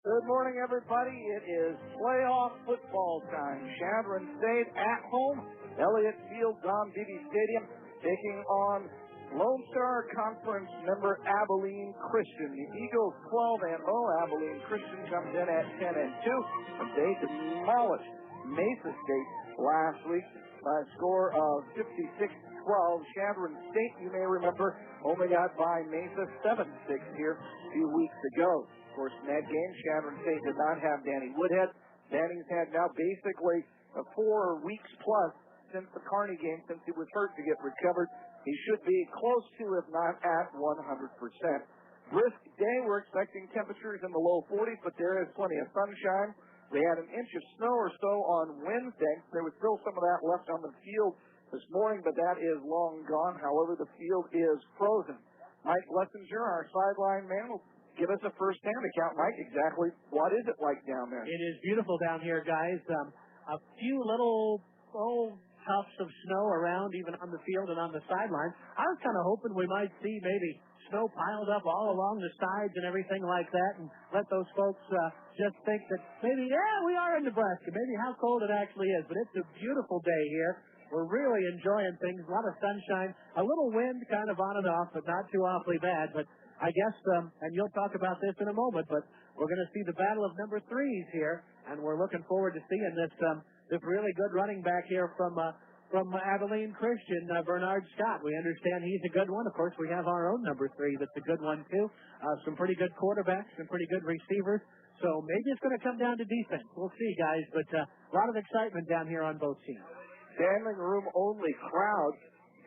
Good morning, everybody. It is playoff football time. Chadron State at home. Elliott Field, Don Beebe Stadium, taking on Lone Star Conference member Abilene Christian. The Eagles 12-0. Abilene Christian comes in at 10-2. And they demolished Mesa State last week by a score of 56-12. Chadron State, you may remember, only got by Mesa 7-6 here a few weeks ago. Of course, in that game, Chadron State did not have Danny Woodhead. Danny's had now basically 4 weeks plus since the Kearney game, since he was hurt to get recovered. He should be close to, if not at, 100%. Brisk day. We're expecting temperatures in the low 40s, but there is plenty of sunshine. They had an inch of snow or so on Wednesday. There was still some of that left on the field this morning, but that is long gone. However, the field is frozen. Mike Lessinger, our sideline man, will give us a first-hand account. Mike, exactly what is it like down there? It is beautiful down here, guys. A few little tufts of snow around, even on the field and on the sidelines. I was kind of hoping we might see maybe snow piled up all along the sides and everything like that, and let those folks just think that maybe, we are in Nebraska. Maybe how cold it actually is. But it's a beautiful day here. We're really enjoying things. A lot of sunshine. A little wind kind of on and off, but not too awfully bad. But I guess, and you'll talk about this in a moment, but we're going to see the battle of number 3s here, and we're looking forward to seeing this really good running back here from Abilene Christian, Bernard Scott. We understand he's a good one. Of course, we have our own number 3 that's a good one, too. Some pretty good quarterbacks, some pretty good receivers. So maybe it's going to come down to defense. We'll see, guys, but a lot of excitement down here on both teams. Standing room only crowd.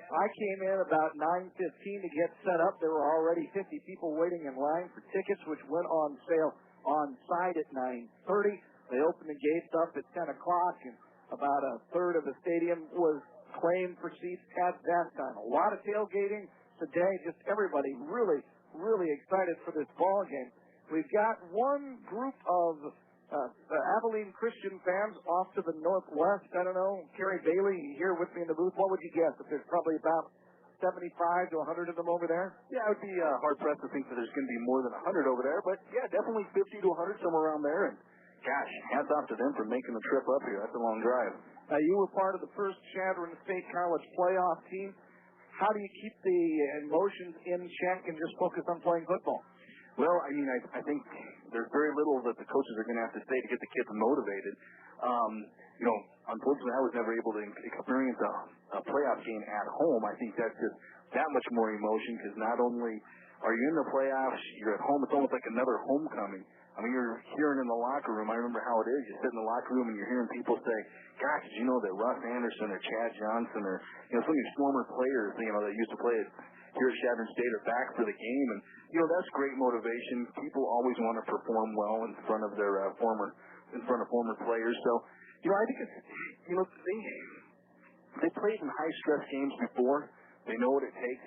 I came in about 9:15 to get set up. There were already 50 people waiting in line for tickets, which went on sale on site at 9:30. They opened the gates up at 10 o'clock, and about a third of the stadium was claimed for seats at that time. A lot of tailgating today. Just everybody really, really excited for this ball game. We've got one group of Abilene Christian fans off to the northwest. I don't know, Kerry Bailey here with me in the booth. What would you guess? If there's probably about 75 to 100 of them over there? Yeah, I would be hard-pressed to think that there's going to be more than 100 over there. But, yeah, definitely 50 to 100, somewhere around there. And, gosh, hats off to them for making the trip up here. That's a long drive. You were part of the first Chadron State College playoff team. How do you keep the emotions in check and just focus on playing football? Well, I mean, I think there's very little that the coaches are going to have to say to get the kids motivated. Unfortunately, I was never able to experience a playoff game at home. I think that's just that much more emotion because not only are you in the playoffs, you're at home. It's almost like another homecoming. I mean, you're hearing in the locker room. I remember how it is. You sit in the locker room and you're hearing people say, gosh, did you know that Russ Anderson or Chad Johnson or, some of these former players, that used to play here at Chadron State are back for the game. And, that's great motivation. People always want to perform well in front of their former players. So, I think it's, they played in high-stress games before. They know what it takes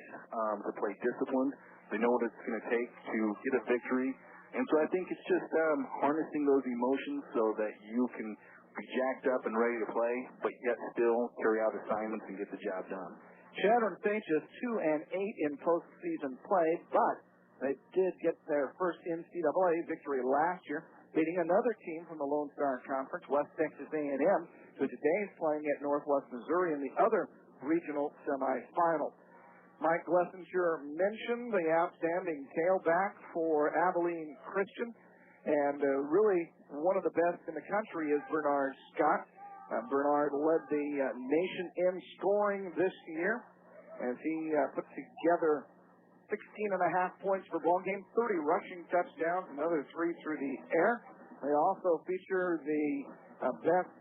to play disciplined. They know what it's going to take to get a victory. And so I think it's just harnessing those emotions so that you can be jacked up and ready to play, but yet still carry out assignments and get the job done. Chadron State just 2-8 in postseason play, but they did get their first NCAA victory last year, beating another team from the Lone Star Conference, West Texas A&M, who today is playing at Northwest Missouri in the other regional semifinal. Mike Lessinger mentioned the outstanding tailback for Abilene Christian, and really one of the best in the country is Bernard Scott. Bernard led the nation in scoring this year as he put together 16.5 points per ball game, 30 rushing touchdowns, another 3 through the air. They also feature the best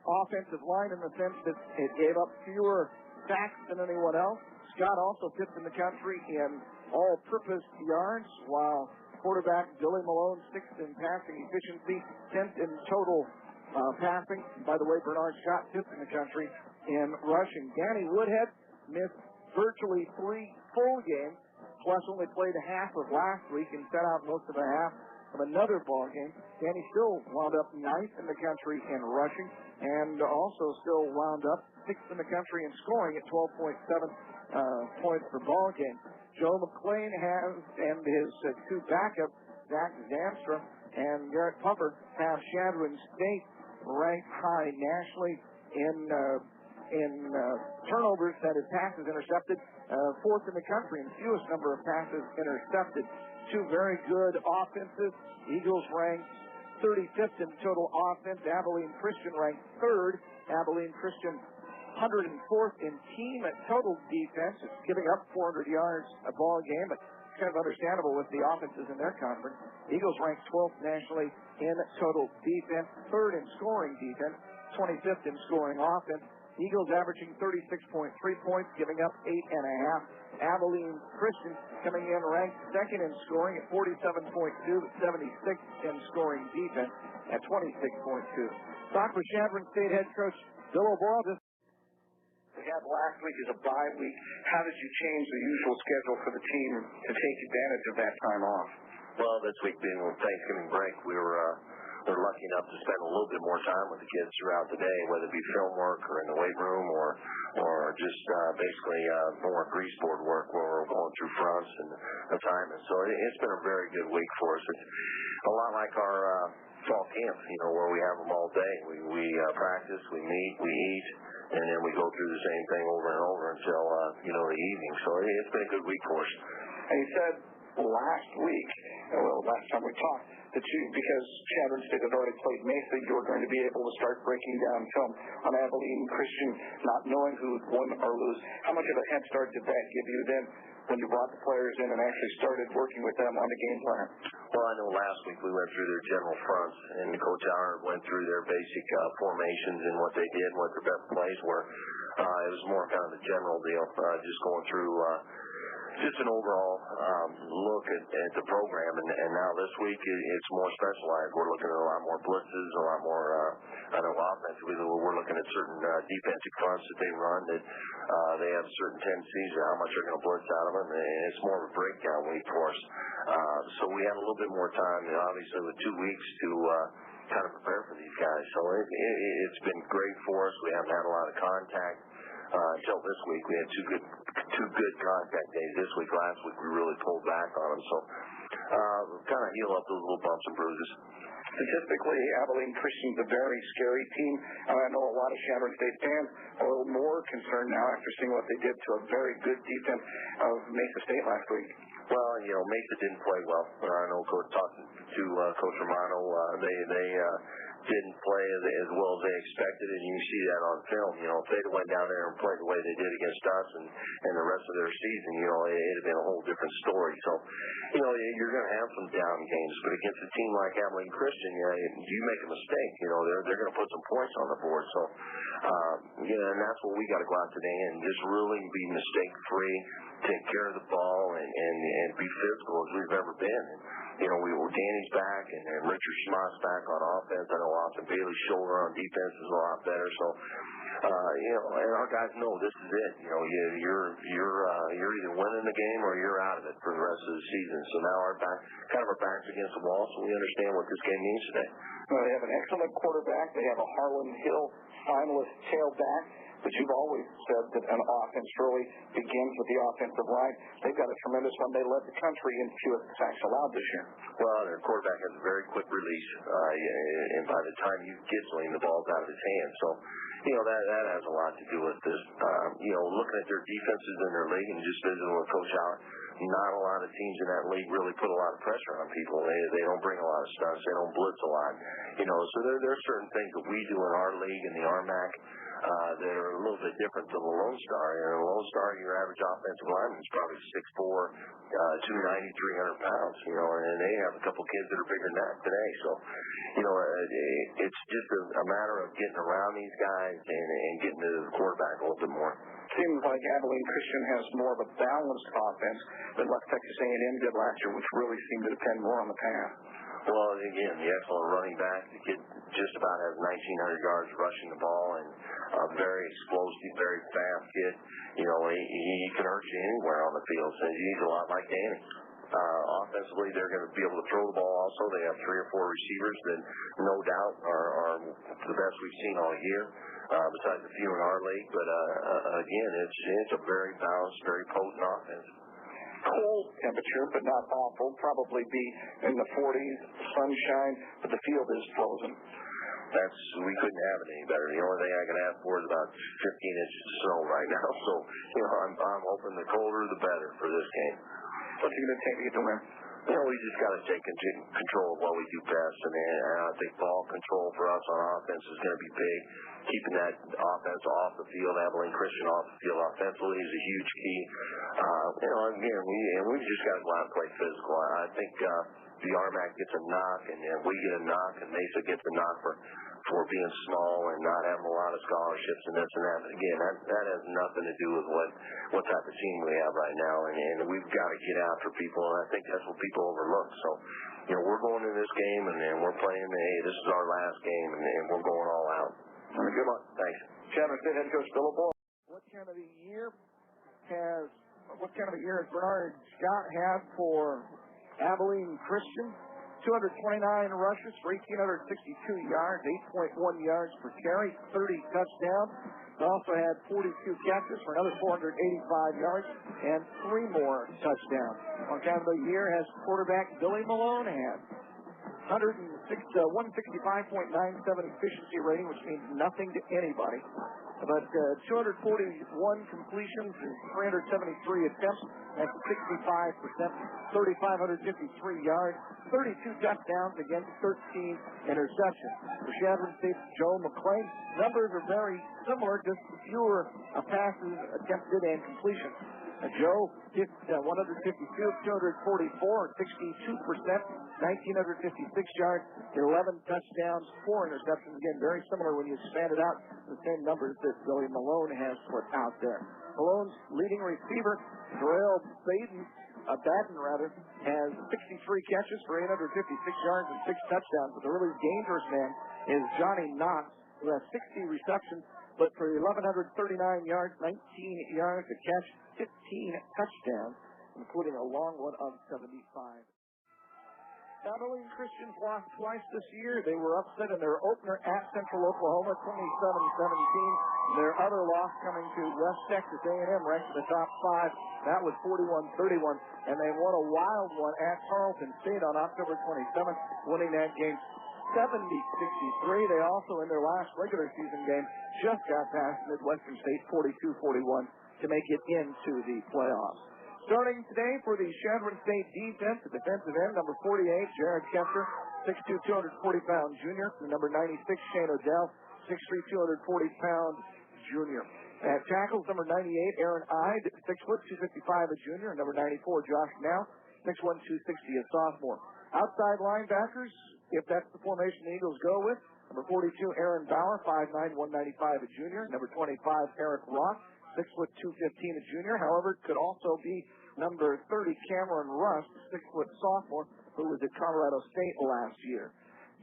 offensive line in the sense that it gave up fewer sacks than anyone else. Scott also fifth in the country in all-purpose yards, while quarterback Billy Malone sixth in passing efficiency, 10th in total passing. By the way, Bernard Scott fifth in the country in rushing. Danny Woodhead missed virtually 3 full games, plus only played half of last week and set out most of a half of another ball game. Danny still wound up 9th in the country in rushing and also still wound up 6th in the country in scoring at 12.7 points per ball game. Joe McLean has, and his 2 backups, Zach Zamstra, And Garrett Puffer has Chadron State ranked high nationally in turnovers, that is passes intercepted, fourth in the country in fewest number of passes intercepted. Two very good offenses. Eagles ranked 35th in total offense. Abilene Christian ranked third. Abilene Christian 104th in team at total defense. It's giving up 400 yards a ball game, but it's kind of understandable with the offenses in their conference. Eagles ranked 12th nationally in total defense, third in scoring defense, 25th in scoring offense. Eagles averaging 36.3 points, giving up 8.5. Abilene Christian coming in ranked second in scoring at 47.2, 76th in scoring defense at 26.2. Talk with Chadron State head coach Bill O'Boyle. We had last week as a bye week. How did you change the usual schedule for the team to take advantage of that time off? Well, this week being Thanksgiving break, we were lucky enough to spend a little bit more time with the kids throughout the day, whether it be film work or in the weight room or just basically more grease board work where we're going through fronts and assignments. So it's been a very good week for us. It's a lot like our fall camp, where we have them all day. We practice, we meet, we eat, and then we go through the same thing over and over until the evening. So it's been a good week for us. And you said last week, last time we talked, that because Chadron State had already played Mesa, you were going to be able to start breaking down film on Abilene Christian, not knowing who would win or lose. How much of a head start did that give you then when you brought the players in and actually started working with them on the game plan? Well, I know last week we went through their general fronts, and Coach Howard went through their basic formations and what they did and what their best plays were. It was more kind of a general deal, just going through just an overall look at the program. And now this week it's more specialized. We're looking at a lot more blitzes, a lot more offensively. We're looking at certain defensive fronts that they run that they have certain tendencies of how much they're going to blitz out of them, and it's more of a breakdown week for us. So we had a little bit more time, obviously, with 2 weeks to kind of prepare for these guys. So it's been great for us. We haven't had a lot of contact until this week. We had two good contact days this week. Last week we really pulled back on them. So kind of heal up those little bumps and bruises. Statistically, Abilene Christian's a very scary team, and I know a lot of Chadron State fans are a little more concerned now after seeing what they did to a very good defense of Mesa State last week. Well, Mesa didn't play well. I know talking to Coach Romano, they didn't play as well as they expected, and you see that on film. If they'd went down there and played the way they did against us and the rest of their season, it'd have been a whole different story. So, you're going to have some down games, but against a team like Abilene Christian, you make a mistake, they're going to put some points on the board. So, and that's what we got to go out today and just really be mistake-free, take care of the ball, and be physical as we've ever been. Danny's back, and Richard Schmott's back on offense. I know Austin Bailey's shoulder on defense is a lot better. So, and our guys know this is it. You're either winning the game or you're out of it for the rest of the season. So now our backs against the wall, so we understand what this game means today. Well, they have an excellent quarterback. They have a Harlan Hill finalist tailback. But you've always said that an offense really begins with the offensive line. They've got a tremendous one. They led the country in fewest sacks allowed this year. Well, their quarterback has a very quick release, and by the time you get to him, the ball's out of his hand. So, that has a lot to do with this. Looking at their defenses in their league and just visiting with Coach Howard, not a lot of teams in that league really put a lot of pressure on people. They don't bring a lot of stunts. They don't blitz a lot. So there are certain things that we do in our league, in the RMAC, that are a little bit different than the Lone Star. The Lone Star, your average offensive lineman is probably 6'4", 290, 300 pounds, and they have a couple kids that are bigger than that today. So, it's just a matter of getting around these guys and getting to the quarterback a little bit more. Seems like Abilene Christian has more of a balanced offense than what Texas A&M did last year, which really seemed to depend more on the pass. Well, again, the excellent running back. The kid just about has 1,900 yards rushing the ball, and a very explosive, very fast kid. He can hurt you anywhere on the field. So he's a lot like Danny. Offensively, they're going to be able to throw the ball also. They have 3 or 4 receivers that no doubt are the best we've seen all year, besides a few in our league. But, again, it's a very balanced, very potent offense. cold temperature, but not awful. Probably be in the 40s, sunshine, but the field is frozen. We couldn't have it any better. The only thing I can ask for is about 15 inches of snow right now. So, I'm hoping the colder the better for this game. What's it going to take to get the win? We just got to take control of what we do best, and I think ball control for us on offense is going to be big. Keeping that offense off the field, Abilene Christian off the field offensively is a huge key. Again, we just got to go out and play physical. I think the RMAC gets a knock, and we get a knock, and Mesa gets a knock for being small and not having a lot of scholarships and this and that. But again, that has nothing to do with what type of team we have right now, and we've got to get after people, and I think that's what people overlook. So, we're going into this game, and we're playing, hey, this is our last game, and we're going all out. Good luck. Thanks. Chadron State head coach Bill O'Boyle. What kind of a year has Bernard Scott had for Abilene Christian? 229 rushes for 1,862 yards, 8.1 yards per carry, 30 touchdowns. They also had 42 catches for another 485 yards and 3 more touchdowns. On kind of the year has quarterback Billy Malone had 165.97 efficiency rating, which means nothing to anybody. But 241 completions and 373 attempts at 65%, 3,553 yards, 32 touchdowns against 13 interceptions. For Chadron State's Joe McClain, numbers are very similar, just fewer passes attempted and completions. Joe hit 152 of 244, 62%, 1,956 yards, 11 touchdowns, 4 interceptions. Again, very similar when you expand it out to the same numbers that Billy Malone has put out there. Malone's leading receiver, Terrell Baden, has 63 catches for 856 yards and 6 touchdowns. But the really dangerous man is Johnny Knox, who has 60 receptions, but for 1,139 yards, 19 yards a catch, 15 touchdowns, including a long one of 75. Abilene Christians lost twice this year. They were upset in their opener at Central Oklahoma, 27-17. Their other loss coming to West Texas A&M, ranked in the top 5. That was 41-31. And they won a wild one at Tarleton State on October 27th, winning that game 70-63. They also, in their last regular season game, just got past Midwestern State 42-41 to make it into the playoffs. Starting today for the Chadron State defense, the defensive end, number 48, Jared Kessler, 6'2", 240-pound junior. Number 96, Shane Odell, 6'3", 240-pound junior. At tackles, number 98, Aaron Ide, 6', 255, a junior. Number 94, Josh Now, 6'1", 260, a sophomore. Outside linebackers, if that's the formation the Eagles go with, number 42, Aaron Bauer, 5'9", 195, a junior. Number 25, Eric Rock, 6', 215, a junior. However, it could also be number 30, Cameron Rust, 6' sophomore, who was at Colorado State last year.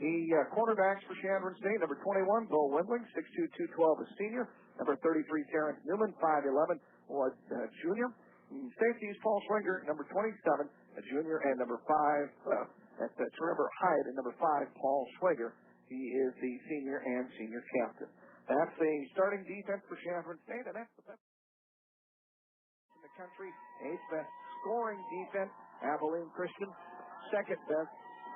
The cornerbacks for Chadron State, number 21, Bo Wendling, 6'2", 212, a senior. Number 33, Terrence Newman, 5'11", was a junior. Safeties, Paul Schwinger, number 27, a junior, and number 5, that's Trevor Hyde, and number 5, Paul Schwinger. He is the senior and senior captain. That's the starting defense for Chadron State, and that's the best in the country. 8th best scoring defense. Abilene Christian, 2nd best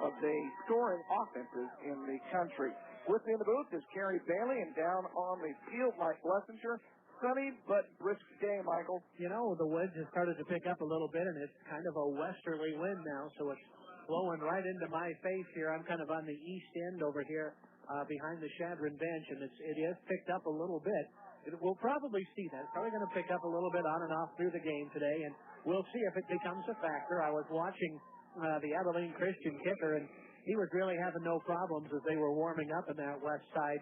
of the scoring offenses in the country. With me in the booth is Kerry Bailey, and down on the field, Mike Blessinger. Sunny but brisk day, Michael. The winds have started to pick up a little bit, and it's kind of a westerly wind now, so it's blowing right into my face here. I'm kind of on the east end over here behind the Chadron bench, and it has picked up a little bit. We'll probably see that. It's probably going to pick up a little bit on and off through the game today, and we'll see if it becomes a factor. I was watching the Abilene Christian kicker, and he was really having no problems as they were warming up in that west side,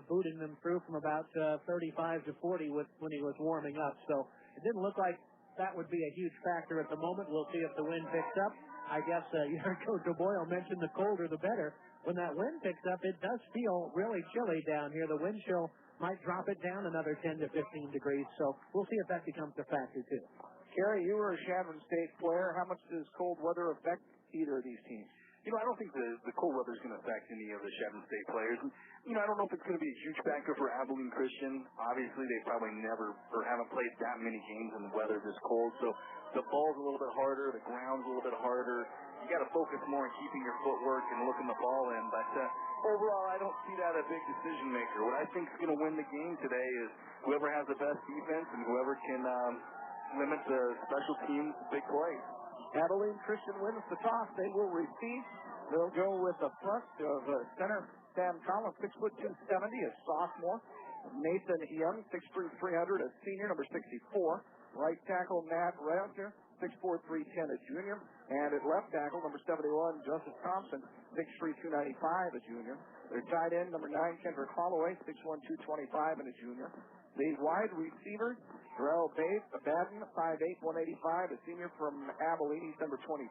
booting them through from about 35 to 40 when he was warming up. So it didn't look like that would be a huge factor at the moment. We'll see if the wind picks up. I guess you heard Coach O'Boyle mention the colder the better. When that wind picks up, it does feel really chilly down here. The wind chill might drop it down another 10 to 15 degrees. So we'll see if that becomes a factor too. Kerry, you were a Chadron State player. How much does cold weather affect either of these teams? I don't think the cold weather is going to affect any of the Chevron State players. And, I don't know if it's going to be a huge factor for Abilene Christian. Obviously, they probably never or haven't played that many games in the weather this cold. So the ball's a little bit harder, the ground's a little bit harder. You got to focus more on keeping your footwork and looking the ball in. But overall, I don't see that a big decision maker. What I think is going to win the game today is whoever has the best defense and whoever can limit the special teams' big plays. Abilene Christian wins the toss. They will receive. They'll go with the front of center Sam Collins, 6'2", 270, a sophomore. Nathan Young, 6'3", 300, a senior, number 64. Right tackle Matt Rasner, 6'4", 310, a junior. And at left tackle, number 71, Joseph Thompson, 6'3", 295, a junior. Their tight end, number 9, Kendrick Holloway, 6'1", 225, and a junior. The wide receivers, Terrell Baden, 5'8", 185, a senior from Abilene, he's number 23.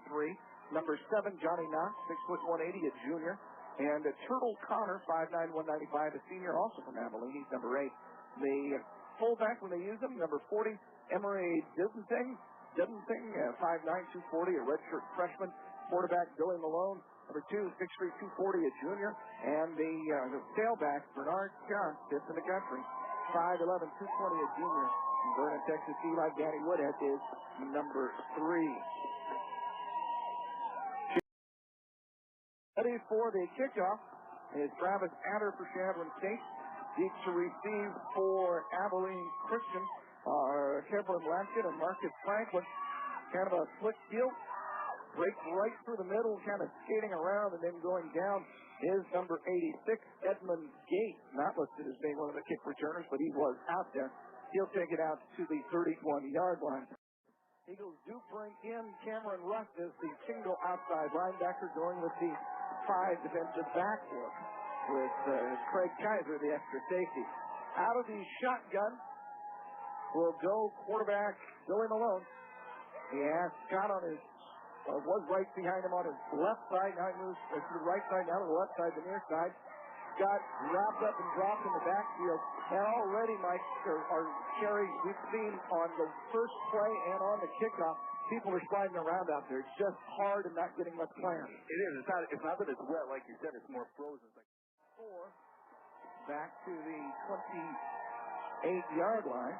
Number 7, Johnny Knox, 6'1", 180, a junior. And Turtle Connor, 5'9", 195, a senior, also from Abilene, he's number 8. The fullback, when they use him, number 40, Emery Diventing, 5'9", 240, a redshirt freshman. Quarterback, Billy Malone, number 2, 6'3", 240, a junior. And the tailback, Bernard Scott, fifth in the country, 5'11", 220, a junior. From Vernon, Texas, Eli Danny Woodhead is number 3. Ready for the kickoff is Travis Adder for Chadron State. Deep to receive for Abilene Christian are Kevin Laskin and Marcus Franklin. Kind of a slick field. Breaks right through the middle, kind of skating around and then going down is number 86, Edmund Gate. Not listed as being one of the kick returners, but he was out there. He'll take it out to the 31-yard line. Eagles do bring in Cameron Rust as the single outside linebacker, going with the 5 defensive backfield with Craig Kaiser, the extra safety. Out of the shotgun will go quarterback Billy Malone. He has Scott on his, was right behind him on his left side. Now he moves to the right side, now to the left side, the near side. Scott wrapped up and dropped in the backfield. And already, Mike, or Kerry, we've seen on the first play and on the kickoff, people are sliding around out there. It's just hard and not getting much clearance. It is. It's not that it's wet, like you said. It's more frozen. It's like 4. Back to the 28-yard line.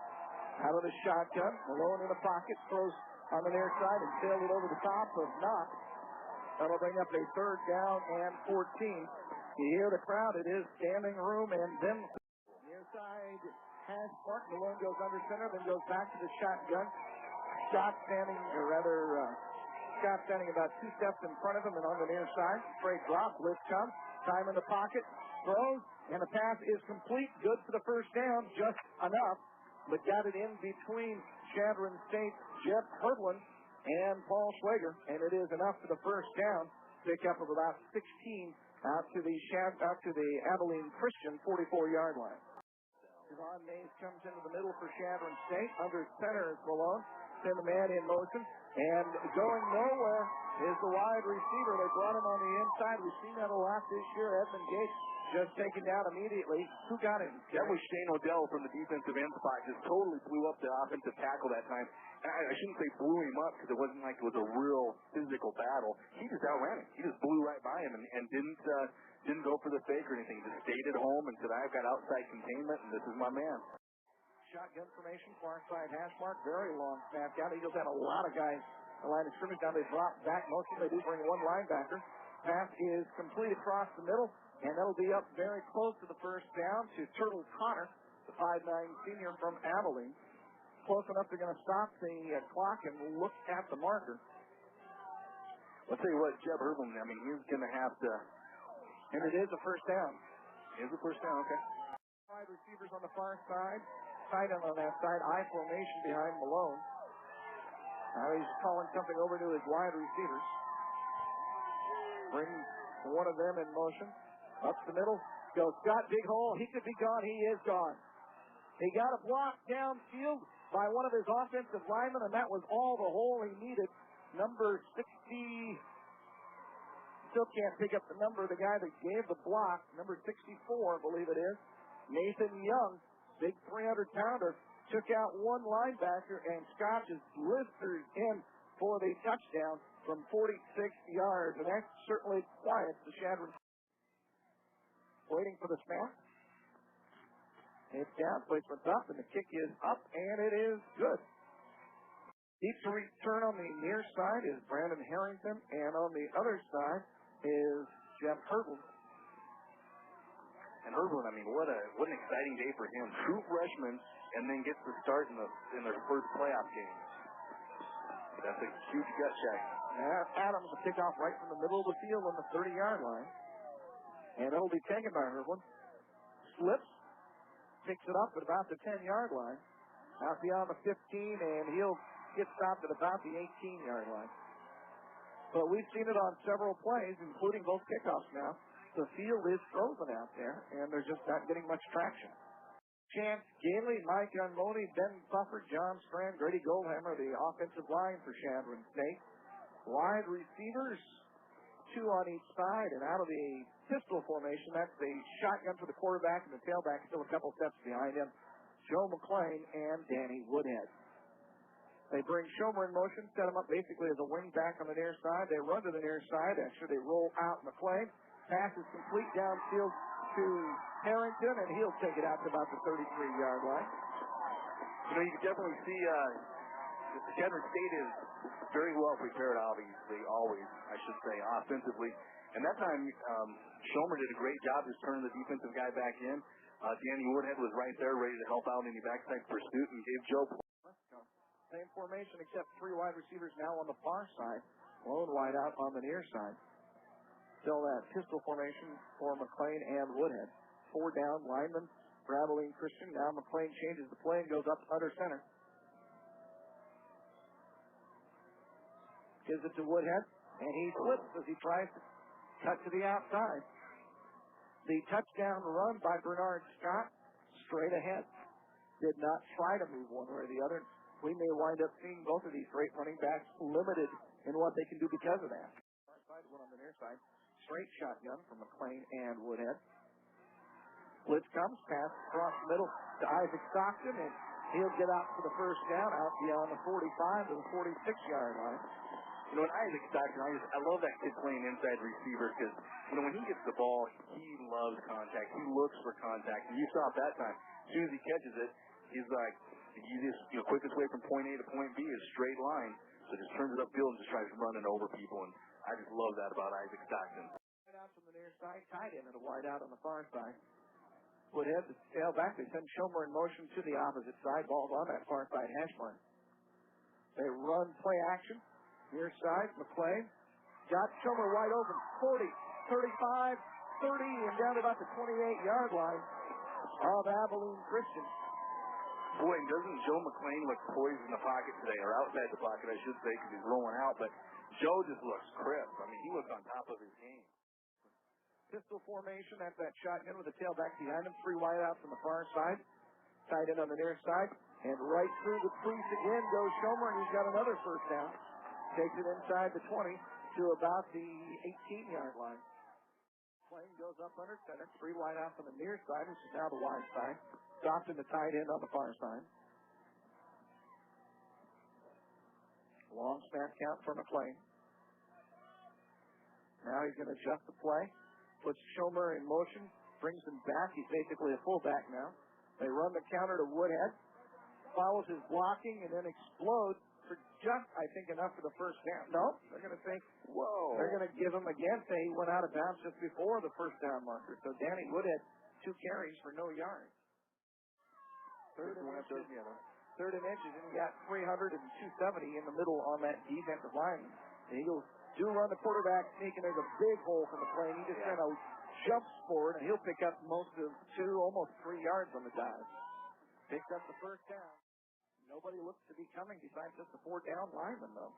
Out of the shotgun. Malone in the pocket. Throws on the near side and sailed it over the top of Knox. That'll bring up a third down and 14. You hear the crowd. It is standing room and then near side has Mark. Malone goes under center, then goes back to the shotgun. Scott standing about 2 steps in front of him and on the near side. Straight drop, lift comes. Time in the pocket, throws, and the pass is complete. Good for the first down, just enough. But got it in between Chadron State's Jeff Herdlin and Paul Schwager, and it is enough for the first down. Pick up of about 16 out to the Abilene Christian 44-yard line. Devon Mays comes into the middle for Chadron State. Under center is Malone. Send the man in motion. And going nowhere is the wide receiver. They brought him on the inside. We've seen that a lot this year. Edmund Gates just taken down immediately. Who got him? That was Shane Odell from the defensive end spot. Just totally blew up the offensive tackle that time. I shouldn't say blew him up because it wasn't like it was a real physical battle. He just outran him. He just blew right by him and didn't go for the fake or anything. Just stayed at home and said, I've got outside containment and this is my man. Shotgun formation, far side hash mark, very long snap down. Eagles had a lot of guys in the line of scrimmage. Now they drop back motion. They do bring one linebacker. Pass is complete across the middle, and that'll be up very close to the first down to Turtle Connor, the 5'9" senior from Abilene. Close enough they're going to stop the clock and look at the marker. I'll tell you what, Jeb Herdlin, I mean, he's going to have to... And it is a first down. It is a first down, okay. Wide receivers on the far side. Tight end on that side. I formation behind Malone. Now he's calling something over to his wide receivers. Brings one of them in motion. Up the middle. Goes Scott, big hole. He could be gone. He is gone. He got a block downfield by one of his offensive linemen, and that was all the hole he needed. Number 60. Still can't pick up the number of the guy that gave the block. Number 64, I believe it is. Nathan Young, big 300-pounder, took out one linebacker, and Scott just blistered in for the touchdown from 46 yards. And that certainly quiets the Shadron. Waiting for the snap. It's down, placement's up, and the kick is up, and it is good. Deep to return on the near side is Brandon Harrington, and on the other side is Jeff Hurdle. And Hurdle, I mean, what an exciting day for him. True freshman, and then gets the start in their first playoff game. That's a huge gut check. Adams will kick off right from the middle of the field on the 30-yard line. And it'll be taken by Hurdle. Slips, picks it up at about the 10-yard line. Out beyond the 15, and he'll get stopped at about the 18-yard line. But we've seen it on several plays, including both kickoffs now. The field is frozen out there, and they're just not getting much traction. Chance Gailey, Mike Unmoni, Ben Buffer, John Strand, Grady Goldhammer, the offensive line for Shadron State. Wide receivers, 2 on each side, and out of the pistol formation, that's the shotgun for the quarterback and the tailback still a couple steps behind him, Joe McClain and Danny Woodhead. They bring Schomer in motion, set him up basically as a wing back on the near side. They run to the near side. Actually, they roll out McClain. Pass is complete downfield to Harrington, and he'll take it out to about the 33-yard line. You know, you can definitely see Shadron State is very well prepared, obviously, always, I should say, offensively. And that time, Schomer did a great job just turning the defensive guy back in. Danny Woodhead was right there, ready to help out in the backside pursuit, and gave Joe. Same formation, except 3 wide receivers now on the far side. Lone wide out on the near side. Still that pistol formation for McClain and Woodhead. 4 down, lineman for Abilene Christian. Now McClain changes the play and goes up under center. Gives it to Woodhead, and he flips as he tries to cut to the outside. The touchdown run by Bernard Scott, straight ahead. Did not try to move one way or the other. We may wind up seeing both of these great running backs limited in what they can do because of that. Far side, one on the near side. Straight shotgun from McClain and Woodhead. Blitz comes, pass across the middle to Isaac Stockton, and he'll get out for the first down out beyond the 45 to the 46-yard line. You know, and Isaac Stockton, I love that kid playing inside receiver because, you know, when he gets the ball, he loves contact. He looks for contact. And you saw it that time. As soon as he catches it, he's like, the easiest, quickest way from point A to point B is straight line. So just turns it upfield and just tries running over people. And I just love that about Isaac Stockton. Wide out from the near side, tight end and a wide out on the far side. Woodhead to tail back. They send Schomer in motion to the opposite side. Ball's on that far side hash mark. They run play action. Near side, McClain. Got Schomer wide open. 40, 35, 30, and down to about the 28-yard line of Abilene Christian. Boy, doesn't Joe McClain look poised in the pocket today, or outside the pocket, I should say, because he's rolling out. But Joe just looks crisp. I mean, he looks on top of his game. Pistol formation at that shotgun with the tailback behind him. 3 wide outs on the far side. Tight end on the near side. And right through the crease again goes Schomer, and he's got another first down. Takes it inside the 20 to about the 18-yard line. Plane goes up under center. 3 wide outs on the near side, which is now the wide side. Stopped in the tight end on the far side. Long snap count for McClain. Now he's going to adjust the play. Puts Schomer in motion. Brings him back. He's basically a fullback now. They run the counter to Woodhead. Follows his blocking and then explodes for just, I think, enough for the first down. No, they're going to think, whoa. They're going to give him again. Say he went out of bounds just before the first down marker. So Danny Woodhead, 2 carries for no yards. Third and inches, and he got 300 and 270 in the middle on that defensive line. The Eagles do run the quarterback sneak, and there's a big hole for McClain. He just kind of jumps forward, and he'll pick up most of 2, almost 3 yards on the dive. Picks up the first down. Nobody looks to be coming besides just the 4-down lineman, though.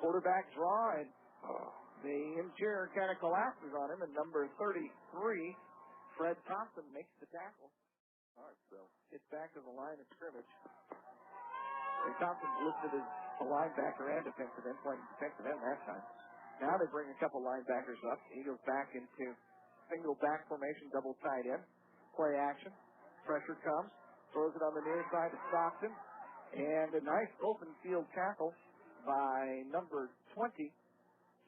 Quarterback draw, and the interior kind of collapses on him, and number 33, Fred Thompson, makes the tackle. All right, so gets back to the line of scrimmage. Fred Thompson's listed as a linebacker and defensive end, playing defensive end that time. Now they bring a couple linebackers up. Eagles back into single back formation, double tight end. Play action. Pressure comes. Throws it on the near side to Stockton. And a nice open field tackle by number 20,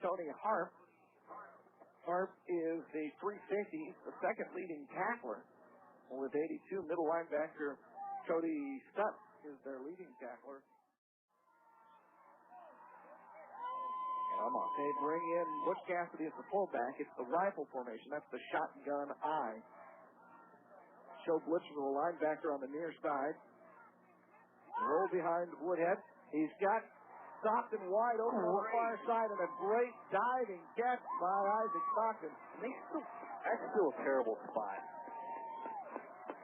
Tony Harp. Harp is the free safety, the second leading tackler. With 82, middle linebacker Cody Stutt is their leading tackler. They bring in Butch Cassidy as the fullback. It's the rifle formation. That's the shotgun eye. Joe Blitzer, the linebacker on the near side. Roll behind Woodhead. He's got Stockton wide open on the far side, and a great diving catch by Isaac Stockton. That's still a terrible spot.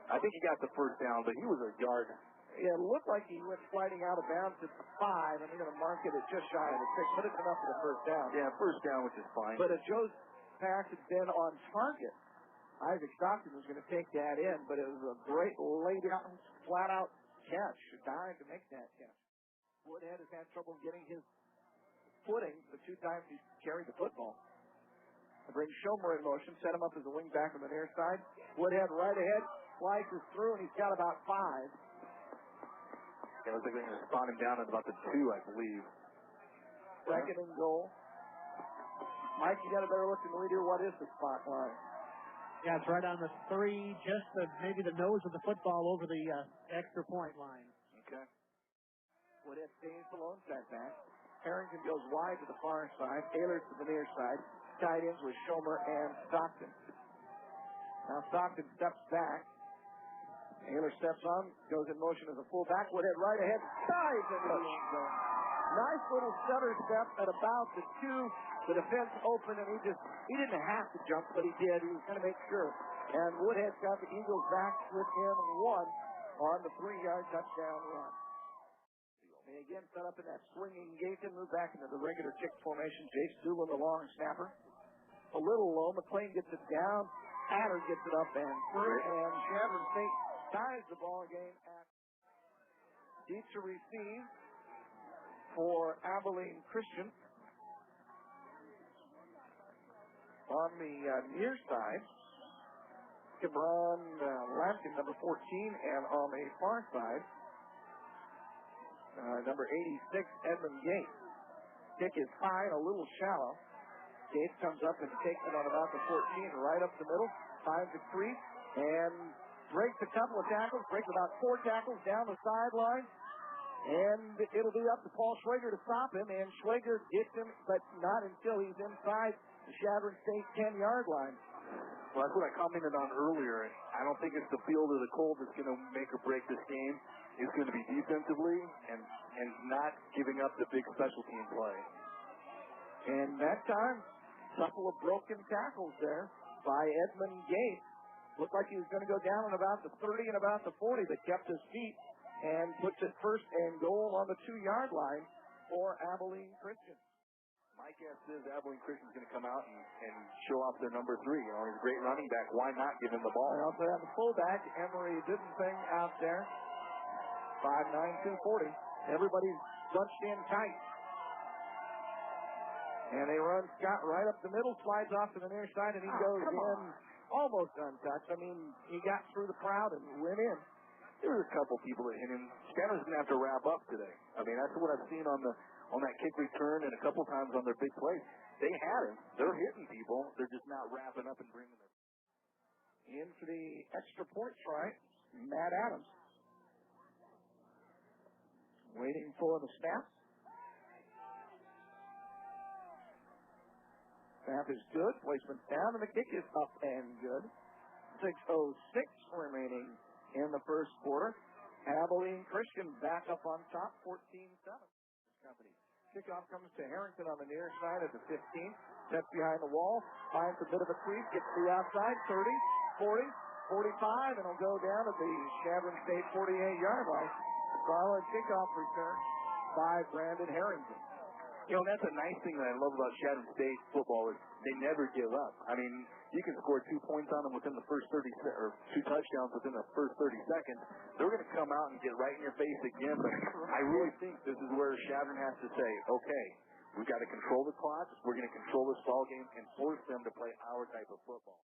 I think he got the first down, but he was a yard. Yeah, it looked like he went sliding out of bounds at the 5, and they're going to mark it at just shy of the 6, but it's enough for the first down. Yeah, first down, which is fine. But if Joe's pass had been on target, Isaac Stockton was going to take that in, but it was a great lay-down, flat-out catch. A dive to make that catch. Woodhead has had trouble getting his footing the 2 times he's carried the football. They bring Schomer in motion, set him up as a wing back on the near side. Woodhead right ahead, slices through, and he's got about 5. Yeah, looks like they're going to spot him down at about the 2, I believe. Second and goal. Mike, you got a better look than we do. What is the spot line? Yeah, it's right on the 3, just maybe the nose of the football over the extra point line. Okay. Woodhead stays the lone setback. Harrington goes wide to the far side. Ehlers to the near side. Tight ends with Schomer and Stockton. Now Stockton steps back. Ehlers steps on, goes in motion as a fullback. Woodhead right ahead, dives into the end zone. Nice little stutter step at about the 2. The defense open, and he didn't have to jump, but he did. He was going to make sure. And Woodhead's got the Eagles back within 1 on the 3-yard touchdown run. They again set up in that swinging gate and move back into the regular kick formation. Jace Doolin, the long snapper. A little low. McLean gets it down. Hatter gets it up and through. And Chadron State ties the ball game at deep to receive for Abilene Christian. On the near side, Cabron Lampkin, number 14, and on the far side, number 86, Edmund Gates. Kick is high and a little shallow. Gates comes up and takes it on about the 14, right up the middle, finds a crease, and breaks a couple of tackles, breaks about 4 tackles down the sideline, and it'll be up to Paul Schwager to stop him, and Schwager gets him, but not until he's inside the Chadron State 10-yard line. Well, that's what I commented on earlier. I don't think it's the field or the cold that's going to make or break this game. It's going to be defensively and not giving up the big special team play. And that time, a couple of broken tackles there by Edmund Gates. Looked like he was going to go down on about the 30 and about the 40, but kept his feet and puts it first and goal on the 2-yard line for Abilene Christian. My guess is Abilene Christian's going to come out and show off their number 3. You know, he's a great running back. Why not give him the ball? They also have the fullback, Emery Didenthing, out there. 5'9", 240. Everybody's bunched in tight. And they run Scott right up the middle, slides off to the near side, and he goes in almost untouched. I mean, he got through the crowd and went in. There was a couple people that hit him. Scanner's going to have to wrap up today. I mean, that's what I've seen on that kick return and a couple times on their big plays. They had him. They're hitting people. They're just not wrapping up and bringing them. In for the extra point try, Matt Adams. Waiting for the snap. Snap is good. Placement down, and the kick is up and good. 6:06 remaining in the first quarter. Abilene Christian back up on top, 14-7. Company. Kickoff comes to Harrington on the near side at the 15. Steps behind the wall, finds a bit of a crease, gets to the outside, 30, 40, 45, and will go down at the Chadron State 48-yard line. Solid kickoff return by Brandon Harrington. You know, that's a nice thing that I love about Chadron State football is they never give up. I mean, you can score 2 points on them within the first 30 or 2 touchdowns within the first 30 seconds. They're going to come out and get right in your face again. But I really think this is where Chadron has to say, okay, we've got to control the clock. We're going to control this ball game and force them to play our type of football.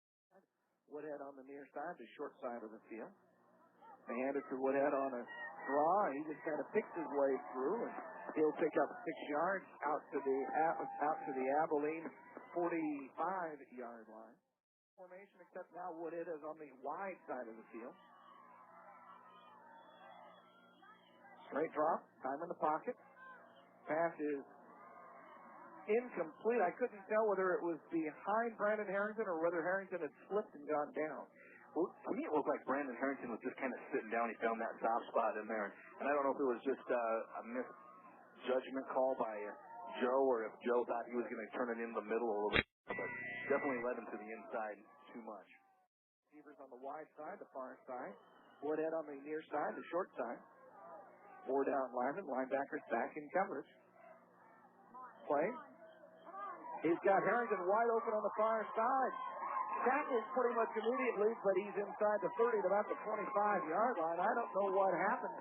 Woodhead on the near side, the short side of the field. They hand it to Woodhead on a draw. He just kind of picks his way through, and he'll pick up 6 yards out to the Abilene 45-yard line. Formation, except now Woodhead is on the wide side of the field. Straight drop, time in the pocket. Pass is incomplete. I couldn't tell whether it was behind Brandon Harrington or whether Harrington had slipped and gone down. Well, to me, it looked like Brandon Harrington was just kind of sitting down. He found that soft spot in there. And I don't know if it was just a misjudgment call by Joe or if Joe thought he was going to turn it in the middle a little bit. But definitely led him to the inside too much. Receivers on the wide side, the far side. Woodhead on the near side, the short side. 4 down linemen, linebackers back in coverage. Play. He's got Harrington wide open on the far side. Tackles pretty much immediately, but he's inside the 30 to about the 25-yard line. I don't know what happened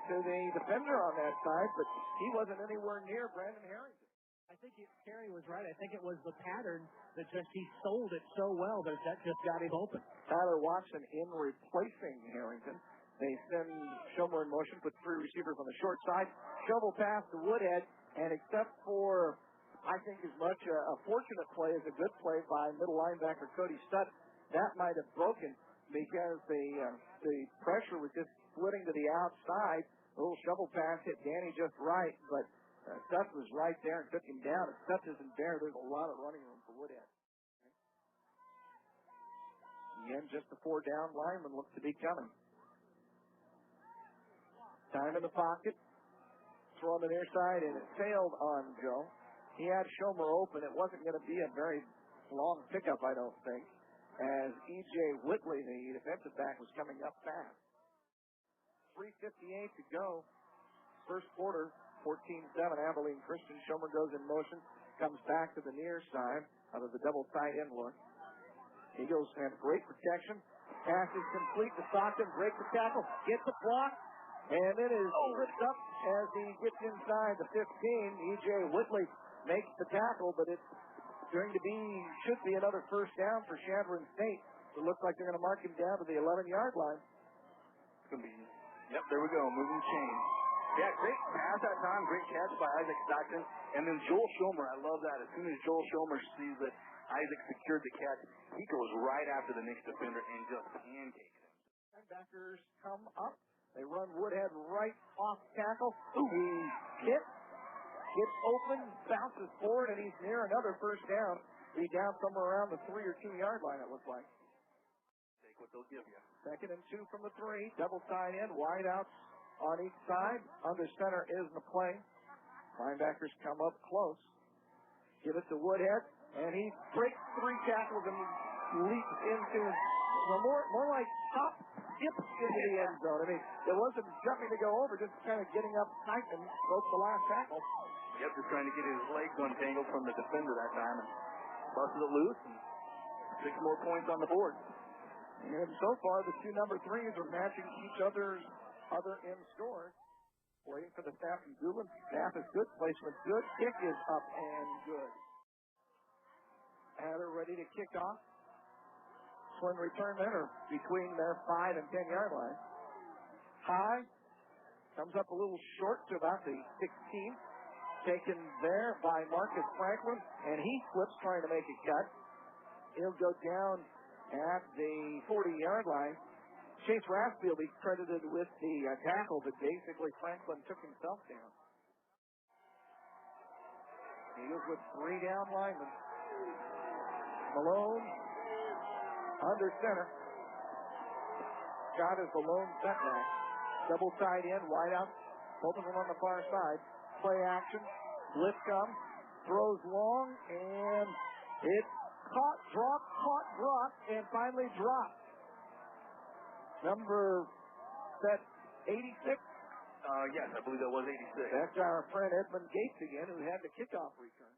to the defender on that side, but he wasn't anywhere near Brandon Harrington. I think Terry was right. I think it was the pattern that just he sold it so well that just got him open. Tyler Watson in replacing Harrington. They send Schomer in motion, put 3 receivers on the short side. Shovel pass to Woodhead, and except for, I think, as much a fortunate play as a good play by middle linebacker Cody Stutt, that might have broken because the pressure was just splitting to the outside. A little shovel pass hit Danny just right, but Stutt was right there and took him down. If Stutt isn't there, there's a lot of running room for Woodhead. Again, just the 4 down lineman looks to be coming. Time in the pocket. Throw on the near side, and it sailed on Joe. He had Schomer open. It wasn't going to be a very long pickup, I don't think, as E.J. Whitley, the defensive back, was coming up fast. 3:58 to go. First quarter, 14-7, Abilene Christian. Schomer goes in motion, comes back to the near side out of the double tight end look. Eagles have great protection. Pass is complete to Stockton. Breaks the tackle. Gets the block. And it is tripped up as he gets inside the 15. E.J. Whitley makes the tackle, but it's going to should be another first down for Chadron State. It looks like they're going to mark him down to the 11-yard line. It's going to be, yep, there we go, moving chain. Yeah, great pass that time, great catch by Isaac Stockton. And then Joel Schomer, I love that. As soon as Joel Schomer sees that Isaac secured the catch, he goes right after the next defender and just pancakes him. Linebackers come up. They run Woodhead right off tackle. He gets open, bounces forward, and he's near another first down. He's down somewhere around the 3 or 2-yard line, it looks like. Take what they'll give you. 2nd and 2 from the 3. Double tight end, wide outs on each side. Under center is McClain. Linebackers come up close. Give it to Woodhead, and he breaks 3 tackles and leaps into, more like skips into the end zone. I mean, it wasn't jumping to go over, just kind of getting up tight and broke the last tackle. Yep, just trying to get his legs untangled from the defender that time and busted it loose and 6 more points on the board. And so far, the 2 number 3s are matching each other in scores. Waiting for the snap from Doolin. Snap is good, placement's good, kick is up and good. Adder ready to kick off. Swing return then, or between their 5 and 10-yard line. High, comes up a little short to about the 16. Taken there by Marcus Franklin, and he flips trying to make a cut. He'll go down at the 40-yard line. Chase Raspy will be credited with the tackle, but basically Franklin took himself down. Eagles with 3 down linemen. Malone under center. Scott is the lone setback. Double tight end, wide out. Both of them on the far side. Play action. Blitz comes. Throws long, and it's caught, dropped, and finally dropped. Number set 86. Yes, I believe that was 86. That's our friend Edmund Gates again, who had the kickoff return.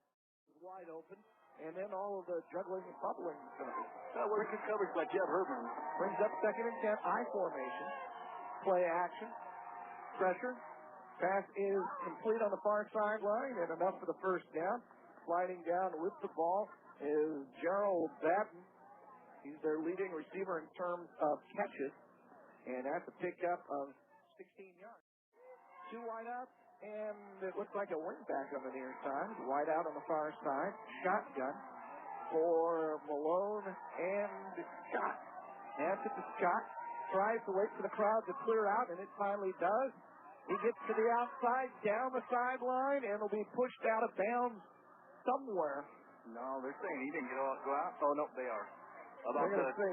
Wide open, and then all of the juggling and bubbling is going to be. That was good coverage by Jeb Herman. Brings up 2nd and 10, I formation. Play action. Pressure. Pass is complete on the far sideline, and enough for the first down. Sliding down with the ball is Gerald Batten. He's their leading receiver in terms of catches, and that's a pickup of 16 yards. Two wide outs, and it looks like a wing back on the near side. Wide out on the far side. Shotgun for Malone and Scott. Hands it to Scott. Tries to wait for the crowd to clear out, and it finally does. He gets to the outside, down the sideline, and will be pushed out of bounds somewhere. No, they're saying he didn't go out. Oh, no, they are. About They're going to say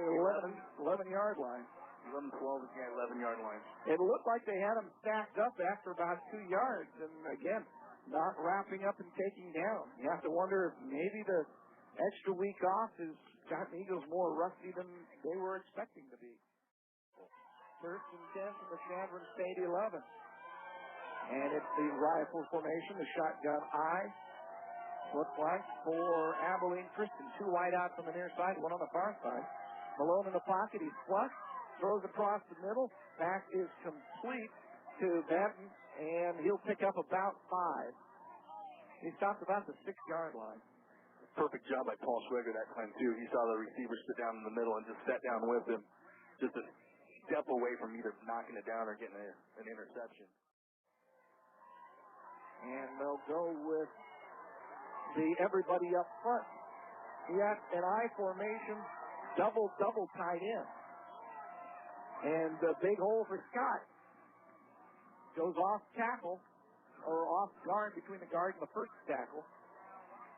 11-yard line. 11, 12, yeah, 11-yard line. It looked like they had him stacked up after about 2 yards, and again, not wrapping up and taking down. You have to wonder if maybe the extra week off has gotten Eagles more rusty than they were expecting to be. First and 10 from the Chadron State 11. And it's the rifle formation, the shotgun eye. Looks like for Abilene Christian. Two wide out from the near side, one on the far side. Malone in the pocket, he's flush. Throws across the middle. Pass is complete to Benton, and he'll pick up about 5. He stopped about the 6-yard line. Perfect job by Paul Schweger that time, too. He saw the receiver sit down in the middle and just sat down with him. Just a step away from either knocking it down or getting an interception. And they'll go with the everybody up front. He got an I formation, double tight end. And the big hole for Scott goes off tackle, or off guard between the guard and the first tackle.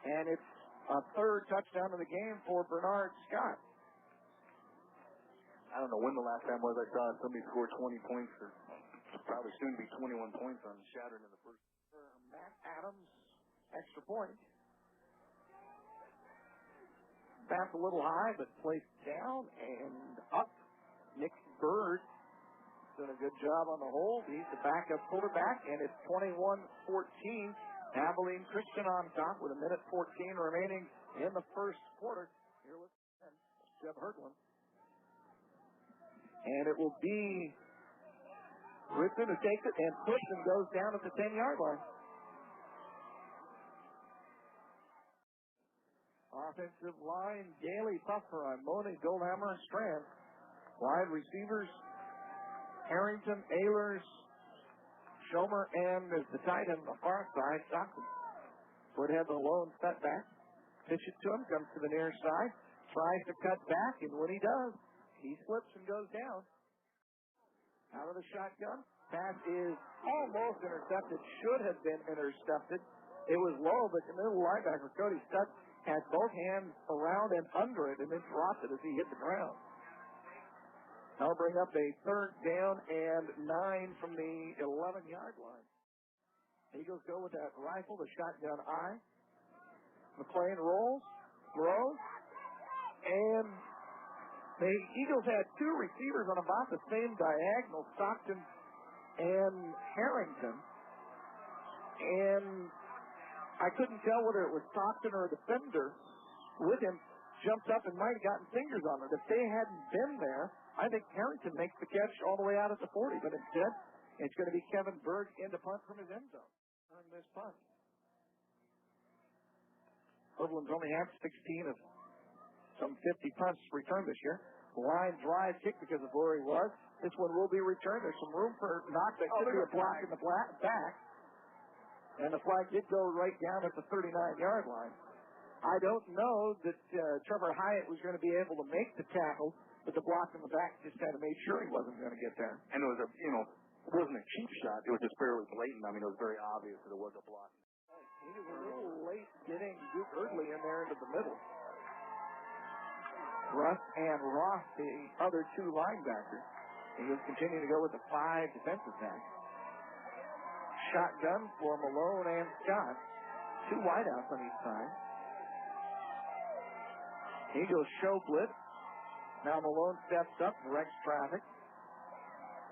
And it's a third touchdown of the game for Bernard Scott. I don't know when the last time was I saw somebody score 20 points, or probably soon be 21 points on Chadron in the first. Matt Adams, extra point. Back a little high, but placed down and up. Nick Bird doing a good job on the hold. He's the backup quarterback, and it's 21-14. Abilene Christian on top with 1:14 remaining in the first quarter. Here with Jeb Hurdlin. And it will be Ritson who takes it and pushes and goes down at the 10-yard line. Offensive line, Gailey Puffer on Moni, Goldhammer, and Strand. Wide receivers, Harrington, Ehlers, Schomer, and there's the tight end on the far side, Stockton. Would have the lone setback. Pitch it to him, comes to the near side, tries to cut back, and when he does, he slips and goes down. Out of the shotgun. Pass is almost intercepted. Should have been intercepted. It was low, but the middle linebacker, Cody Stutt, had both hands around and under it and then dropped it as he hit the ground. That'll bring up a third down and 9 from the 11-yard line. Eagles go with that rifle, the shotgun eye. McLean rolls, throws, and the Eagles had 2 receivers on about the same diagonal, Stockton and Harrington. And I couldn't tell whether it was Stockton or a defender with him jumped up and might have gotten fingers on it. If they hadn't been there, I think Harrington makes the catch all the way out at the 40, but instead, it's going to be Kevin Berg in the punt from his end zone on this punt. Cleveland's only had 16 of some 50 punts returned this year. Line drive kick because of where he was. This one will be returned. There's some room for knock. That could be a block in the back. And the flag did go right down at the 39-yard line. I don't know that Trevor Hyatt was going to be able to make the tackle, but the block in the back just kind of made sure he wasn't going to get there. And it was it wasn't a cheap shot. It was just fairly blatant. I mean, it was very obvious that it was a block. He was a little late getting Duke Erdley in there into the middle. Russ and Ross, the other 2 linebackers. He was continuing to go with the 5 defensive backs. Shotgun for Malone and Scott. 2 wideouts on each side. Eagles show blitz. Now Malone steps up, directs traffic.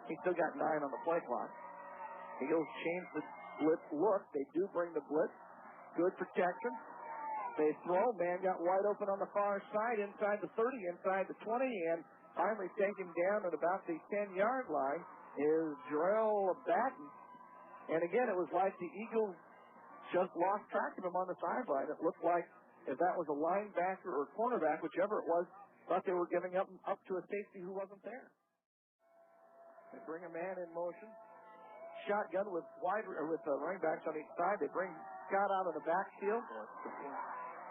He's still got 9 on the play clock. Eagles change the blitz look. They do bring the blitz. Good protection. They throw. Man got wide open on the far side, inside the 30, inside the 20, and finally taken down at about the 10-yard line is Jarrell Batten. And again, it was like the Eagles just lost track of him on the sideline. It looked like if that was a linebacker or cornerback, whichever it was, thought they were giving up to a safety who wasn't there. They bring a man in motion. shotgun with running backs on each side. They bring Scott out of the backfield.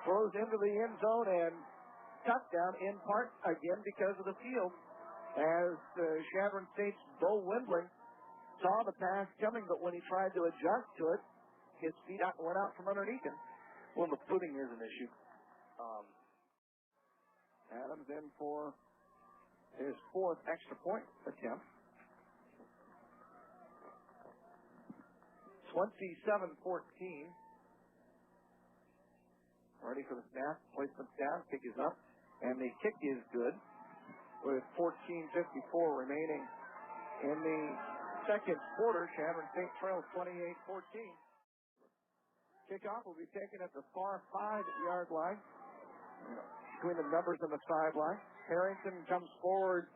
Throws into the end zone and touchdown in part again because of the field. As Chadron State's Bo Windling saw the pass coming, but when he tried to adjust to it, his feet went out from underneath him. Well, the footing is an issue. Adams in for his fourth extra point attempt. 27-14. Ready for the snap. Placement down. Kick is up. And the kick is good with 14:54 remaining in the second quarter. Chadron State trails 28-14. Kickoff will be taken at the far 5-yard line between the numbers on the sideline. Harrington comes forward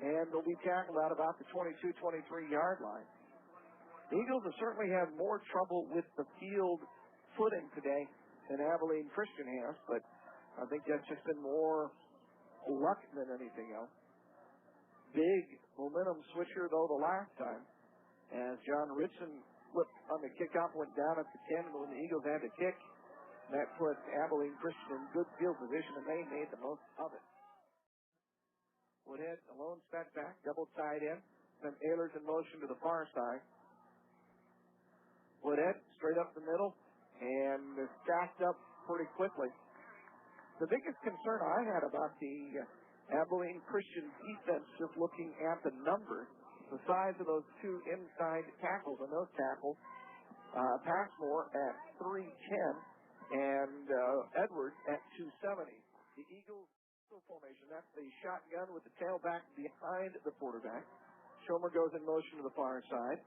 and will be tackled out about the 22-23-yard line. The Eagles have certainly had more trouble with the field footing today than Abilene Christian has, but I think that's just been more luck than anything else. Big momentum switcher, though, the last time, as John Ritson flipped on the kickoff, went down at the 10, but when the Eagles had to kick, that put Abilene Christian in good field position, and they made the most of it. Woodhead, a lone set back, double tied in, sent Ehlers in motion to the far side. Woodhead, straight up the middle, and stacked up pretty quickly. The biggest concern I had about the Abilene Christian defense, just looking at the numbers, the size of those two inside tackles, and those tackles, Passmore at 310 and Edwards at 270. The Eagles formation, that's the shotgun with the tailback behind the quarterback. Schomer goes in motion to the far side,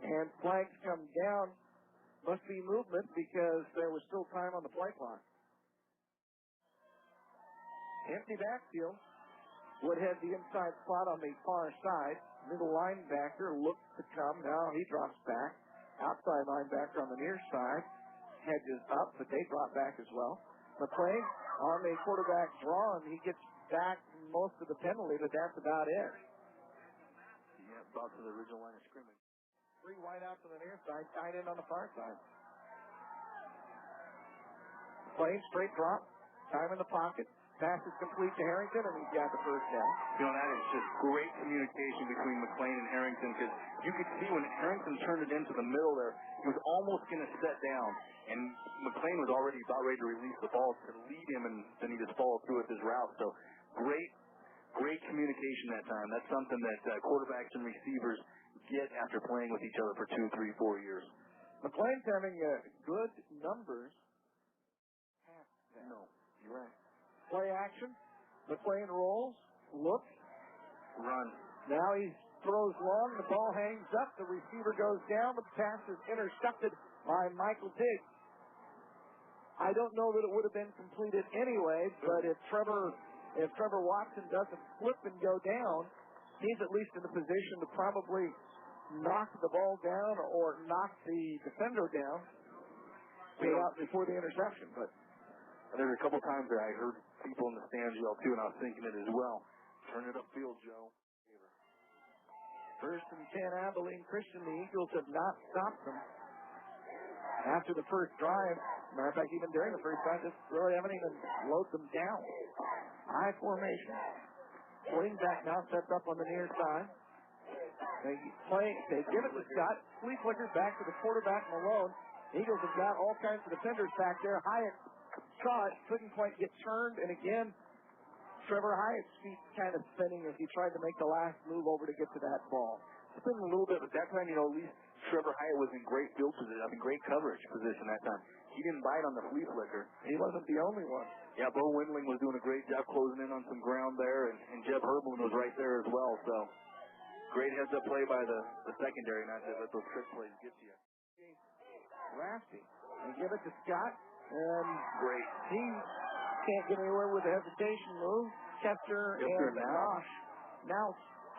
and flags come down. Must be movement because there was still time on the play clock. Empty backfield. Woodhead the inside spot on the far side. Middle linebacker looks to come. Now he drops back. Outside linebacker on the near side. Hedges up, but they drop back as well. McClain on the quarterback draw, and he gets back most of the penalty, but that's about it. Yeah, about to the original line of scrimmage. Three wideouts on the near side, tied in on the far side. McClain, straight drop. Time in the pocket. Pass is complete to Harrington, and he's got the first down. That is just great communication between McClain and Harrington, because you could see when Harrington turned it into the middle there, he was almost going to set down, and McClain was already about ready to release the ball to lead him, and then he just followed through with his route. So great communication that time. That's something that quarterbacks and receivers get after playing with each other for 2, 3, 4 years. McClain's having good numbers. No, you're right. Play action. McClain rolls, looks, run. Now he throws long. The ball hangs up. The receiver goes down. The pass is intercepted by Michael Diggs. I don't know that it would have been completed anyway, but if Trevor Watson doesn't slip and go down, he's at least in a position to probably knock the ball down or knock the defender down before the interception. But there's a couple times there I heard people in the stands yell too, and I was thinking it as well. Turn it upfield, Joe. First and 10, Abilene Christian. The Eagles have not stopped them after the first drive. Matter of fact, even during the first drive, just really haven't even slowed them down. High formation. Back now sets up on the near side. They give it to Scott. Flea flickers back to the quarterback, Malone. Eagles have got all kinds of defenders back there. Hyatt saw it, couldn't quite get turned, and again, Trevor Hyatt's feet kind of spinning as he tried to make the last move over to get to that ball. Spinning a little bit, but that time, at least Trevor Hyatt was in great field position, great coverage position that time. He didn't bite on the flea flicker. He wasn't the only one. Yeah, Bo Windling was doing a great job closing in on some ground there, and Jeb Herblin was right there as well, so great heads-up play by the secondary, not to let those trick plays get to you. Rafty. They give it to Scott. And great. He can't get anywhere with the hesitation move. Kester and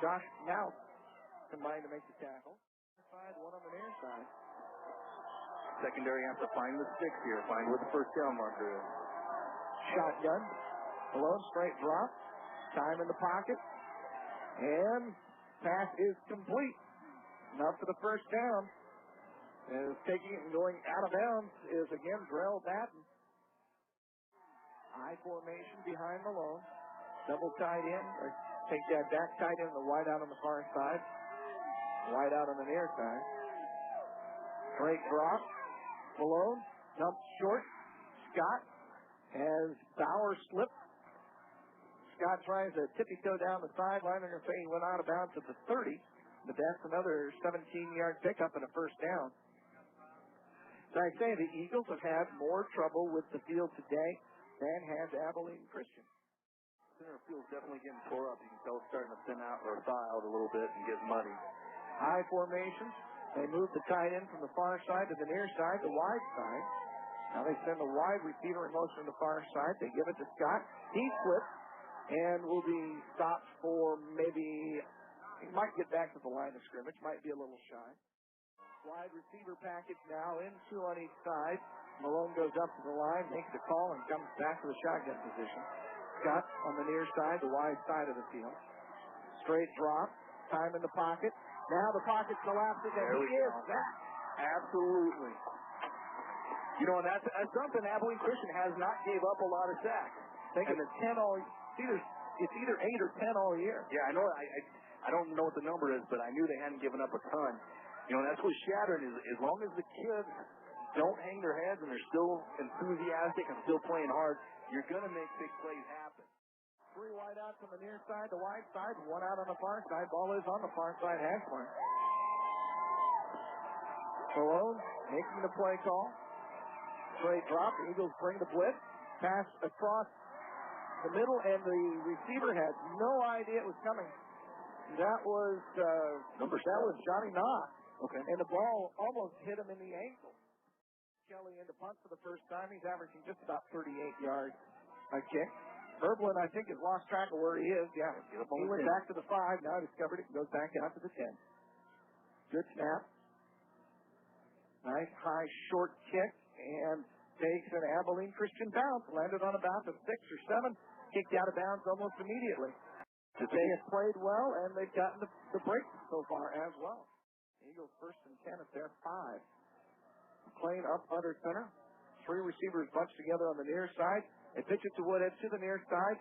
Josh Naus combined to make the tackle. One on the near side. Secondary has to find the sticks here, find where the first down marker is. Shotgun. Below, straight drop. Time in the pocket. And pass is complete. Enough for the first down. Is taking it and going out of bounds is again Drell Batten. I formation behind Malone. Double tight end. Or take that back tight end, the wide out on the far side. Wide out on the near side. Straight drop. Malone dumps short. Scott has Bauer slipped. Scott tries to tippy-toe down the sideline. They're going to say he went out of bounds at the 30, but that's another 17-yard pickup and a first down. So I say the Eagles have had more trouble with the field today than has Abilene Christian. Center field's definitely getting tore up. You can tell it's starting to thin out or thaw out a little bit and get muddy. High formation. They move the tight end from the far side to the near side, the wide side. Now they send the wide receiver in motion to the far side. They give it to Scott. He flips and will be stopped for maybe, he might get back to the line of scrimmage, might be a little shy. Wide receiver package now in two on each side. Malone goes up to the line, makes the call, and comes back to the shotgun position. Scott on the near side, the wide side of the field. Straight drop, time in the pocket. Now the pocket collapses, and he is back. Absolutely. You know, and that's something Abilene Christian has not gave up a lot of sacks. And the 10 all, it's either 8 or 10 all year. Yeah, I know. I don't know what the number is, but I knew they hadn't given up a ton. You know, that's what's shattering is as long as the kids don't hang their heads and they're still enthusiastic and still playing hard, you're going to make big plays happen. Three wide outs on the near side, the wide side, one out on the far side. Ball is on the far side, has one. Malone making the play call. Straight drop. The Eagles bring the blitz. Pass across the middle, and the receiver had no idea it was coming. That was Johnny Knox. Okay. And the ball almost hit him in the ankle. Kelly into punt for the first time. He's averaging just about 38 yards a kick. Herblin, I think, has lost track of where he is. Yeah, he went back to the 5. Now discovered it and goes back out to the 10. Good snap. Nice high short kick and takes an Abilene Christian bounce. Landed on about the 6 or 7. Kicked out of bounds almost immediately. They have played well, and they've gotten the break so far as well. Eagles first and 10 at their 5. McLean up under center. 3 receivers bunched together on the near side. They pitch it to Woodhead to the near side.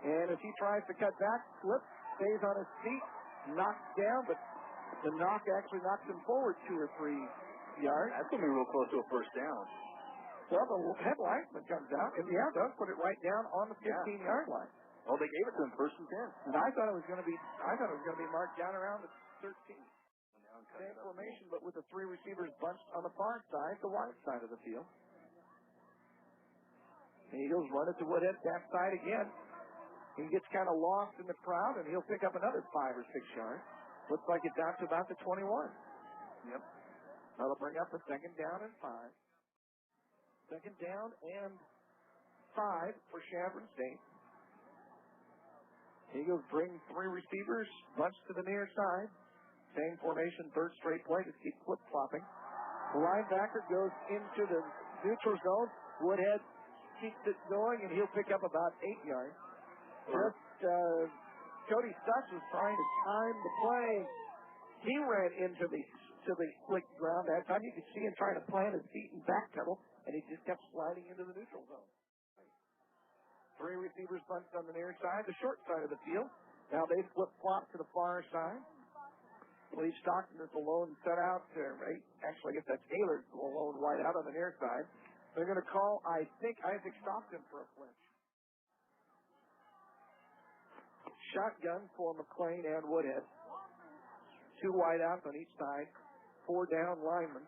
And as he tries to cut back, slips, stays on his feet, knocks down, but the knock actually knocks him forward 2 or 3 yards. That's going to be real close to a first down. Well, the head linesman comes out, and does put it right down on the 15-yard line. Oh, they gave it to him first and 10. And I thought it was going to be marked down around the 13. Same formation, but with the 3 receivers bunched on the far side, the wide side of the field. The Eagles run it to Woodhead, back side again. He gets kind of lost in the crowd, and he'll pick up another 5 or 6 yards. Looks like it's out to about the 21. Yep. That'll bring up a second down and 5. Second down and 5 for Chadron State. Eagles bring 3 receivers, bunched to the near side. Same formation, third straight play, just keep flip-flopping. The linebacker goes into the neutral zone. Woodhead keeps it going, and he'll pick up about 8 yards. Cody Stutz was trying to time the play. He ran into the slick ground that time. You could see him trying to plant his feet and backpedal, and he just kept sliding into the neutral zone. 3 receivers bunched on the near side, the short side of the field. Now they flip-flop to the far side. Lee Stockton is alone set out there, right? Actually, I guess that's Taylor alone wide out on the near side. They're going to call, I think, Isaac Stockton for a flinch. Shotgun for McLean and Woodhead. 2 wide outs on each side. 4 down linemen.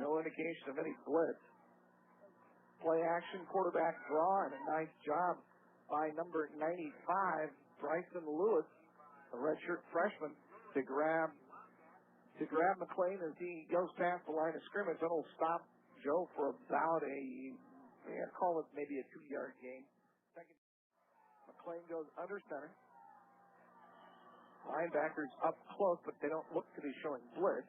No indication of any blitz. Play action, quarterback draw, and a nice job by number 95, Bryson Lewis, a redshirt freshman, to grab McLean as he goes past the line of scrimmage. That'll stop Joe for about call it maybe a 2-yard gain. Second, McLean goes under center. Linebackers up close, but they don't look to be showing blitz.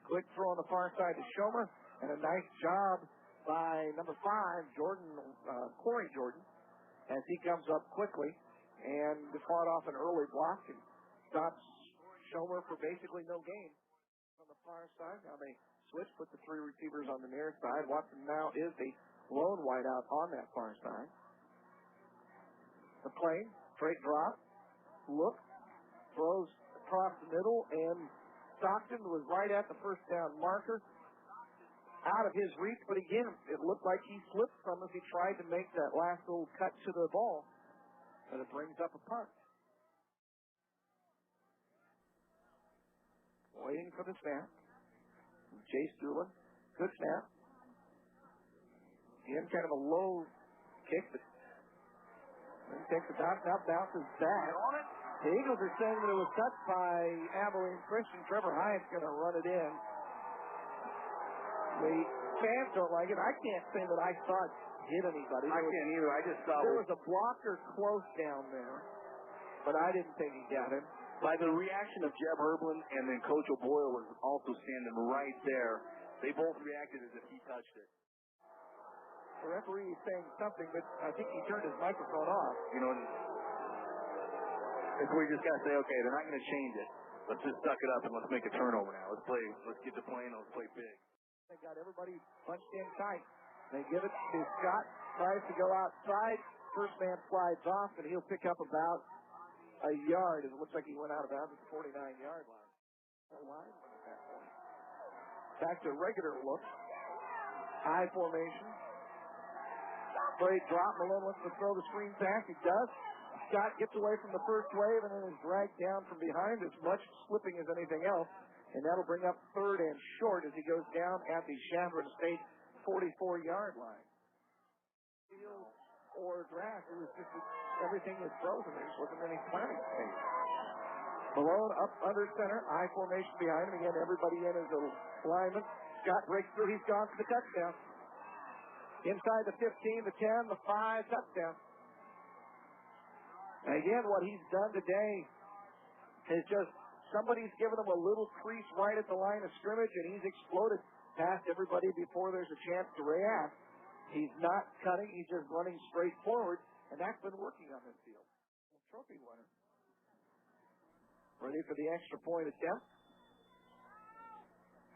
Quick throw on the far side to Schomer, and a nice job by number 5, Corey Jordan, as he comes up quickly and fought off an early block and stops Schomer for basically no gain on the far side. Now they switch, put the three receivers on the near side. Watson now is the lone wideout on that far side. The play, straight drop, look, throws across the middle, and Stockton was right at the first down marker. Out of his reach, but again, it looked like he slipped from as he tried to make that last little cut to the ball. But it brings up a punt. Waiting for the snap. Chase Doolin. Good snap. Again, kind of a low kick, but then takes the bounce, now bounces back. The Eagles are saying that it was touched by Abilene Christian. Trevor Hyatt's going to run it in. The fans don't like it. I can't say that I saw it hit anybody. I can't either. I just saw there was a blocker close down there, but I didn't think he got him. By the reaction of Jeb Herblin and then Coach O'Boyle was also standing right there. They both reacted as if he touched it. The referee is saying something, but I think he turned his microphone off. You know, if we just got to say, okay, they're not going to change it. Let's just suck it up and let's make a turnover now. Let's get to playing. Let's play big. They got everybody punched in tight. They give it to Scott. Tries to go outside. First man slides off, and he'll pick up about a yard. It looks like he went out of bounds at the 49-yard line. Back to a regular look. High formation. Straight drop. Malone wants to throw the screen pass. He does. Scott gets away from the first wave and then is dragged down from behind as much slipping as anything else. And that'll bring up third and short as he goes down at the Chambron State 44-yard line. Field or draft, it was just everything was frozen. There just wasn't any planning space. Malone up under center, high formation behind him. Again, everybody in as a lineman. Scott breaks through. He's gone for the touchdown. Inside the 15, the 10, the 5, touchdown. And again, what he's done today is just somebody's given him a little crease right at the line of scrimmage, and he's exploded past everybody before there's a chance to react. He's not cutting. He's just running straight forward, and that's been working on this field. Trophy winner. Ready for the extra point attempt.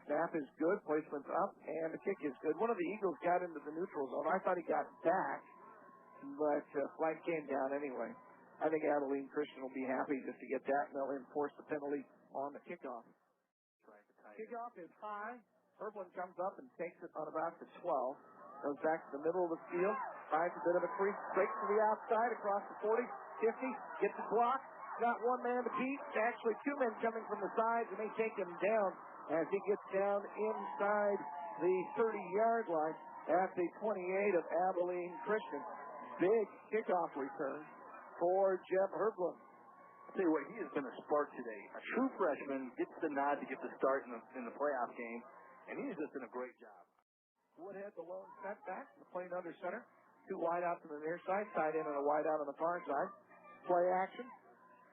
Snap is good. Placement's up, and the kick is good. One of the Eagles got into the neutral zone. I thought he got back, but flag came down anyway. I think Abilene Christian will be happy just to get that, and they'll enforce the penalty on the kickoff. Kickoff is high. Herblin comes up and takes it on about the 12. Goes back to the middle of the field. Finds a bit of a crease. Breaks to the outside across the 40, 50. Gets a block. Got one man to beat. Actually, two men coming from the sides, and they take him down as he gets down inside the 30-yard line at the 28 of Abilene Christian. Big kickoff return for Jeff Herblin. I'll tell you what, he has been a spark today. A true freshman gets the nod to get the start in the playoff game, and he's just done a great job. Woodhead, the lone setback, playing under center. Two wideouts on the near side, tied in and a wideout on the far side. Play action.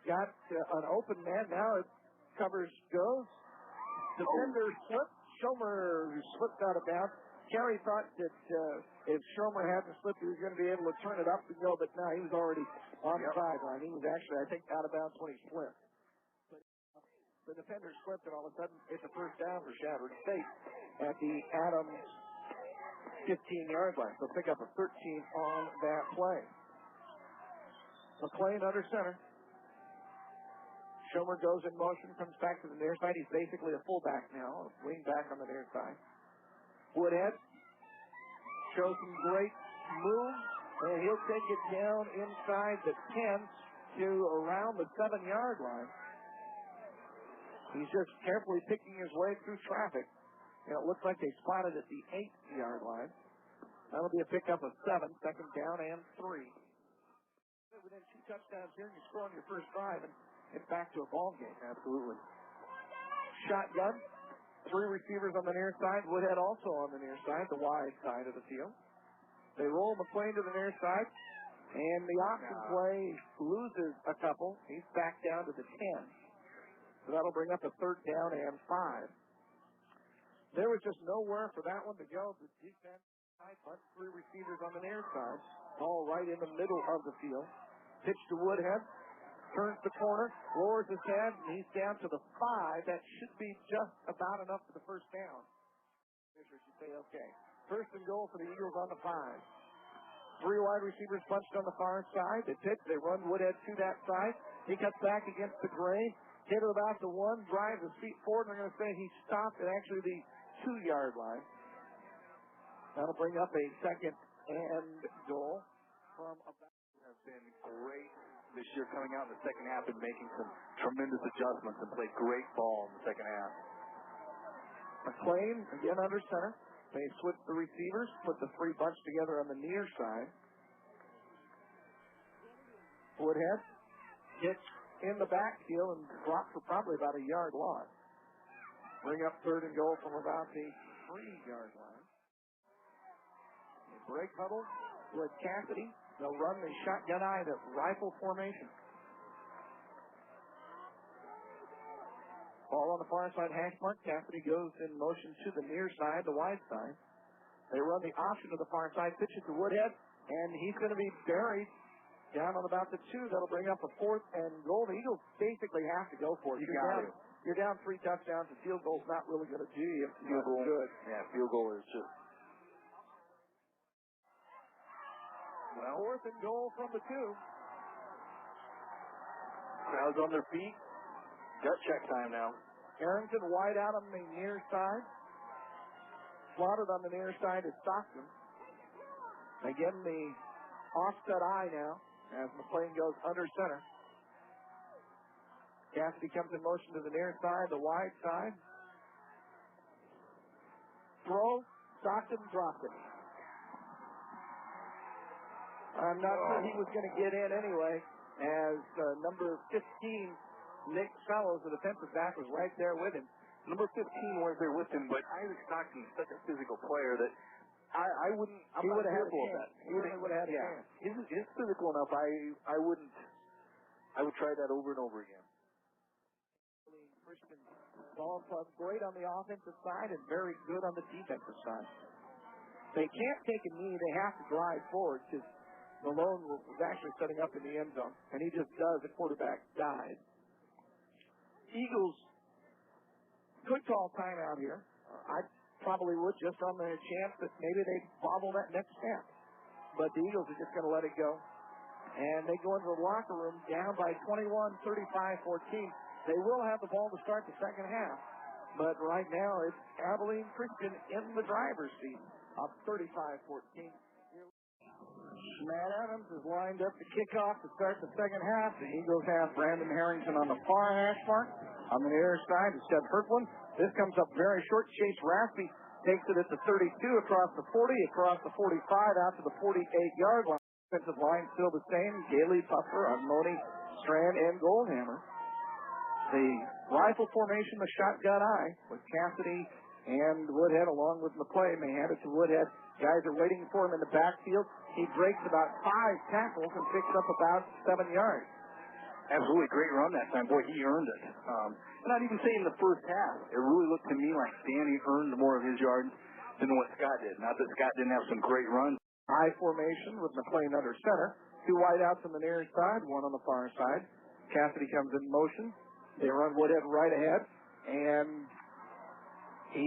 Got an open man. Now it covers goes. Defender slipped. Schomer slipped out of bounds. Kerry thought that if Schomer hadn't slipped, he was going to be able to turn it up and go, but no, he was already on the sideline. He was actually, I think, out of bounds when he slipped. But the defender slipped, and all of a sudden, it's a first down for Chambron State at the Adams 15-yard line. So pick up a 13 on that play. McLean under center. Schomer goes in motion, comes back to the near side. He's basically a fullback now, a wing back on the near side. Woodhead shows some great moves, and he'll take it down inside the 10 to around the 7-yard line. He's just carefully picking his way through traffic. And it looks like they spotted at the 8-yard line. That'll be a pickup of 7, second down and 3. Within 2 touchdowns here, and you score on your first drive, and it's back to a ball game. Absolutely. Shotgun. 3 receivers on the near side. Woodhead also on the near side, the wide side of the field. They roll McLean to the near side, and the option play loses a couple. He's back down to the 10. So that'll bring up a third down and 5. There was just nowhere for that one to go. The defense side, 3 receivers on the near side, all right in the middle of the field. Pitch to Woodhead. turns the corner, lowers his head, and he's down to the 5. That should be just about enough for the first down. Fisher should say okay. First and goal for the Eagles on the 5. 3 wide receivers punched on the far side. They pitch. They run Woodhead to that side. He cuts back against the grain. Hit it about the 1. Drives his feet forward. And they're going to say he stopped at actually the 2-yard line. That'll bring up a second and goal from about. Have been great this year coming out in the second half and making some tremendous adjustments and played great ball in the second half. McLean again under center. They switch the receivers, put the 3 bunch together on the near side. Woodhead gets in the backfield and drops for probably about a yard loss. Bring up third and goal from about the 3-yard line. A break huddle with Cassidy. They'll run the shotgun eye, the rifle formation. Ball on the far side, hash mark. Cassidy goes in motion to the near side, the wide side. They run the option to the far side, pitch it to Woodhead, and he's going to be buried down on about the 2. That'll bring up a 4th and goal. The Eagles basically have to go for it. You're down 3 touchdowns. The field goal's not really going to do you. Field goal, good. Yeah, field goal is just. Well, 4th and goal from the 2. Crowds on their feet. Gut check time now. Harrington wide out on the near side. Slotted on the near side is Stockton. Again, the offset eye now as McLean goes under center. Cassidy comes in motion to the near side, the wide side. Throw. Stockton dropped it. I'm not sure he was going to get in anyway, as number 15, Nick Fellows, the defensive back, was right there with him. Number 15 was there with him, but Isaac Stockton is such a physical player that I wouldn't. He would have had a chance. He would have had a chance. He's physical enough. I wouldn't. I would try that over and over again. Christian ball plus great on the offensive side and very good on the defensive side. They can't take a knee. They have to drive forward because Malone was actually setting up in the end zone, and he just does. The quarterback died. Eagles could call timeout here. I probably would, just on the chance that maybe they bobble that next snap. But the Eagles are just going to let it go. And they go into the locker room down by 21, 35, 14. They will have the ball to start the second half. But right now it's Abilene Christian in the driver's seat of 35-14. Matt Adams is lined up to kick off to start the second half. The Eagles have Brandon Harrington on the far hash mark. On the near side is Seth Hertland. This comes up very short. Chase Raspy takes it at the 32, across the 40, across the 45, out to the 48-yard line. Defensive line still the same. Gailey, Puffer, Armoni, Strand, and Goldhammer. The rifle formation, the shotgun eye, with Cassidy and Woodhead along with McClay. May hand it to Woodhead. Guys are waiting for him in the backfield. He breaks about 5 tackles and picks up about 7 yards. Absolutely great run that time. Boy, he earned it. And I'd even say in the first half, it really looked to me like Danny earned more of his yards than what Scott did. Not that Scott didn't have some great runs. High formation with McLean under center. 2 wideouts on the near side, 1 on the far side. Cassidy comes in motion. They run Woodhead right ahead. And he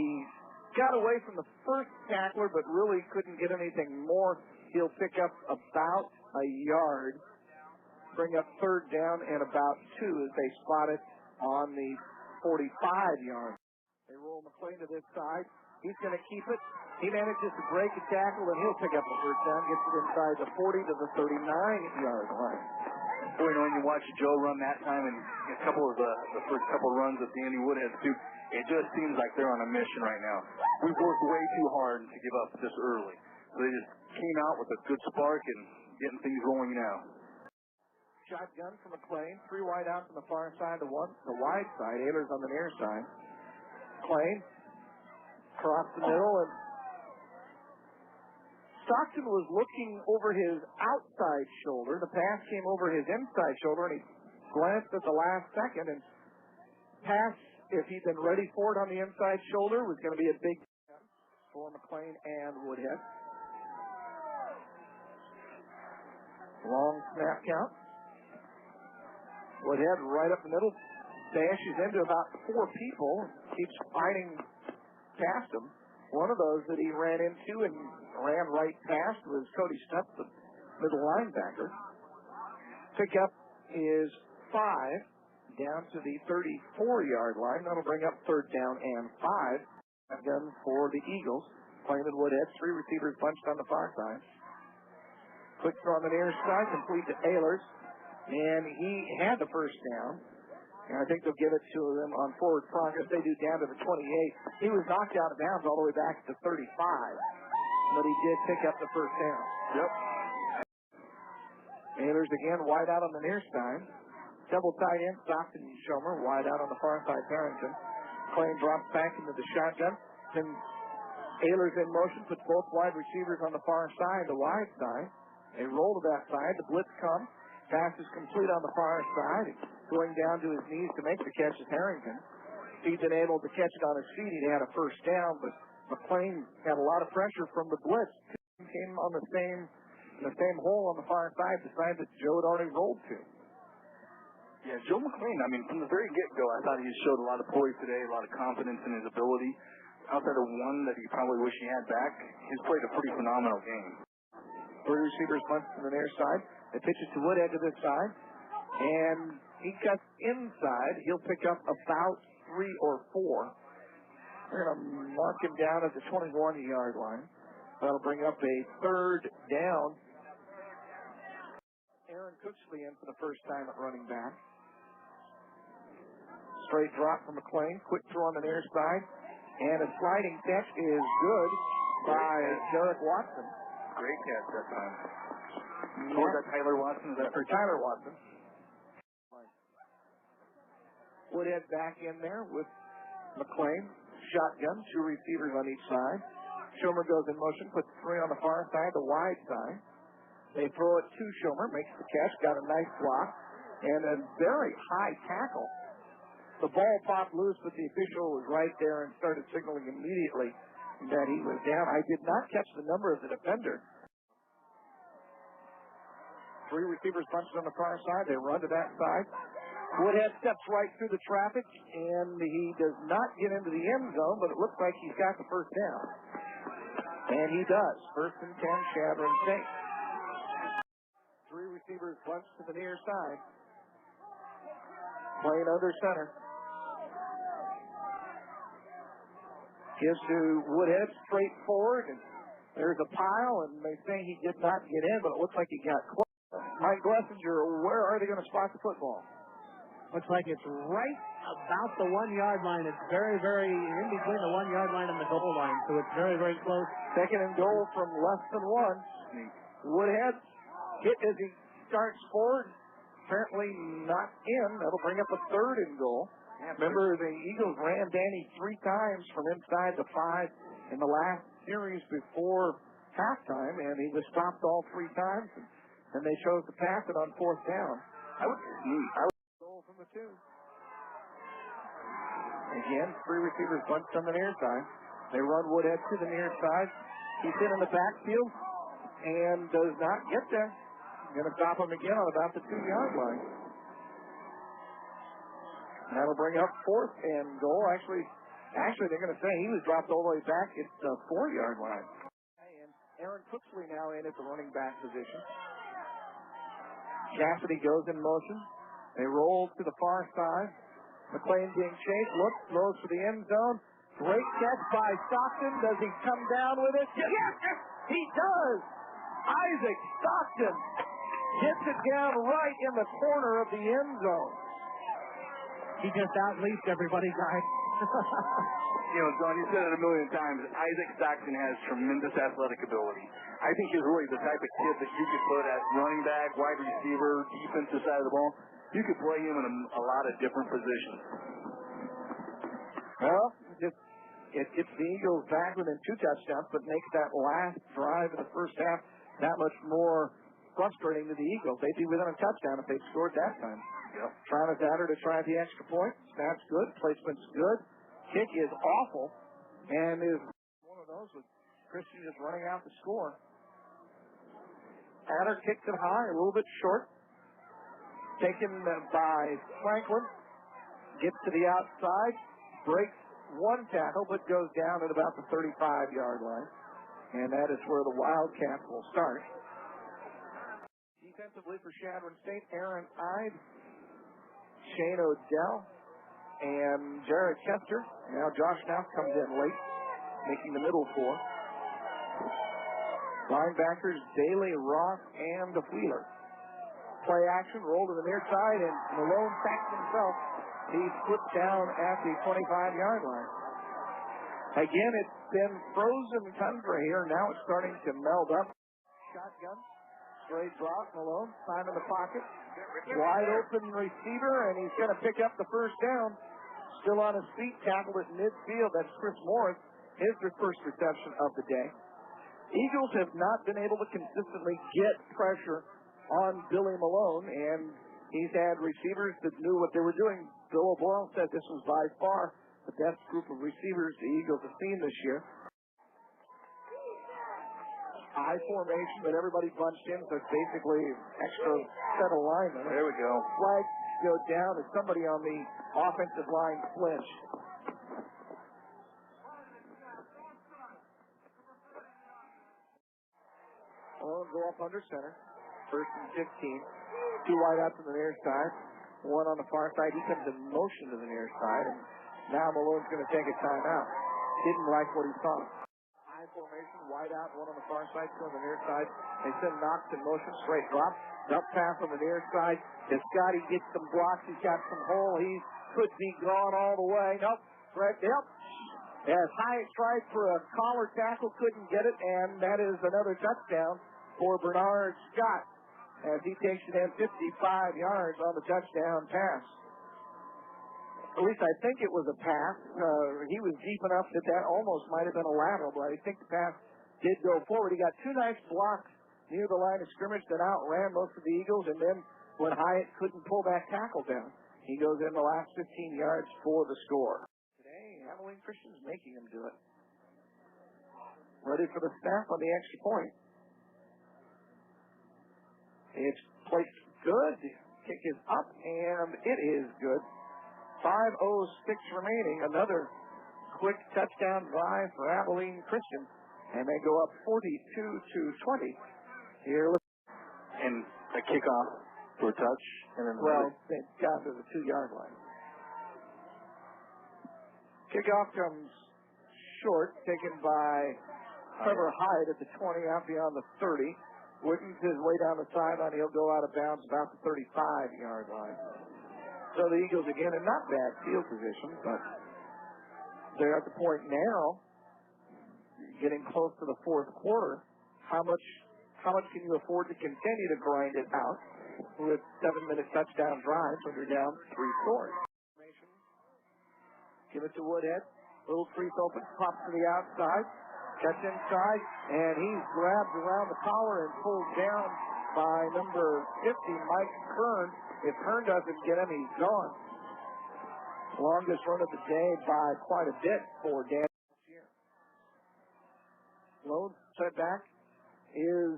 got away from the first tackler, but really couldn't get anything more. He'll pick up about a yard. Bring up third down and about 2 as they spot it on the 45-yard. They roll McLean to this side. He's going to keep it. He manages to break a tackle, and he'll pick up the first down. Gets it inside the 40 to the 39-yard line. Boy, when you watch Joe run that time and a couple of the first couple runs of Danny Woodhead, too, it just seems like they're on a mission right now. We've worked way too hard to give up this early. So they just came out with a good spark and getting things rolling now. Shotgun from McLean. 3 wide outs on the far side, the wide side. Ehlers on the near side. McLean across the middle, and Stockton was looking over his outside shoulder. The pass came over his inside shoulder, and he glanced at the last second, and pass, if he'd been ready for it on the inside shoulder, was going to be a big for McLean and Woodhead. Long snap count. Woodhead right up the middle, dashes into about 4 people, keeps fighting past them. One of those that he ran into and ran right past was Cody Stupp, the middle linebacker. Pickup is 5 down to the 34-yard line. That'll bring up 3rd down and 5. Gun for the Eagles. Playing at Woodhead. 3 receivers bunched on the far side. Quick throw on the near side, complete to Ehlers. And he had the first down. And I think they'll give it to them on forward progress. They do down to the 28. He was knocked out of bounds all the way back to 35. But he did pick up the first down. Yep. Ehlers again wide out on the near side. Double tight end, Stockton and Schomer. Wide out on the far side, Harrington. McLean drops back into the shotgun. Then Ehlers in motion, puts both wide receivers on the far side, the wide side. They roll to that side. The blitz comes. Pass is complete on the far side. Going down to his knees to make the catch is Harrington. If he'd been able to catch it on his feet, he'd had a first down, but McLean had a lot of pressure from the blitz. Came on the same hole on the far side, the side that Joe had already rolled to. Yeah, Joe McLean, I mean, from the very get-go, I thought he showed a lot of poise today, a lot of confidence in his ability. Outside of one that he probably wish he had back, he's played a pretty phenomenal game. 3 receivers bunch to the near side. They pitch it to Woodhead to this side. And he cuts inside. He'll pick up about 3 or 4. They're going to mark him down at the 21-yard line. That'll bring up a 3rd down. Aaron Cooksley in for the first time at running back. Straight drop from McLean. Quick throw on the near side. And a sliding catch is good by Derek Watson. Great catch that time. Who was that, Tyler Watson? Or Tyler Watson. Woodhead back in there with McLean. Shotgun, 2 receivers on each side. Schomer goes in motion, puts 3 on the far side, the wide side. They throw it to Schomer, makes the catch, got a nice block, and a very high tackle. The ball popped loose, but the official was right there and started signaling immediately that he was down. I did not catch the number of the defender. 3 receivers bunched on the far side. They run to that side. Woodhead steps right through the traffic, and he does not get into the end zone, but it looks like he's got the first down. And he does. 1st and 10, Chadron State. 3 receivers bunched to the near side. Playing under center. Gives to Woodhead straight forward, and there's a pile, and they say he did not get in, but it looks like he got close. Mike Glessinger, where are they going to spot the football? Looks like it's right about the 1-yard line. It's very, very in between the 1-yard line and the goal line, so it's very, very close. 2nd and goal from less than 1. Woodhead hit as he starts forward. Apparently not in. That'll bring up a 3rd and goal. Remember, the Eagles ran Danny 3 times from inside the 5 in the last series before halftime, and he was stopped all 3 times, and they chose to pass it on 4th down. I would Goal from the 2. Again, 3 receivers bunched on the near side. They run Woodhead to the near side. He's in the backfield and does not get there. Going to stop him again on about the 2-yard line. That'll bring up 4th and goal. Actually, they're going to say he was dropped all the way back at the 4-yard line. And Aaron Cooksley now in at the running back position. Cassidy goes in motion. They roll to the far side. McLean being chased. Looks, throws for the end zone. Great catch by Stockton. Does he come down with it? Yes, he does. Isaac Stockton gets it down right in the corner of the end zone. He just out-leaped everybody, guys. John, you said it a million times. Isaac Stockton has tremendous athletic ability. I think he's really the type of kid that you could put at running back, wide receiver, defensive side of the ball. You could play him in a lot of different positions. Well, it gets the Eagles back within 2 touchdowns, but makes that last drive of the first half that much more frustrating to the Eagles. They'd be within a touchdown if they'd scored that time. Yep. Travis Adder to try the extra point. Snap's good. Placement's good. Kick is awful. And is one of those with Christian just running out the score. Adder kicks it high, a little bit short. taken by Franklin. Gets to the outside, breaks one tackle, but goes down at about the 35-yard line. And that is where the Wildcats will start. Defensively for Chadron State, Aaron Ide, Shane Odell, and Jared Kester. Now Josh Knapp comes in late, making the middle four. Linebackers Daly, Ross, and Wheeler. Play action, roll to the near side, and Malone sacks himself. He's put down at the 25-yard line. Again, it's been frozen tundra here. Now it's starting to meld up. Shotgun, straight drop, Malone, time in the pocket. Wide open receiver, and he's going to pick up the first down. Still on his feet, tackled at midfield. That's Chris Morris. His first reception of the day. Eagles have not been able to consistently get pressure on Billy Malone, and he's had receivers that knew what they were doing. Bill O'Boyle said this was by far the best group of receivers the Eagles have seen this year. I formation, but everybody bunched in, so it's basically extra set of linemen. There we go. Flags go down as somebody on the offensive line flinched. Malone go up under center. First and 15. Two wide out to the near side. One on the far side. He comes in motion to the near side. And now Malone's going to take a timeout. Didn't like what he saw. High formation, wide out, one on the far side, two on the near side. They send Knox in motion, straight drop. Dump pass on the near side. If Scotty gets some blocks, he's got some hole. He could be gone all the way. Nope. Right. Yep. As Hyatt tried for a collar tackle, couldn't get it, and that is another touchdown for Bernard Scott, as he takes it in 55 yards on the touchdown pass. At least I think it was a pass. He was deep enough that that almost might have been a lateral, but I think the pass did go forward. He got two nice blocks near the line of scrimmage that outran most of the Eagles, and then when Hyatt couldn't pull that tackle down, he goes in the last 15 yards for the score. Today, Abilene Christian's making him do it. Ready for the snap on the extra point. It's placed good. Kick is up, and it is good. 5:06 remaining. Another quick touchdown drive for Abilene Christian, and they go up 42-20. Here, And a kickoff for a touch. And then they got to the 2-yard line. Kickoff comes short, taken by Trevor Hyde at the 20, out beyond the 30. Wiggins his way down the sideline. He'll go out of bounds about the 35-yard line. So the Eagles again in not bad field position, but they're at the point now, getting close to the fourth quarter. How much can you afford to continue to grind it out with 7-minute touchdown drives when you're down 3 scores? Give it to Woodhead. Little crease open, pops to the outside. Cuts inside, and he's grabbed around the collar and pulled down by number 50, Mike Kern. If Kern doesn't get him, he's gone. Longest run of the day by quite a bit for Dan this year. Lone setback is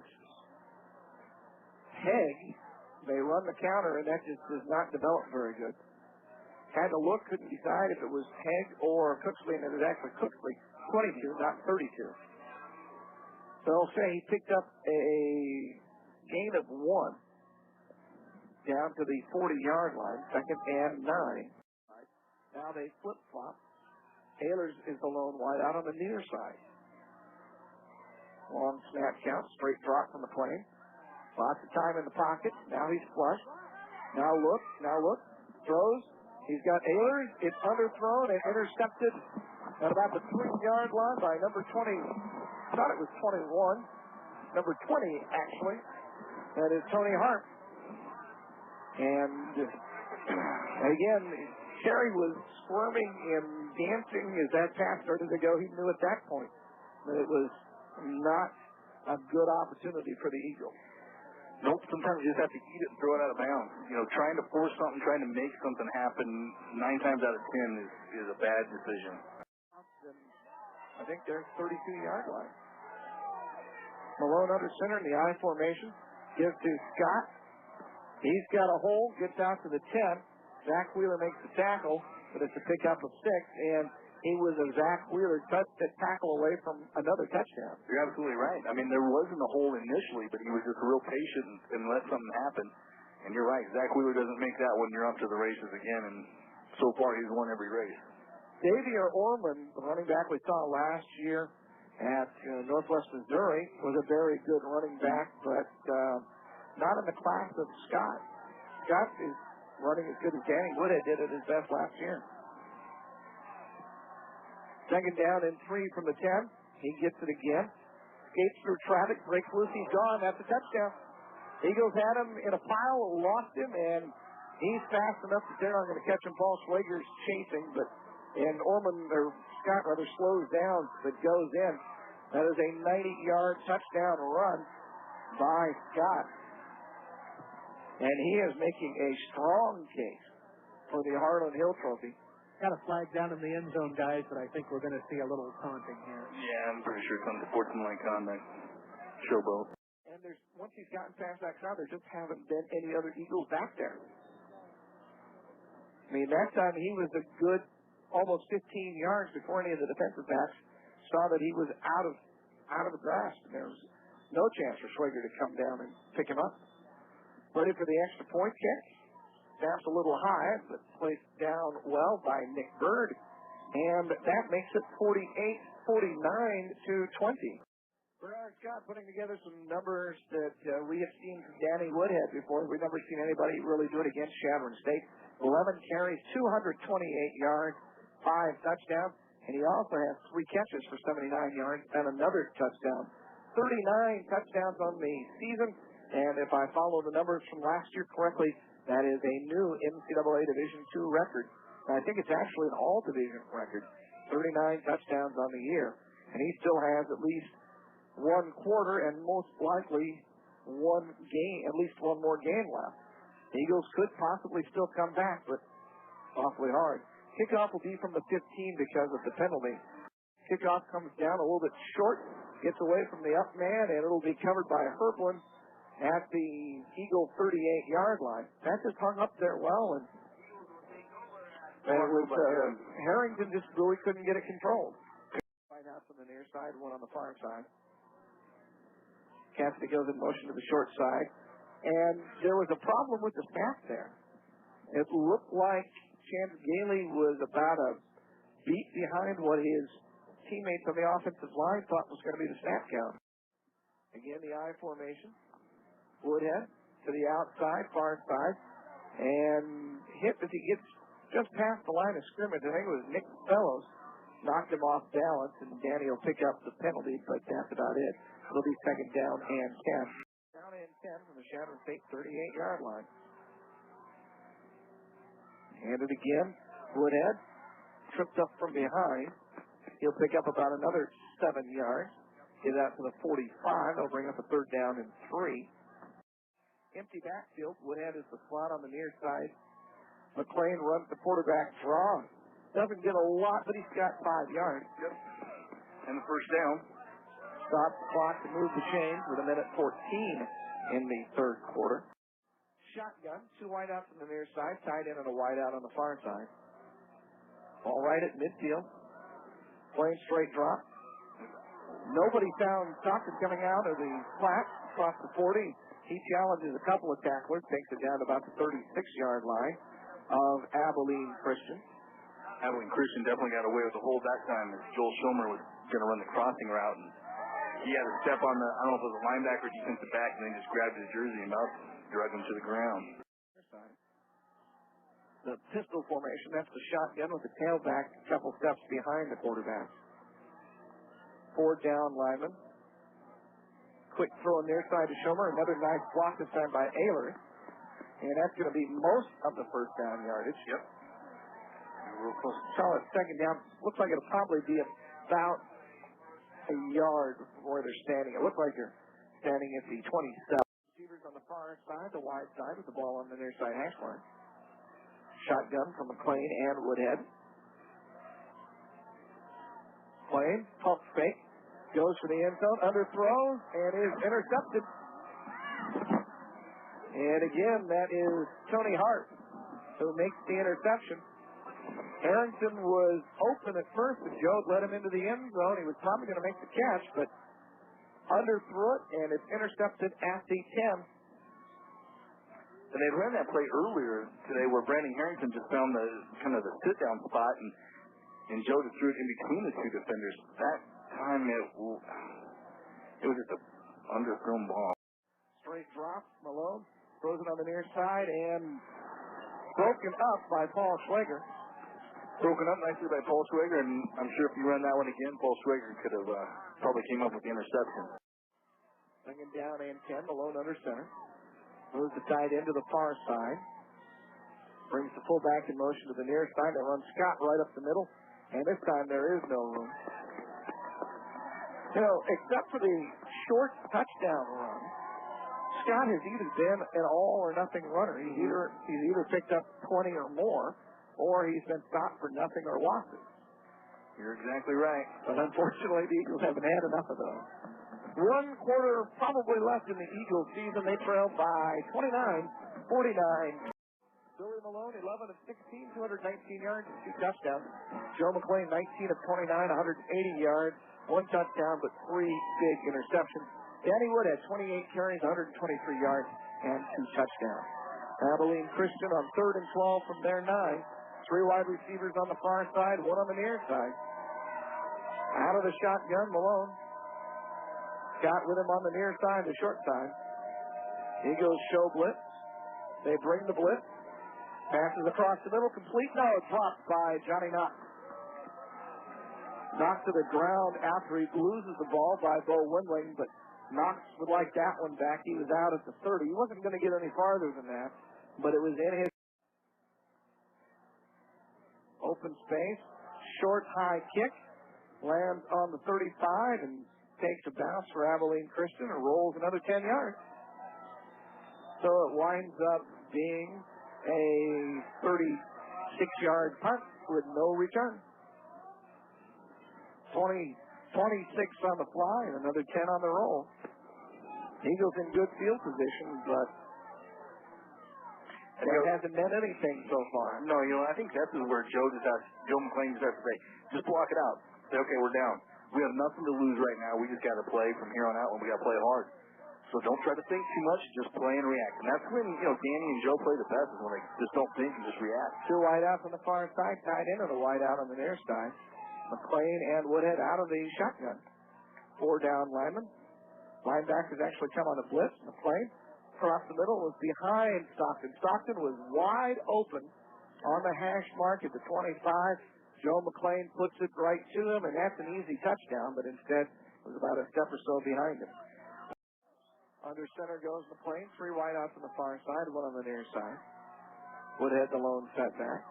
Hegg. They run the counter, and that just does not develop very good. Had to look, couldn't decide if it was Hegg or Cooksley, and it was actually Cooksley. 22, not 32. So I'll say he picked up a gain of 1 down to the 40-yard line, second and 9. Now they flip-flop. Taylor's is the lone wide out on the near side. Long snap count, straight drop from the plane. Lots of time in the pocket. Now he's flush. Now look, throws. He's got Ayler. It's underthrown and intercepted at about the 3-yard line by number 20. I thought it was 21. Number 20, actually. That is Tony Hart. And again, Terry was squirming and dancing as that pass started to go. He knew at that point that it was not a good opportunity for the Eagles. Nope, sometimes you just have to eat it and throw it out of bounds. You know, trying to force something, trying to make something happen 9 times out of 10 is a bad decision. I think they're 32-yard line. Malone under center in the I formation. Gives to Scott. He's got a hole, gets out to the 10. Zach Wheeler makes the tackle, but it's a pickup of 6, and he was a Zach Wheeler tackle away from another touchdown. You're absolutely right. I mean, there wasn't a hole initially, but he was just real patient and let something happen. And you're right, Zach Wheeler doesn't make that when you're up to the races again, and so far he's won every race. Xavier Orman, the running back we saw last year at Northwest Missouri, was a very good running back, but not in the class of Scott. Scott is running as good as Danny Woodhead did at his best last year. Second down and 3 from the 10. He gets it again. Skates through traffic, breaks loose, he's gone. That's a touchdown. Eagles had him in a pile, lost him, and he's fast enough that they're not going to catch him. Paul Schwager's chasing, and Scott slows down, but goes in. That is a 90-yard touchdown run by Scott. And he is making a strong case for the Harlan Hill Trophy. Got a flag down in the end zone, guys, but I think we're going to see a little taunting here. Yeah, I'm pretty sure it's unsportsmanlike conduct. Showboat. And once he's gotten past that crowd, there just haven't been any other Eagles back there. I mean, that time he was a good almost 15 yards before any of the defensive backs saw that he was out of the grasp. There was no chance for Schwager to come down and pick him up. Ready for the extra point kick. Snaps a little high, but placed down well by Nick Bird. And that makes it 48-49 to 20. Bernard Scott putting together some numbers that we have seen from Danny Woodhead before. We've never seen anybody really do it against Chadron State. 11 carries, 228 yards, 5 touchdowns, and he also has 3 catches for 79 yards and another touchdown. 39 touchdowns on the season, and if I follow the numbers from last year correctly, that is a new NCAA Division II record. And I think it's actually an all-division record. 39 touchdowns on the year, and he still has at least 1 quarter and most likely 1 game, at least 1 more game left. The Eagles could possibly still come back, but awfully hard. Kickoff will be from the 15 because of the penalty. Kickoff comes down a little bit short, gets away from the up man, and it'll be covered by Herblin at the Eagle 38-yard line. That just hung up there well, and it was Harrington just really couldn't get it controlled. Find out from the near side, one on the far side. Cassidy goes in motion to the short side, and there was a problem with the snap there. It looked like Chance Gailey was about a beat behind what his teammates on the offensive line thought was going to be the snap count. Again, the I formation. Woodhead to the outside, far side, and hit as he gets just past the line of scrimmage. I think it was Nick Fellows knocked him off balance, and Danny will pick up the penalty, but that's about it. It'll be second down and 10. Down and 10 from the Chadron State 38-yard line. And it again, Woodhead tripped up from behind. He'll pick up about another 7 yards. Get out to the 45. They'll bring up a third down and 3. Empty backfield. Woodhead is the slot on the near side. McLean runs the quarterback draw. Doesn't get a lot, but he's got 5 yards. Yep. And the first down. Stop the clock to move the chains with 1:14 in the third quarter. Shotgun. 2 wideouts on the near side. Tied in and a wideout on the far side. All right at midfield. Playing straight drop. Nobody found Stockton coming out of the flat across the 40. He challenges a couple of tacklers, takes it down to about the 36-yard line of Abilene Christian. Abilene Christian definitely got away with the hold that time as Joel Schomer was going to run the crossing route. And he had a step on I don't know if it was a linebacker or defensive back, and then just grabbed his jersey and about drug him to the ground. The pistol formation, that's the shotgun with the tailback a couple steps behind the quarterback. 4 down linemen. Quick throw near side to Schomer. Another nice block this time by Ayler. And that's going to be most of the first down yardage. Yep. Real close. Solid second down. Looks like it'll probably be about a yard from where they're standing. It looks like they're standing at the 27. Receivers on the far side, the wide side with the ball on the near side hash line. Shotgun from McLean and Woodhead. McLean, pump fake. Goes for the end zone, underthrows, and is intercepted. And again, that is Tony Hart who makes the interception. Harrington was open at first, and Joe led him into the end zone. He was probably going to make the catch, but underthrew it, and it's intercepted at the 10. And they ran that play earlier today where Brandon Harrington just found the kind of the sit-down spot, and Joe just threw it in between the two defenders. That time it was just an underthrown ball. Straight drop, Malone throws it on the near side, and broken up by Paul Schwager. Broken up nicely by Paul Schwager, and I'm sure if you run that one again, Paul Schwager could have probably came up with the interception. Bringing down and 10, Malone under center. Moves the tight end to the far side. Brings the fullback in motion to the near side. They run Scott right up the middle, and this time there is no room. You know, except for the short touchdown run, Scott has either been an all-or-nothing runner. He's either picked up 20 or more, or he's been stopped for nothing or losses. You're exactly right. But unfortunately, the Eagles haven't had enough of those. 1 quarter probably left in the Eagles season. They trail by 29-49. Billy Malone, 11 of 16, 219 yards and 2 touchdowns. Joe McClain, 19 of 29, 180 yards, 1 touchdown, but 3 big interceptions. Danny Wood had 28 carries, 123 yards, and 2 touchdowns. Abilene Christian on 3rd and 12 from their 9. 3 wide receivers on the far side, 1 on the near side. Out of the shotgun, Malone. Scott with him on the near side, the short side. Eagles show blitz. They bring the blitz. Passes across the middle, complete. No, dropped by Johnny Knox. Knocked to the ground after he loses the ball by Bo Windling, but Knox would like that one back. He was out at the 30. He wasn't going to get any farther than that, but it was in his open space. Short, high kick. Lands on the 35 and takes a bounce for Abilene Christian and rolls another 10 yards. So it winds up being a 36-yard punt with no return. 26 on the fly and another 10 on the roll. Eagles in good field position, but that hasn't meant anything so far. No, I think that's where Joe McClain just has to say, just block it out. Say, okay, we're down. We have nothing to lose right now. We just got to play from here on out, and we got to play hard. So don't try to think too much. Just play and react. And that's when, Danny and Joe play the best, is when they just don't think and just react. 2 wideouts on the far side, tied into the wideout on the near side. McClain and Woodhead out of the shotgun. 4 down linemen. Linebackers actually come on a blitz. McClain across the middle was behind Stockton. Stockton was wide open on the hash mark at the 25. Joe McClain puts it right to him, and that's an easy touchdown, but instead it was about a step or so behind him. Under center goes McClain. 3 wideouts on the far side, 1 on the near side. Woodhead the lone setback.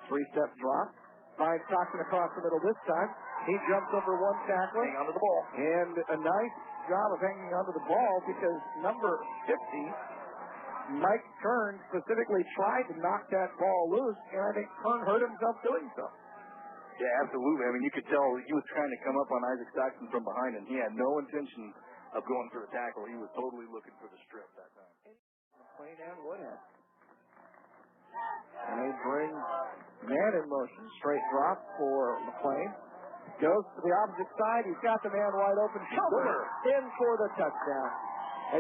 3-step drop. Finds Stockton across the middle this time. He jumps over 1 tackler. Hang on to the ball. And a nice job of hanging onto the ball because number 50, Mike Kern, specifically tried to knock that ball loose, and I think Kern hurt himself doing so. Yeah, absolutely. I mean, you could tell he was trying to come up on Isaac Stockton from behind, and he had no intention of going for the tackle. He was totally looking for the strip that time. McClain and Woodhead. And they bring man in motion. Straight drop for McClain. Goes to the opposite side. He's got the man wide open. Shoulder in for the touchdown.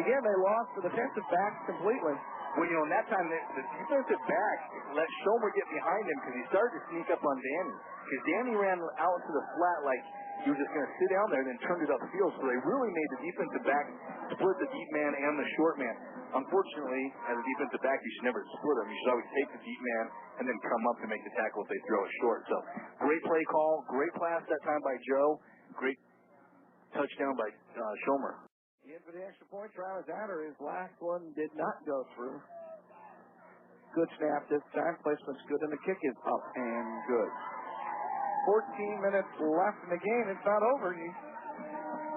Again, they lost the defensive back completely. Well, in that time, the defensive back let Schomer get behind him because he started to sneak up on Danny. Because Danny ran out to the flat like he was just going to sit down there and then turned it upfield. So they really made the defensive back split the deep man and the short man. Unfortunately, as a defensive back, you should never split them. You should always take the deep man and then come up to make the tackle if they throw it short. So great play call, great pass that time by Joe, great touchdown by Schomer. In for the extra point, Travis Adder, his last one did not go through. Good snap this time. Placement's good, and the kick is up and good. 14 minutes left in the game. It's not over. You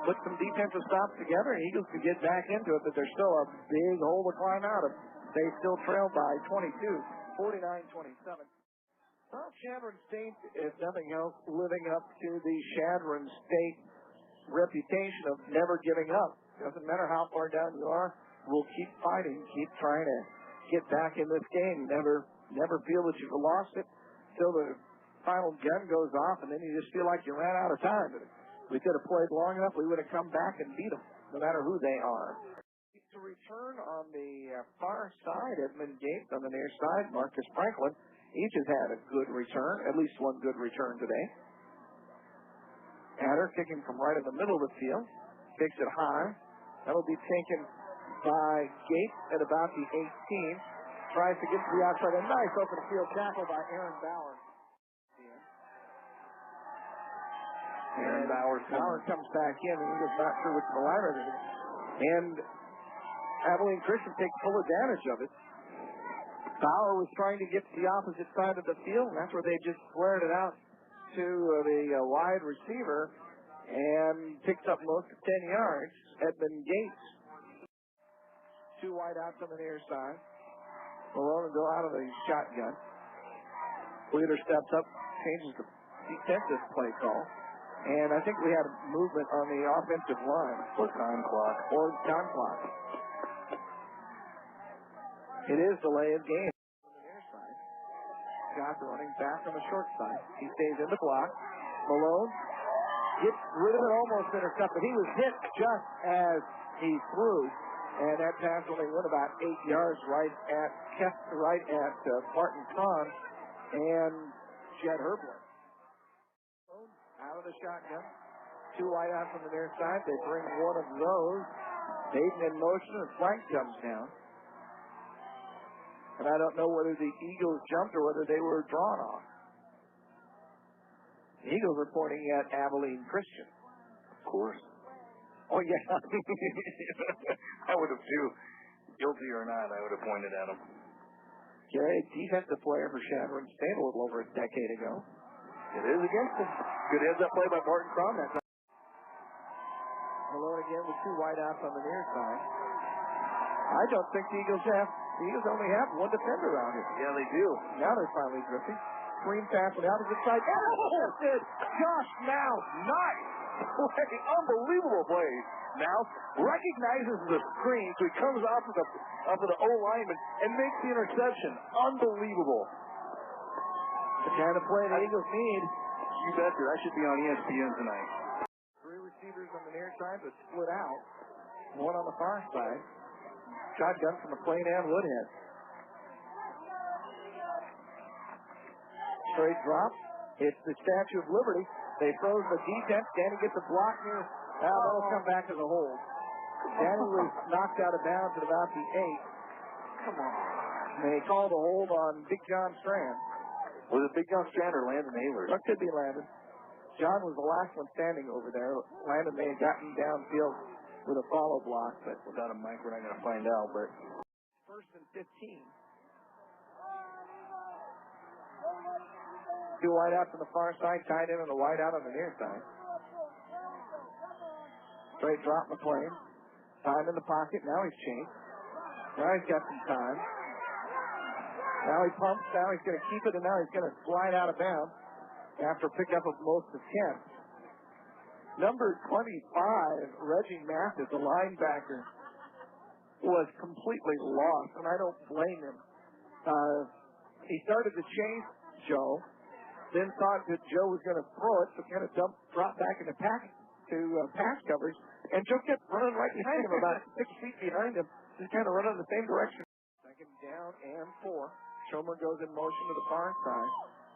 put some defensive stops together, and Eagles can get back into it, but there's still a big hole to climb out of. They still trail by 22, 49-27. Well, Chadron State, if nothing else, living up to the Chadron State reputation of never giving up. Doesn't matter how far down you are, will keep fighting, keep trying to get back in this game. Never feel that you've lost it till the final gun goes off, and then you just feel like you ran out of time. But if we could have played long enough, we would have come back and beat them, no matter who they are. To return on the far side, Edmund Gates on the near side, Marcus Franklin. Each has had a good return, at least one good return today. Adder kicking from right in the middle of the field. Kicks it high. That'll be taken by Gates at about the 18. Tries to get to the outside. A nice open field tackle by Aaron Bauer. Aaron Bauer comes back in, and he's not sure which the liner it is. And Abilene Christian takes full advantage of it. Bauer was trying to get to the opposite side of the field, and that's where they just flared it out to the wide receiver and picked up most of 10 yards. Edmund Gates. 2 wide outs on the near side. Malone will go out of the shotgun. Leader steps up, changes the defensive play call. And I think we had movement on the offensive line. Or time clock. It is delay of game. On the near side. Josh running back on the short side. He stays in the block. Malone gets rid of it, almost intercepted. He was hit just as he threw. And that pass only went about 8 yards right at Martin Kahn and Jed Herbler. Out of the shotgun. 2 wide outs on the near side. They bring one of those. Hayden in motion, and flank comes down. And I don't know whether the Eagles jumped or whether they were drawn off. The Eagles are pointing at Abilene Christian. Of course. Oh, yeah. I would have too. Guilty or not, I would have pointed at him. Gary, defensive player for Chadron State a little over a decade ago. It is against him. Good heads-up play by Martin Crum. Malone again with 2 wide outs on the near side. I don't think the Eagles only have one defender around here. Yeah, they do. Now they're finally drifting. Screen pass on the opposite side. Intercepted! Josh now. Nice! Unbelievable play. Now recognizes the screen, so he comes off of the O-lineman and makes the interception. Unbelievable. The kind of play the Eagles need. You betcha. That should be on ESPN tonight. 3 receivers on the near side, but split out. 1 on the far side. Shotgun from McLean and Woodhead. Straight drop. It's the Statue of Liberty. They froze the defense. Danny gets a block near. That'll come back as a hold. Danny was knocked out of bounds at about the 8. Come on. And they called a hold on Big John Strand. Was it Big John Strand or Landon Hayward? That could be Landon. John was the last one standing over there. Landon may have gotten downfield with a follow block, but without a mic, we're not going to find out. But 1st and 15. 2 wide outs on the far side, tied in on the wide out on the near side. Straight drop McLean. Time in the pocket. Now he's chased. Now he's got some time. Now he pumps. Now he's going to keep it, and now he's going to slide out of bounds after pickup of most of 10. Number 25, Reggie Mathis, the linebacker, was completely lost, and I don't blame him. He started to chase Joe, then thought that Joe was going to throw it, so kind of dropped back into pass coverage, and Joe kept running right behind him, about 6 feet behind him, just kind of running in the same direction. 2nd down and 4. Schomer goes in motion to the far side,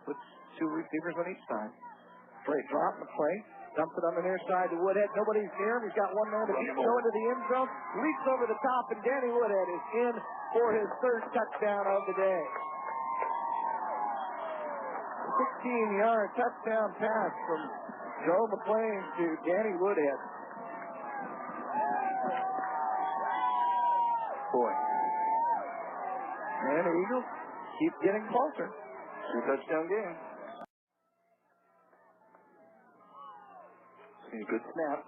puts 2 receivers on each side. Straight drop, McClay dumps it on the near side to Woodhead. Nobody's near him. He's got 1 man to beat. Go into the end zone, leaps over the top, and Danny Woodhead is in for his 3rd touchdown of the day. 16-yard touchdown pass from Joe McClain to Danny Woodhead. Boy. And the Eagles keep getting closer. 2-touchdown game. See a good snap.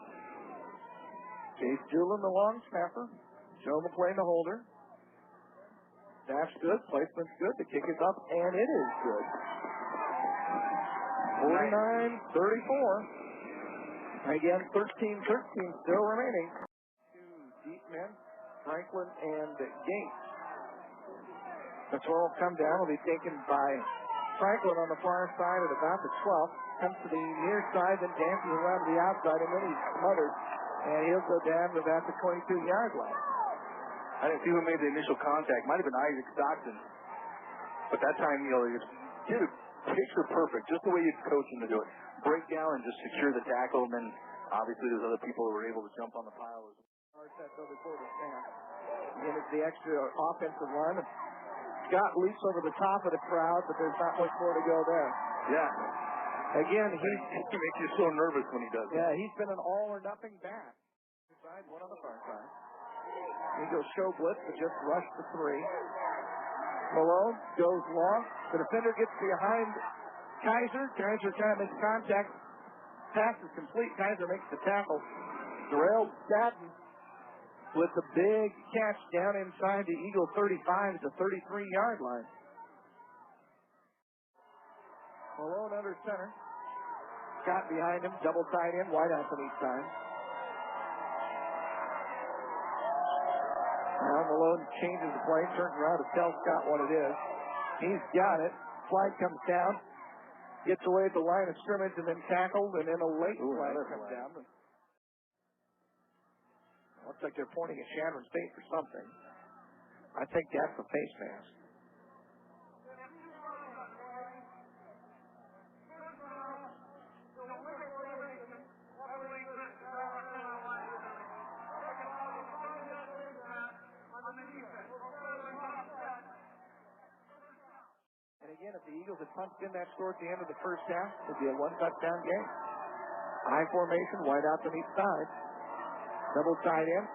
Chase Doolin, the long snapper. Joe McClain, the holder. Snap's good. Placement's good. The kick is up, and it is good. 49-34. Again, 13-13 still remaining. 2 deep men. Franklin and Gates. The throw will come down. Will be taken by Franklin on the far side at about the 12th. Comes to the near side, then dances around to the outside, and then he's smothered. And he'll go down to about the 22-yard line. I didn't see who made the initial contact. Might have been Isaac Stockton. But that time, he did a picture perfect, just the way you'd coach him to do it. Break down and just secure the tackle, and then obviously there's other people who were able to jump on the pile as well. Again, it's the extra offensive line. Scott leaps over the top of the crowd, but there's not much more to go there. Yeah. Again, he makes you so nervous when he does that. Yeah, he's been an all-or-nothing back. One on the far side. Eagles show blitz, but just rush the 3. Malone goes long. The defender gets behind Kaiser. Kaiser trying to make contact. Pass is complete. Kaiser makes the tackle. Darrell Statton with the big catch down inside the Eagle 35 to 33-yard line. Malone under center. Scott behind him, double tight end, wide out on each side. Now Malone changes the play, turns around to tell Scott what it is. He's got it. Flag comes down, gets away at the line of scrimmage, and then tackled, and then a late flag comes down. Looks like they're pointing at Chadron State for something. I think that's the face mask. And again, if the Eagles had punched in that score at the end of the first half, it would be a 1-touchdown game. High formation, wide out on each side. Double tight end.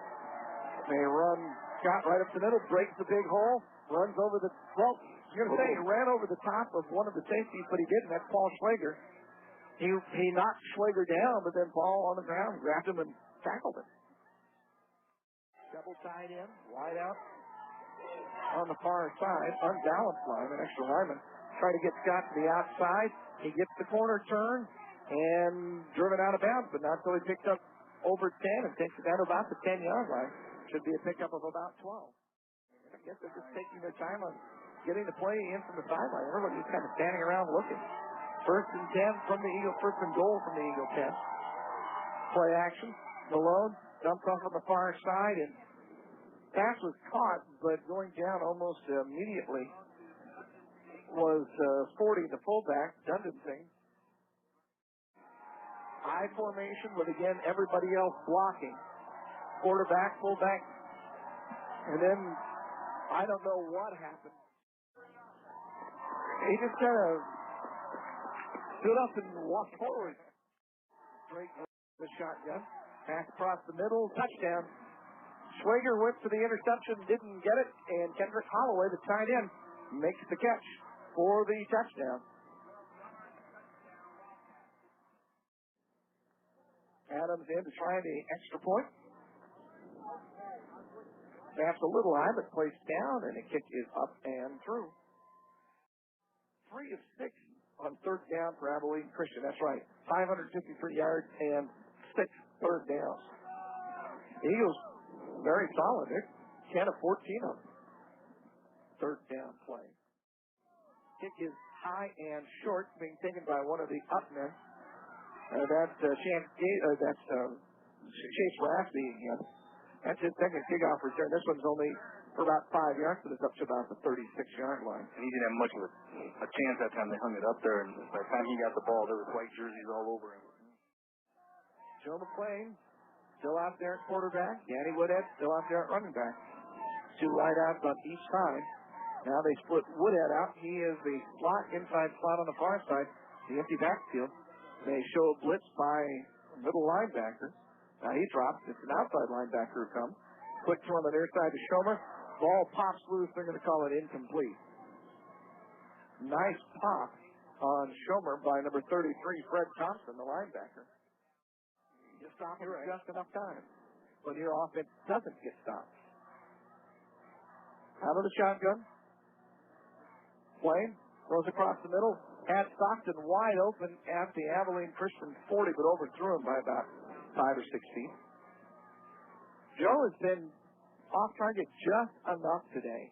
They run Scott right up the middle, breaks the big hole, runs over the, well, you're going to say he ran over the top of one of the safeties, but he didn't. That's Paul Schwager. He knocked Schwager down, but then Paul on the ground grabbed him and tackled him. Double tight end, wide out on the far side, unbalanced line, an extra lineman. Try to get Scott to the outside. He gets the corner turn and driven out of bounds, but not until he picks up over 10 and takes it down to about the 10-yard line. Should be a pickup of about 12. I guess they're just taking their time on getting the play in from the sideline. Everybody's kind of standing around looking. First and 10 from the Eagle, first and goal from the Eagle 10. Play action. Malone dumps off on the far side, and pass was caught, but going down almost immediately was 40, the fullback, Dundenting. I formation with, again, everybody else blocking. Quarterback, fullback, and then I don't know what happened. He just kind of stood up and walked forward. Drake the shotgun. Pass across the middle, touchdown. Schwager went for the interception, didn't get it, and Kendrick Holloway, the tight end, makes the catch for the touchdown. Adams in to try the extra point. Snaps a little high, but placed down, and the kick is up and through. 3 of 6 on third down for Abilene Christian. That's right. 553 yards and 6 third downs. The Eagles, very solid. They're 10 of 14 on third down play. Kick is high and short, being taken by one of the up men. That's Chase Rafferty again. That's his second kickoff return. This one's only for about 5 yards, but it's up to about the 36-yard line. And he didn't have much of a chance that time. They hung it up there, and by the time he got the ball, there was white jerseys all over him. Joe McClain still out there at quarterback. Danny Woodhead still out there at running back. 2 wideouts on each side. Now they split Woodhead out. He is the inside slot on the far side, the empty backfield. They show a blitz by middle linebacker. Now he drops. It's an outside linebacker who comes. Quick throw on the near side to Schomer. Ball pops loose. They're going to call it incomplete. Nice pop on Schomer by number 33, Fred Thompson, the linebacker. You stop him just enough time. But your offense doesn't get stopped. Out of the shotgun. Blaine throws across the middle. Had Stockton wide open at the Abilene Christian 40, but overthrew him by about 5 or 6 feet. Joe has been off target just enough today.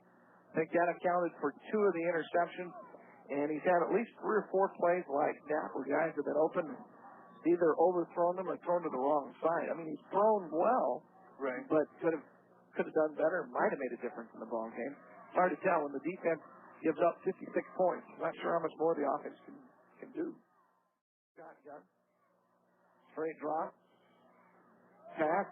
I think that accounted for 2 of the interceptions, and he's had at least 3 or 4 plays like that where guys have been open, either overthrown them or thrown to the wrong side. I mean, he's thrown well, Right. but could have done better. Might have made a difference in the ball game. Hard to tell when the defense gives up 56 points. Not sure how much more the offense can do. Shotgun. Straight drop. Pass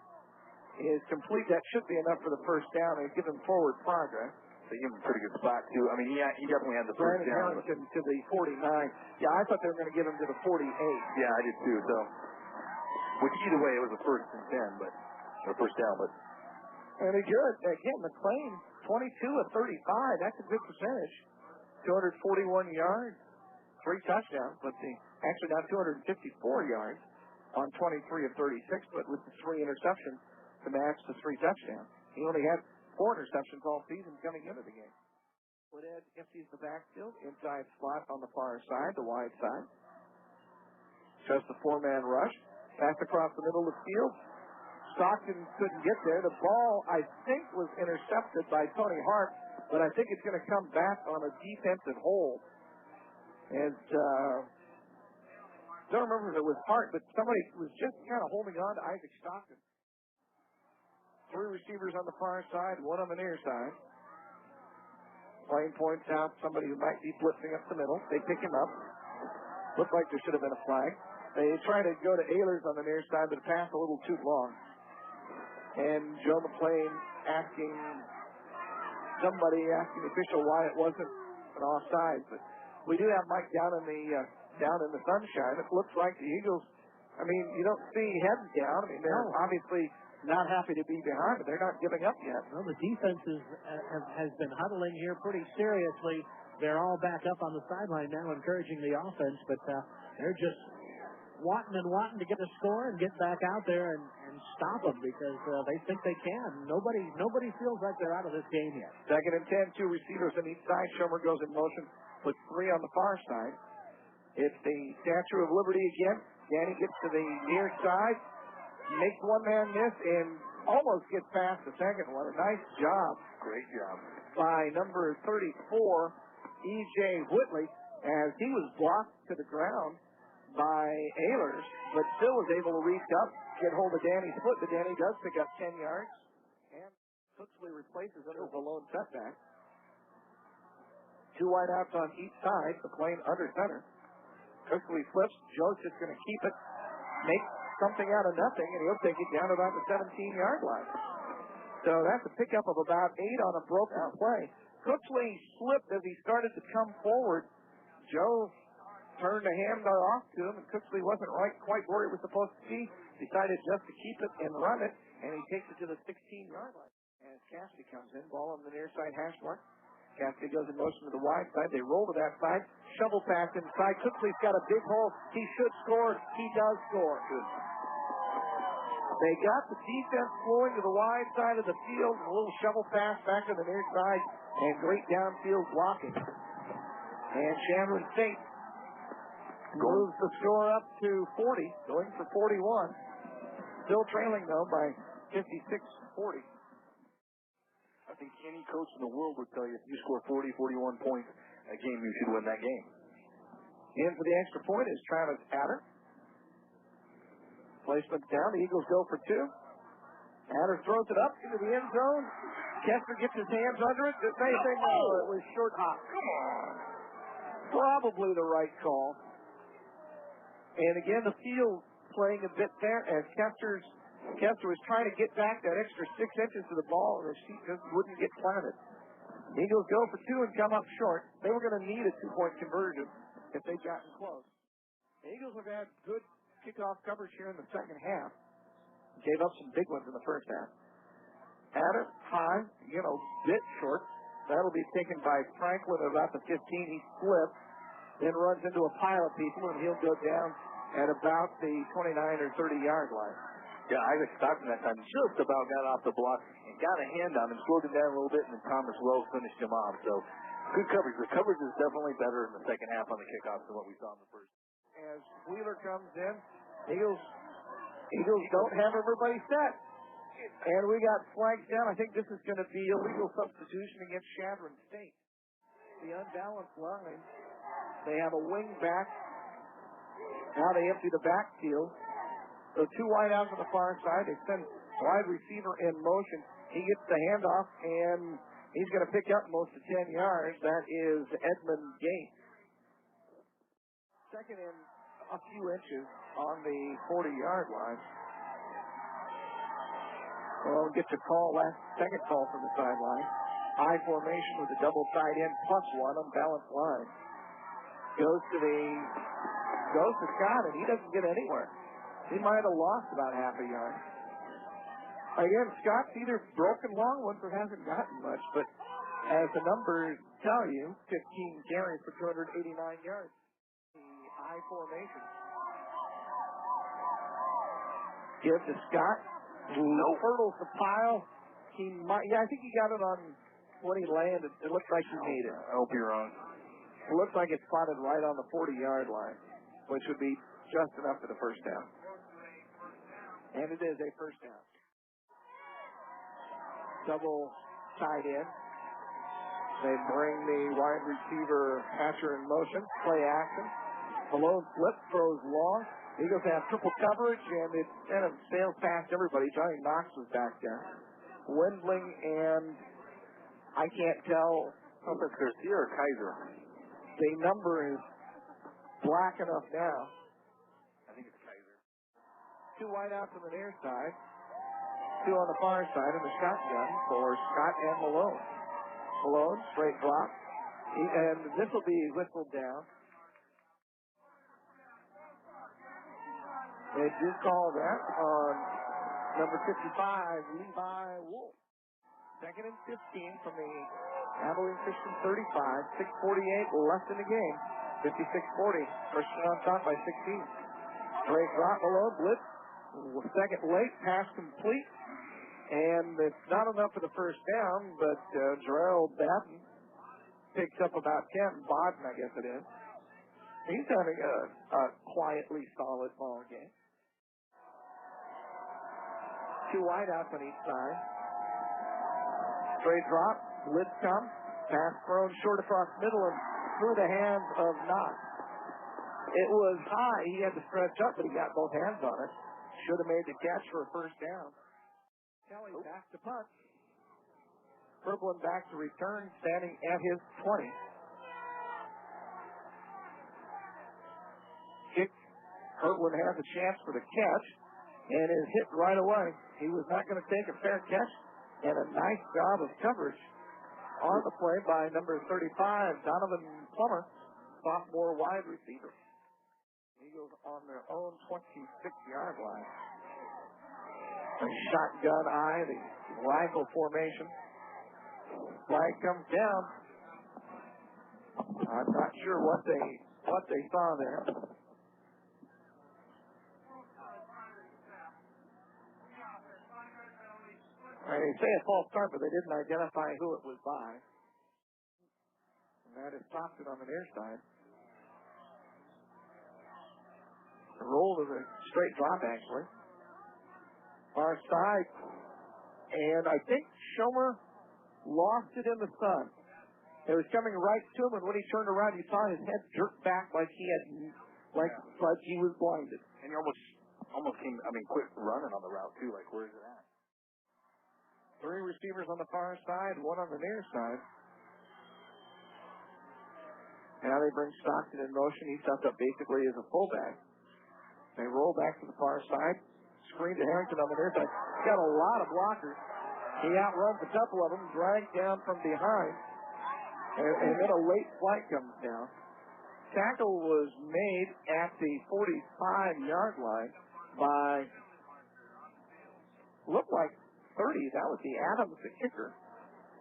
is complete. That should be enough for the first down. They give him forward progress. They give him a pretty good spot, too. I mean, he definitely had the first Brandon down. Harrington to the 49. Yeah, I thought they were going to give him to the 48. Yeah, I did, too. So, which either way, it was a first and 10, or first down, but. And good. Again, McLean, 22 of 35. That's a good percentage. 241 yards, 3 touchdowns. Let's see. Actually, now 254 yards on 23 of 36, but with the 3 interceptions to match the 3 touchdowns. He only had 4 interceptions all season coming into the game. Woodhead empties the backfield, inside slot on the far side, the wide side. Just the 4-man rush. Pass across the middle of the field. Stockton couldn't get there. The ball, I think, was intercepted by Tony Hart, but I think it's going to come back on a defensive hold. And don't remember if it was Hart, but somebody was just kind of holding on to Isaac Stockton. 3 receivers on the far side, 1 on the near side. Plain points out somebody who might be blitzing up the middle. They pick him up. Looked like there should have been a flag. They try to go to Ehlers on the near side, but the pass a little too long. And Joe McLean asking the official why it wasn't an offside. But we do have Mike down in the sunshine. It looks like the Eagles, I mean, you don't see heads down. I mean, they're obviously not happy to be behind, but they're not giving up yet. Well, the defense has been huddling here pretty seriously. They're all back up on the sideline now, encouraging the offense, but they're just wanting to get a score and get back out there and stop them because they think they can. Nobody feels like they're out of this game yet. 2nd and 10, 2 receivers on each side. Schomer goes in motion, puts 3 on the far side. It's the Statue of Liberty again. Danny gets to the near side, makes one man miss, and almost gets past the second one. A nice job. Great job. By number 34, E.J. Whitley, as he was blocked to the ground by Ehlers, but still was able to reach up, get hold of Danny's foot, but Danny does pick up 10 yards, and Cooksley replaces him as a lone setback. 2 wideouts on each side, McLean under center. Cooksley flips, Joe's just going to keep it, make something out of nothing, and he'll take it down about the 17-yard line. So that's a pickup of about 8 on a broken play. Cooksley slipped as he started to come forward. Joe turned the hand off to him, and Cooksley wasn't quite where he was supposed to be. Decided just to keep it and run it, and he takes it to the 16-yard line. As Cassidy comes in, ball on the near side hash mark. Cassidy goes in motion to the wide side. They roll to that side. Shovel pass inside. Cooksley's got a big hole. He should score. He does score. Good. They got the defense flowing to the wide side of the field. A little shovel pass back to the near side, and great downfield blocking. And Chandler State moves the score up to 40, going for 41. Still trailing, though, by 56-40. I think any coach in the world would tell you if you score 40, 41 points a game, you should win that game. In for the extra point is Travis Adder. Placement down. The Eagles go for 2. Adder throws it up into the end zone. Kessler gets his hands under it. They say no, it was short hop. Come on. Probably the right call. And again, the field playing a bit there as Kessler was trying to get back that extra 6 inches to the ball, and the sheet just wouldn't get planted. Eagles go for 2 and come up short. They were going to need a 2-point conversion if they'd gotten close. The Eagles have had good kickoff coverage here in the second half. Gave up some big ones in the first half. Adder, high, bit short. That'll be taken by Franklin at about the 15. He slips, then runs into a pile of people, and he'll go down at about the 29 or 30-yard line. Yeah, Isaac Stockton that time just about got off the block and got a hand on him, slowed him down a little bit, and then Thomas Wells finished him off. So good coverage. The coverage is definitely better in the second half on the kickoffs than what we saw in the first. As Wheeler comes in, Eagles don't have everybody set. And we got flags down. I think this is going to be illegal substitution against Chadron State. The unbalanced line. They have a wing back. Now they empty the backfield. So two wideouts on the far side. They send wide receiver in motion. He gets the handoff, and he's going to pick up most of 10 yards. That is Edmund Gates. Second and a few inches on the 40-yard line. Well, get your call, second call from the sideline. I formation with a double tight end plus one unbalanced line. Goes to Scott, and he doesn't get anywhere. He might have lost about half a yard. Again, Scott's either broken long ones or hasn't gotten much, but as the numbers tell you, 15 carries for 289 yards. The I formation. Give to Scott. No hurdles to Pyle. I think he got it on when he landed. It looked like he made it. I hope you're wrong. It looks like it's spotted right on the 40-yard line, which would be just enough for the first down. And it is a first down. Double tight end. They bring the wide receiver Hatcher in motion. Play action. Malone flip, throws long. Eagles have triple coverage, and it kind of sails past everybody. Johnny Knox was back there. Wendling and I can't tell. I don't know if it's Garcia or Kaiser. The number is black enough now. I think it's Kaiser. Two wideouts on the near side. Two on the far side, and the shotgun for Scott and Malone. Malone, straight drop. And this will be whistled down. They do call that on number 55, Levi Wolf. Second and 15 from the Abilene Christian 35. 6:48 left in the game. 56-40. Christian on top by 16. Straight drop below, blitz. Second late, pass complete. And it's not enough for the first down, but Jarrell Batten picks up about 10. Bodden, I guess it is. He's having a quietly solid ball game. Two wideouts on each side. Straight drop, blitz come, pass thrown short across middle and through the hands of Knox. It was high. He had to stretch up, but he got both hands on it. Should have made the catch for a first down. Kelly back to punt. Kirkland back to return, standing at his 20. Kick. Kirkland has a chance for the catch and is hit right away. He was not going to take a fair catch, and a nice job of coverage on the play by number 35, Donovan Plummer, sophomore wide receiver. Eagles on their own 26-yard line. A shotgun eye, the rifle formation. Flag comes down. I'm not sure what they saw there. They say a false start, but they didn't identify who it was by. And that is Thompson on the near side. The roll to the straight drop, actually. Far side. And I think Schomer lost it in the sun. It was coming right to him, and when he turned around, you saw his head jerk back like he was blinded. And he almost quit running on the route, too. Like, where is it at? Three receivers on the far side, one on the near side. Now they bring Stockton in motion. He's set up basically as a fullback. They roll back to the far side. Screen to Harrington on the near side. He's got a lot of blockers. He outruns a couple of them, dragged down from behind. And then a late flight comes down. Tackle was made at the 45-yard line by, looked like 30. That was the Adams, the kicker.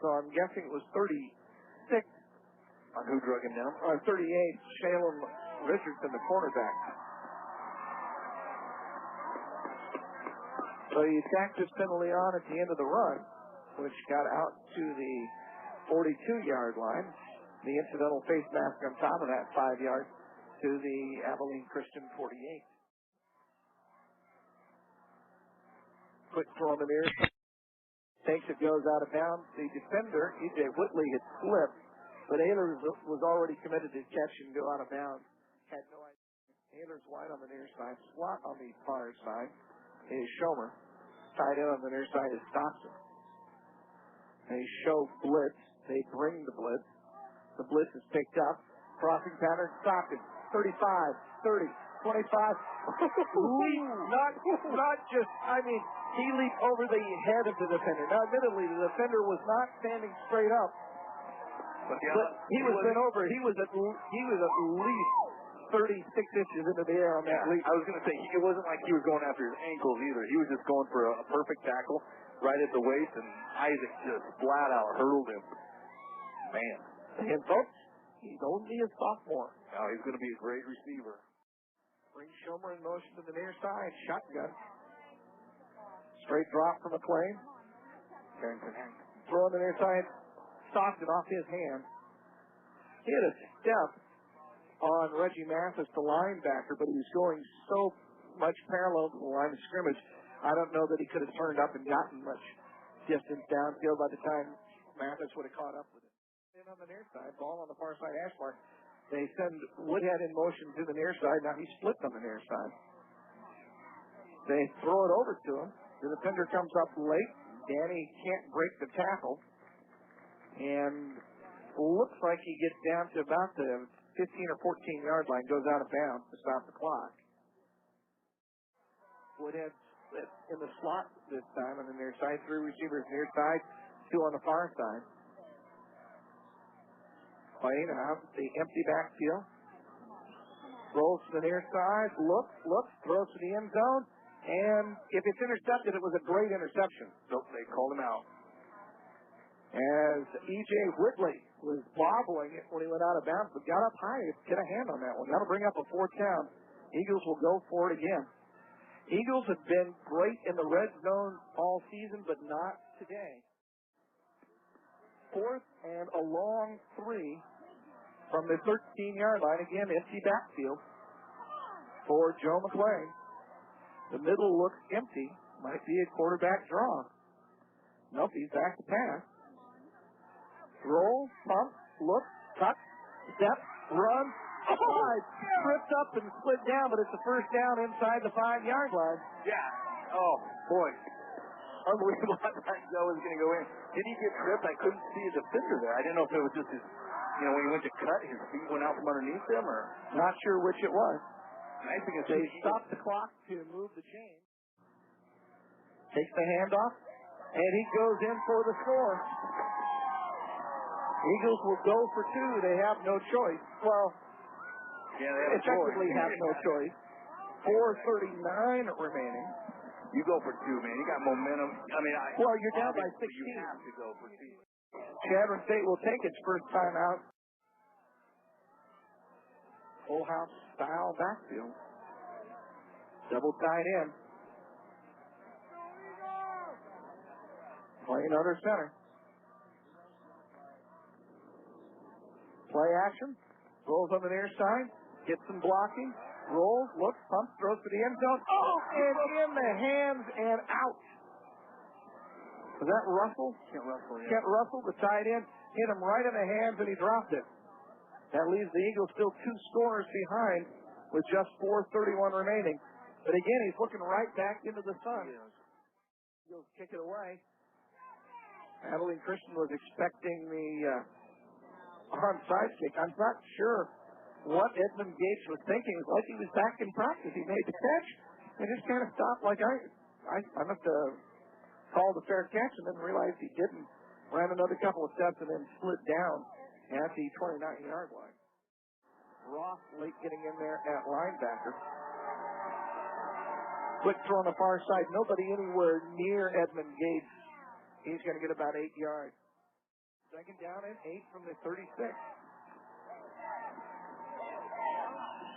So I'm guessing it was 36. On who drug him down? 38, Shalem Richardson, the cornerback. So he tacked this penalty on at the end of the run, which got out to the 42-yard line. The incidental face mask on top of that 5 yards to the Abilene Christian 48. Quick throw on the near side. Thinks it goes out of bounds. The defender, E.J. Whitley, had slipped, but Ehlers was already committed to catch and go out of bounds. Had no idea. Ehlers wide on the near side. Slot on the far side is Schomer. Tied in on the near side is Stockton. They show blitz. They bring the blitz. The blitz is picked up. Crossing pattern, Stockton. 35, 30, 25. not just, he leaped over the head of the defender. Now, admittedly, the defender was not standing straight up. But he was bent over. He was at least 36 inches into the air on that leap. I was going to say, it wasn't like he was going after his ankles either. He was just going for a perfect tackle right at the waist, and Isaac just flat out hurled him. Man. And folks, he's only a sophomore. Now he's going to be a great receiver. Brings Schomer in motion to the near side. Shotgun. Straight drop from McLean. Throw on the near side. Stockton off his hand. He had a step on Reggie Mathis, the linebacker, but he was going so much parallel to the line of scrimmage, I don't know that he could have turned up and gotten much distance downfield by the time Mathis would have caught up with it. In on the near side, ball on the far side hash mark. They send Woodhead in motion to the near side. Now he's split on the near side. They throw it over to him. The defender comes up late. Danny can't break the tackle. And looks like he gets down to about the 15 or 14 yard line, goes out of bounds to stop the clock. Woodhead in the slot this time on the near side. 3 receivers near side, 2 on the far side. Playing out the empty backfield. Rolls to the near side, looks, throws to the end zone. And if it's intercepted, it was a great interception. Nope, they called him out. As E.J. Whitley was bobbling it when he went out of bounds, but got up high to get a hand on that one. That'll bring up a 4th down. Eagles will go for it again. Eagles have been great in the red zone all season, but not today. 4th and a long 3 from the 13-yard line. Again, empty backfield for Joe McClain. The middle looks empty. Might be a quarterback draw. Nope, he's back to pass. Roll, pump, look, cut, step, run, slide, tripped up and slid down, but it's a 1st down inside the 5-yard line. Yeah. Oh, boy. Unbelievable how that was going to go in. Did he get tripped? I couldn't see a defender there. I didn't know if it was just his, when he went to cut, his feet went out from underneath him, or... Not sure which it was. Nice thing is they stopped the clock to move the chain. Takes the handoff, and he goes in for the score. Eagles will go for 2. They have no choice. Well, yeah, they effectively have no choice. 4:39 remaining. You go for 2, man. You got momentum. Well, you're down by 16. You have to go for 2. Chadron State will take its first time out. Full house style backfield. Double tight end. Playing under center. Play action. Rolls on the near side. Gets some blocking. Rolls, looks, pumps, throws to the end zone. Oh, and in the hands and out. Was that Russell? Kent Russell, yeah. Kent Russell, the tight end, hit him right in the hands and he dropped it. That leaves the Eagles still 2 scorers behind with just 4:31 remaining. But again, he's looking right back into the sun. Eagles kick it away. Abilene Christian was expecting the onside kick. I'm not sure what Edmund Gates was thinking. It was like he was back in practice. He made the catch and just kind of stopped like I must have called a fair catch and then realized he didn't. Ran another couple of steps and then slid down at the 29-yard line. Ross late getting in there at linebacker. Quick throw on the far side. Nobody anywhere near Edmund Gates. He's going to get about 8 yards. 2nd down and 8 from the 36.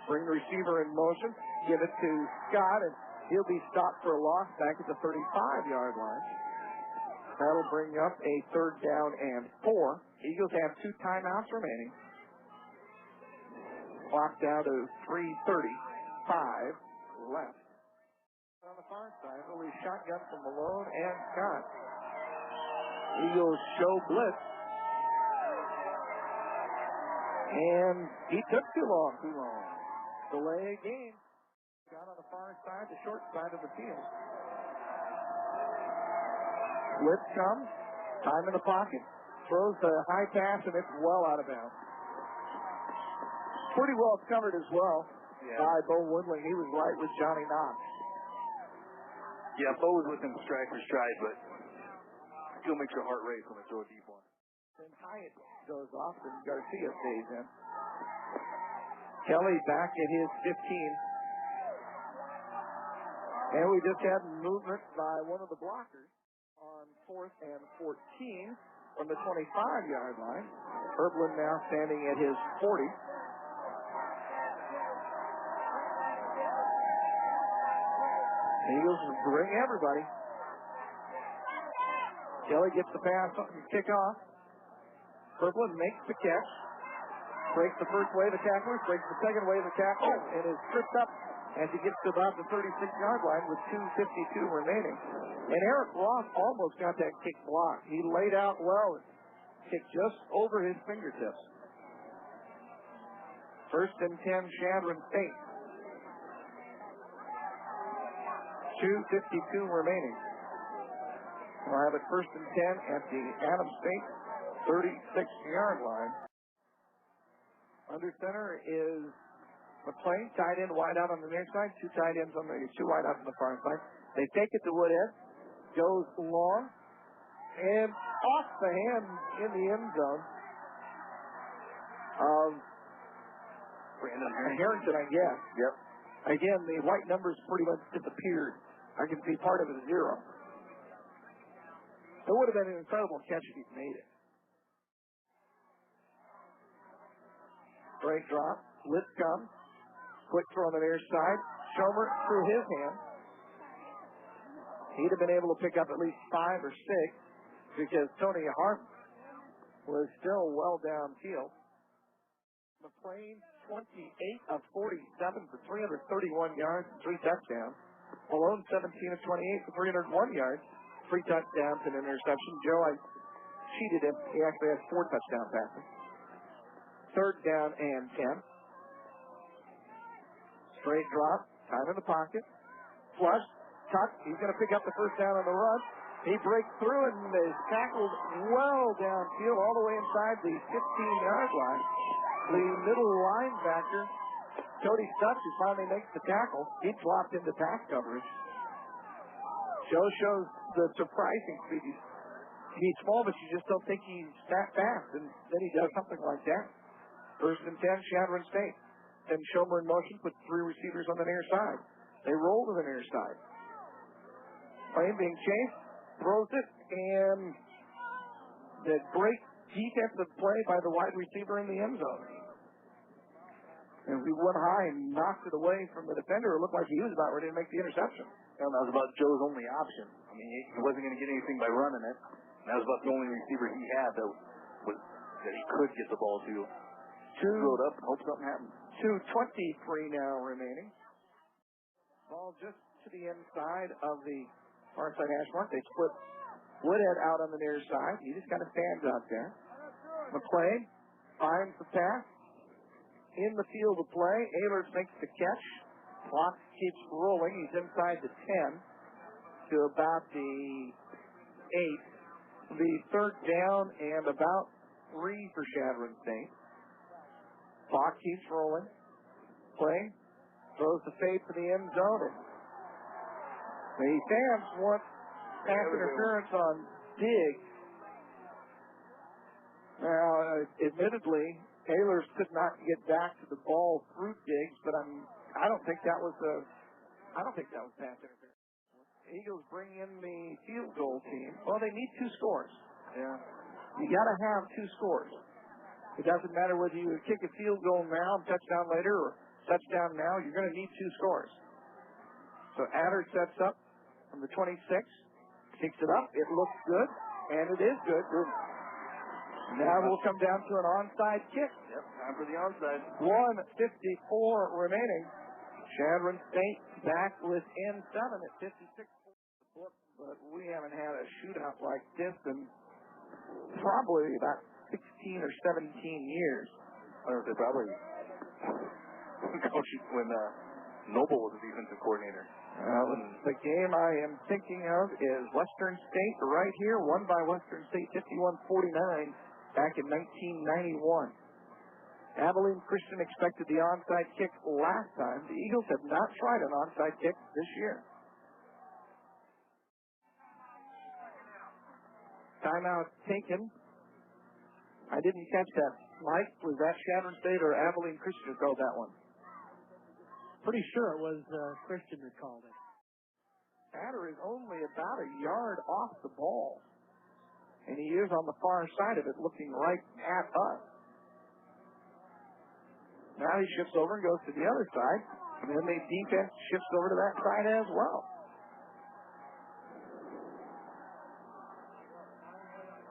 Bring the receiver in motion. Give it to Scott, and he'll be stopped for a loss back at the 35-yard line. That'll bring up a 3rd down and 4. Eagles have 2 timeouts remaining. Clock down to 3:35 left. On the far side. Early shotgun from Malone and Scott. Eagles show blitz. And he took too long. Delay game. Got on the far side, the short side of the field. Blitz comes. Time in the pocket. Throws the high pass, and it's well out of bounds. Pretty well covered as well by Bo Woodling. He was right with Johnny Knox. Yeah, Bo was within stride for stride, but still makes your heart race when they throw a deep one. Then Hyatt goes off, and Garcia stays in. Kelly back at his 15. And we just had movement by one of the blockers on 4th and 14 from the 25-yard line. Herblin now standing at his 40. Eagles bring everybody. Kelly gets the pass and kick off. Herblin makes the catch. Breaks the first wave of tacklers, breaks the second wave of tacklers, and is tripped up as he gets to about the 36-yard line with 2:52 remaining. And Eric Ross almost got that kick blocked. He laid out well and kicked just over his fingertips. 1st and 10, Chadron State. 2:52 remaining. We'll have it 1st and 10 at the Adams State 36-yard line. Under center is McClain, tight end, wide out on the near side. Two tight ends on the two wide out on the far side. They take it to Woodhead. Goes long and off the hand in the end zone of Brandon Harrington, I guess. Yep. Again, the white numbers pretty much disappeared. I can see part of it is 0. It would have been an incredible catch if he'd made it. Straight drop. Blitz comes. Quick throw on the near side. Schomer through his hand. He'd have been able to pick up at least 5 or 6 because Tony Hart was still well downfield. McClain, 28 of 47 for 331 yards and 3 touchdowns. Malone, 17 of 28 for 301 yards, 3 touchdowns and an interception. Joe, I cheated him. He actually has 4 touchdown passes. 3rd down and 10. Straight drop. Time in the pocket. Flush. Tuck. He's going to pick up the first down on the run. He breaks through and is tackled well downfield all the way inside the 15-yard line. The middle linebacker, Cody Stutz, who finally makes the tackle, he dropped into pass coverage. Joe shows the surprising speed. He's small, but you just don't think he's that fast, and then he does something like that. 1st and 10, Chadron State. Then Schomer in motion, puts 3 receivers on the near side. They roll to the near side. Plane being chased, throws it, and the great defensive play by the wide receiver in the end zone. And we went high and knocked it away from the defender. It looked like he was about ready to make the interception. And that was about Joe's only option. I mean, he wasn't going to get anything by running it. And that was about the only receiver he had that he could get the ball to. Throw it up and hope something happens. 2:23 now remaining. Ball just to the inside of the far side hash mark. They split Woodhead out on the near side. He just kind of stands out there. McClain finds the pass. In the field of play, Ehlers makes the catch. Clock keeps rolling. He's inside the 10 to about the 8. The 3rd down and about 3 for Chadron State. Clock keeps rolling. Play. Throws the fade for the end zone. The fans want pass interference on Diggs. Now, admittedly, Ehlers could not get back to the ball through Diggs, but I don't think that was pass interference. Eagles bring in the field goal team. Well, they need 2 scores. Yeah. You got to have 2 scores. It doesn't matter whether you kick a field goal now, touchdown later, or touchdown now. You're going to need 2 scores. So Adder sets up from the 26, kicks it up. It looks good, and it is good. Now we'll come down to an onside kick. Yep, time for the onside. 1:54 remaining. Chadron State back within 7 at 56. But we haven't had a shootout like this in probably about 16 or 17 years. Or they probably coach when Noble was the defensive coordinator. The game I am thinking of is Western State right here, won by Western State 51-49 back in 1991. Abilene Christian expected the onside kick last time. The Eagles have not tried an onside kick this year. Timeout taken. I didn't catch that. Mike, was that Chadron State or Abilene Christian who called that one? Pretty sure it was Christian that called it. Hatter is only about a yard off the ball. And he is on the far side of it, looking right at us. Now he shifts over and goes to the other side. And then the defense shifts over to that side as well.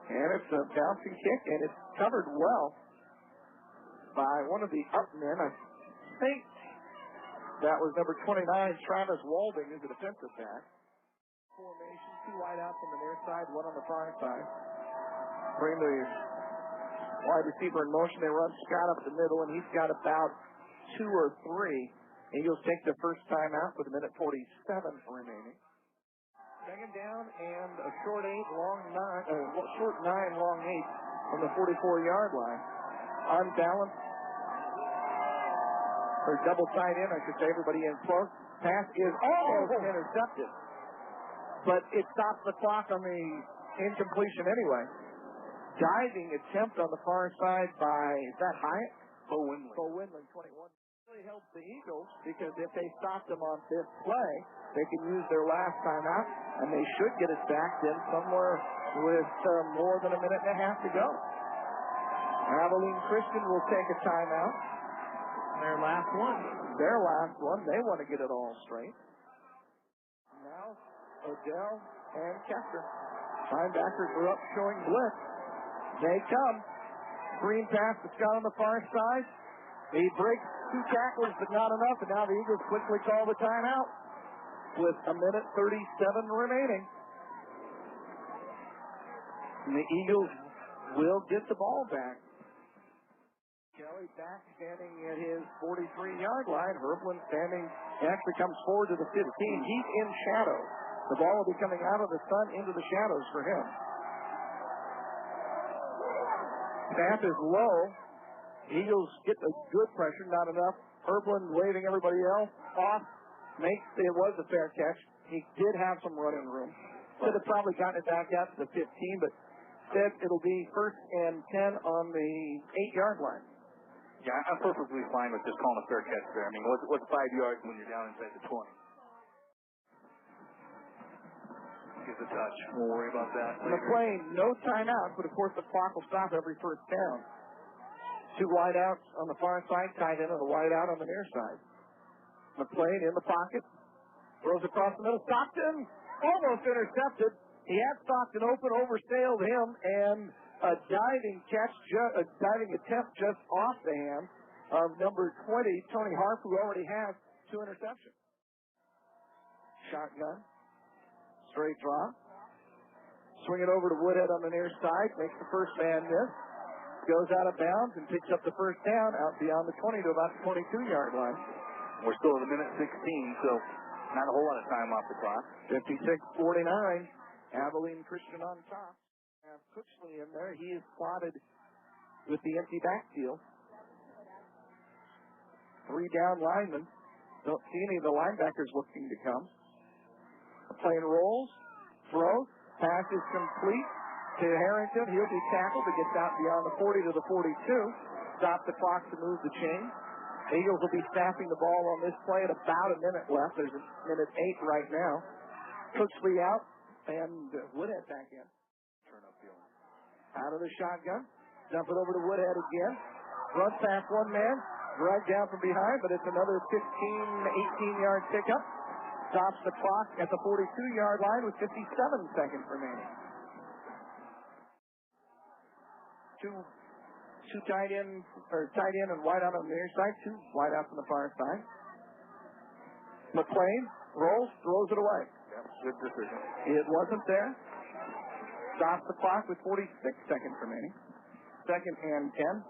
And it's a bouncing kick, and it's covered well by one of the up men. I think that was number 29, Travis Walding, is the defensive back. Formation, 2 wide outs on the near side, 1 on the far side. Bring the wide receiver in motion. They run Scott up the middle, and he's got about 2 or 3. Eagles take the first time out with 1:47 remaining. Second down and a short 9, long 8 from the 44-yard line. Unbalanced, or double tight end, I should say. Everybody in close. Pass is almost intercepted, but it stops the clock on the incompletion anyway. Diving attempt on the far side by, is that Hyatt? Bo Windley. Bo Windley, 21. Really helped the Eagles because if they stopped them on this play, they can use their last timeout, and they should get it back then somewhere with more than a minute and a half to go. Abilene Christian will take a timeout. Their last one. Their last one. They want to get it all straight. Now, Odell and Kester. Linebackers are up showing blitz. They come. Green pass to Scott on the far side. He breaks 2 tacklers, but not enough, and now the Eagles quickly call the timeout with 1:37 remaining. And the Eagles will get the ball back. Kelly back standing at his 43-yard line. Herblin standing, he actually comes forward to the 15. He's in shadow. The ball will be coming out of the sun into the shadows for him. Snap is low. Eagles get a good pressure, not enough. Herblin waving everybody else off. It was a fair catch. He did have some running room. Could have probably gotten it back out to the 15, but instead it'll be 1st and 10 on the 8-yard line. Yeah, I'm perfectly fine with just calling a fair catch there. I mean, what's 5 yards when you're down inside the 20? Gives a touch. We'll worry about that later. McLean, no timeouts, but of course the clock will stop every first down. 2 wide outs on the far side, tight end, and a wide out on the near side. McLean in the pocket, throws across the middle. Stockton almost intercepted. He had Stockton open, oversailed him, and a diving attempt just off the hand of number 20, Tony Harp, who already has 2 interceptions. Shotgun, straight drop. Swing it over to Woodhead on the near side, makes the first man miss. Goes out of bounds and picks up the first down out beyond the 20 to about the 22-yard line. We're still at 1:16, so not a whole lot of time off the clock. 56-49. Abilene Christian on top. Have Cooksley in there. He is slotted with the empty backfield. 3 down linemen. Don't see any of the linebackers looking to come. The plane rolls, throws, pass is complete to Harrington. He'll be tackled. It gets out beyond the 40 to the 42. Stop the clock to move the chain. The Eagles will be snapping the ball on this play at about a minute left. There's a 1:08 right now. Cooksley out and Woodhead back in. Turn up field. Out of the shotgun. Dump it over to Woodhead again. Runs past one man. Dragged down from behind, but it's another 15, 18-yard pickup. Stops the clock at the 42-yard line with 57 seconds remaining. Two tight end and wide out on the near side. 2 wide outs on the far side. McLean rolls, throws it away. Yep, good decision. It wasn't there. Stops the clock with 46 seconds remaining. Second and 10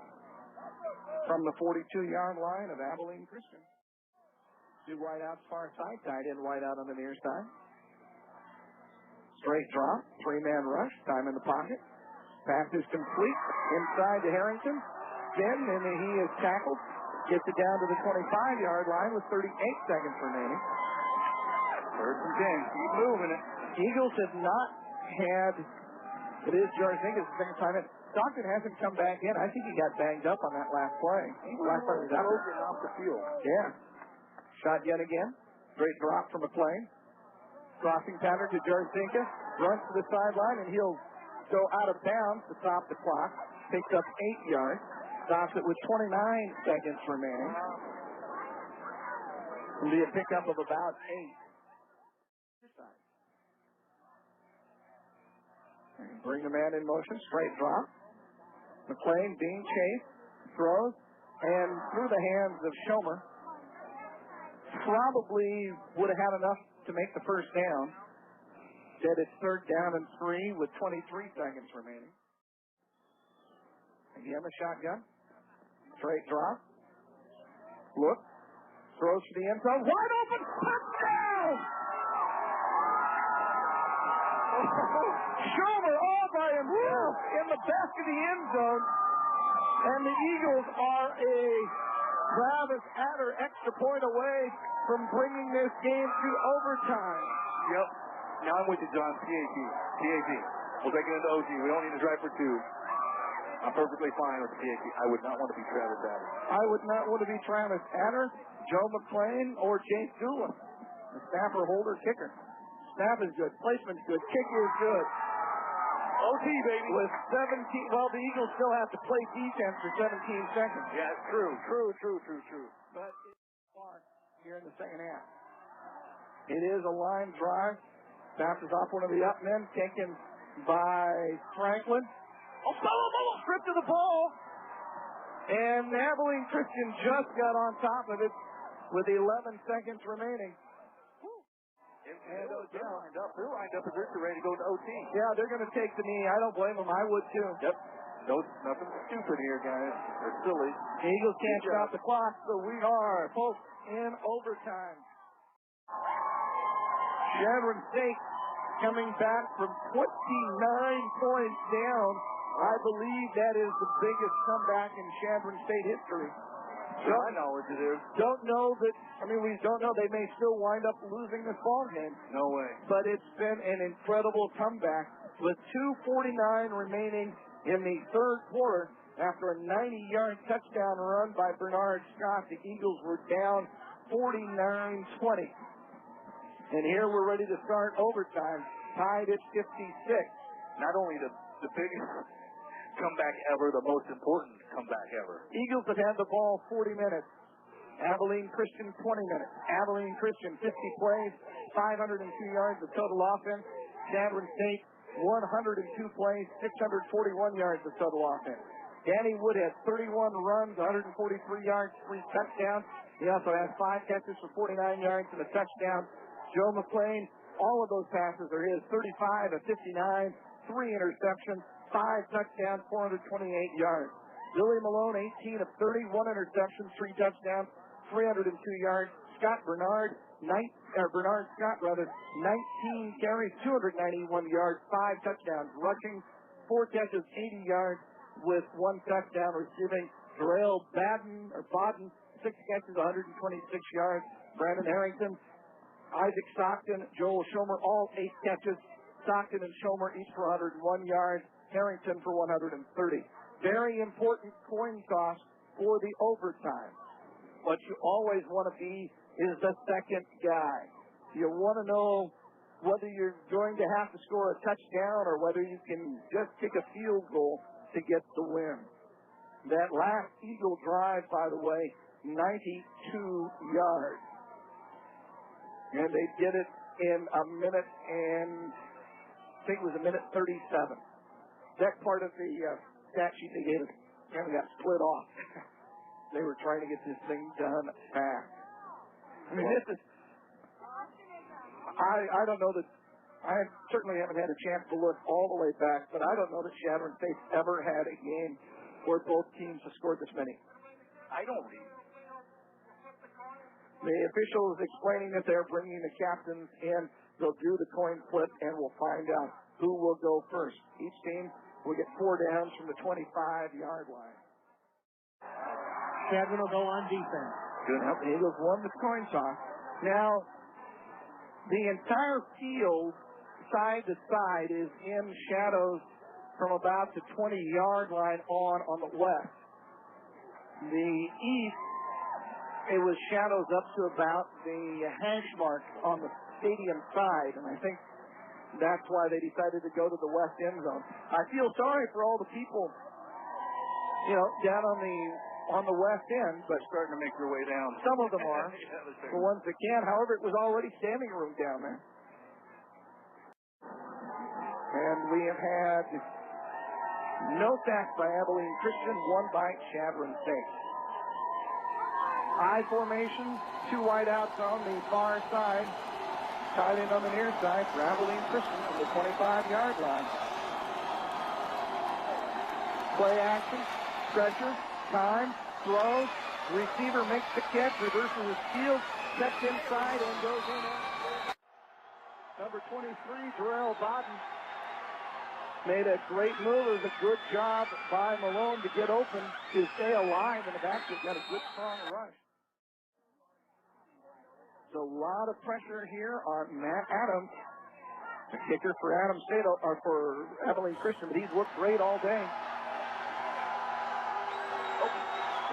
from the 42-yard line of Abilene Christian. Two wideouts far side, tight end wideout on the near side. Straight drop, three-man rush, time in the pocket. Pass is complete, inside to Harrington. Then, and he is tackled. Gets it down to the 25-yard line with 38 seconds remaining. First and 10, keep moving it. Eagles have not had, it is George Higgins' second time in. Stockton hasn't come back in. I think he got banged up on that last play. Last time he was out getting off the field. Yeah. Shotgun again. Straight drop from McLean. Crossing pattern to Jarzinka. Runs to the sideline, and he'll go out of bounds to stop the clock. Picks up 8 yards. Stops it with 29 seconds remaining. It'll be a pickup of about 8. Bring the man in motion. Straight drop. McLean being chased. Throws. And through the hands of Schomer. Probably would have had enough to make the first down. Said it's third down and 3 with 23 seconds remaining. Again, the shotgun. Straight drop. Look. Throws to the end zone. Wide open. Touchdown! Schomer all by himself in the back of the end zone. And the Eagles are a Travis Adder extra point away from bringing this game to overtime. Yep. Now I'm with you, John. PAT. We'll take it into OT. We don't need to drive for 2. I'm perfectly fine with the PAT. I would not want to be Travis Adder. I would not want to be Travis Adder, Joe McLean, or Chase Doolin. The snapper, holder, kicker. Snap is good. Placement's good. Kick is good. OT, baby. With 17, well, the Eagles still have to play defense for 17 seconds. Yeah, it's true. But it's far here in the second half. It is a line drive. Passes off one of the up men, taken by Franklin. Oh, stripped to the ball. And Abilene Christian just got on top of it with 11 seconds remaining. And they're lined up as they're ready to go to OT. Yeah, they're going to take the knee. I don't blame them. I would too. Yep. Nothing stupid here, guys. Or silly. The Eagles can't stop the clock, so we are, folks, in overtime. Chadron State coming back from 29 points down. I believe that is the biggest comeback in Chadron State history. To my knowledge, it is. Don't know that, we don't know. They may still wind up losing this ball game. No way. But it's been an incredible comeback with 2:49 remaining in the third quarter. After a 90-yard touchdown run by Bernard Scott, the Eagles were down 49-20. And here we're ready to start overtime, tied at 56. Not only the biggest comeback ever, the most important comeback ever. Eagles have had the ball 40 minutes. Abilene Christian 20 minutes. Abilene Christian 50 plays, 502 yards of total offense. Chadron State 102 plays, 641 yards of total offense. Danny Wood has 31 runs, 143 yards, 3 touchdowns. He also has 5 catches for 49 yards and a touchdown. Joe McLean, all of those passes are his. 35 of 59, 3 interceptions, 5 touchdowns, 428 yards. Billy Malone, 18 of 30, 1 interception, 3 touchdowns, 302 yards. Bernard Scott, 19 carries, 291 yards, 5 touchdowns. Rushing, 4 catches, 80 yards with 1 touchdown. Receiving, Darrell Baden, 6 catches, 126 yards. Brandon Harrington, Isaac Stockton, Joel Schomer, all 8 catches. Stockton and Schomer each for 101 yards. Harrington for 130. Very important coin toss for the overtime. What you always want to be is the second guy. You want to know whether you're going to have to score a touchdown or whether you can just kick a field goal to get the win. That last Eagle drive, by the way, 92 yards. And they did it in a minute and I think it was a minute 37. That part of the stat sheet they gave us kind of got split off. They were trying to get this thing done fast. I don't know that. I certainly haven't had a chance to look all the way back, but I don't know that Chadron State's ever had a game where both teams have scored this many. I don't read. The officials explaining that they're bringing the captains in. They'll do the coin flip, and we'll find out who will go first. Each team will get 4 downs from the 25-yard line. Chadron will go on defense. Good. Well, the Eagles won the coin toss. Now, the entire field, side to side, is in shadows from about the 20-yard line on the west. The east, it was shadows up to about the hash mark on the stadium side, and I think that's why they decided to go to the west end zone. I feel sorry for all the people, down on the west end, but starting to make their way down. Some of them are, the ones that can. However, it was already standing room down there. And we have had no sacks by Abilene Christian, one by Chadron State. I formation, 2 wideouts on the far side, tied in on the near side for Abilene Christian from the 25-yard line. Play action, pressure, time, throws, receiver makes the catch, reverses his field, steps inside and goes in. Number 23, Jarrell Bodden, made a great move. It was a good job by Malone to get open, to stay alive in the backfield. Got a good strong rush. So a lot of pressure here on Matt Adams, the kicker for Adams State, or for Abilene Christian, but he's looked great all day.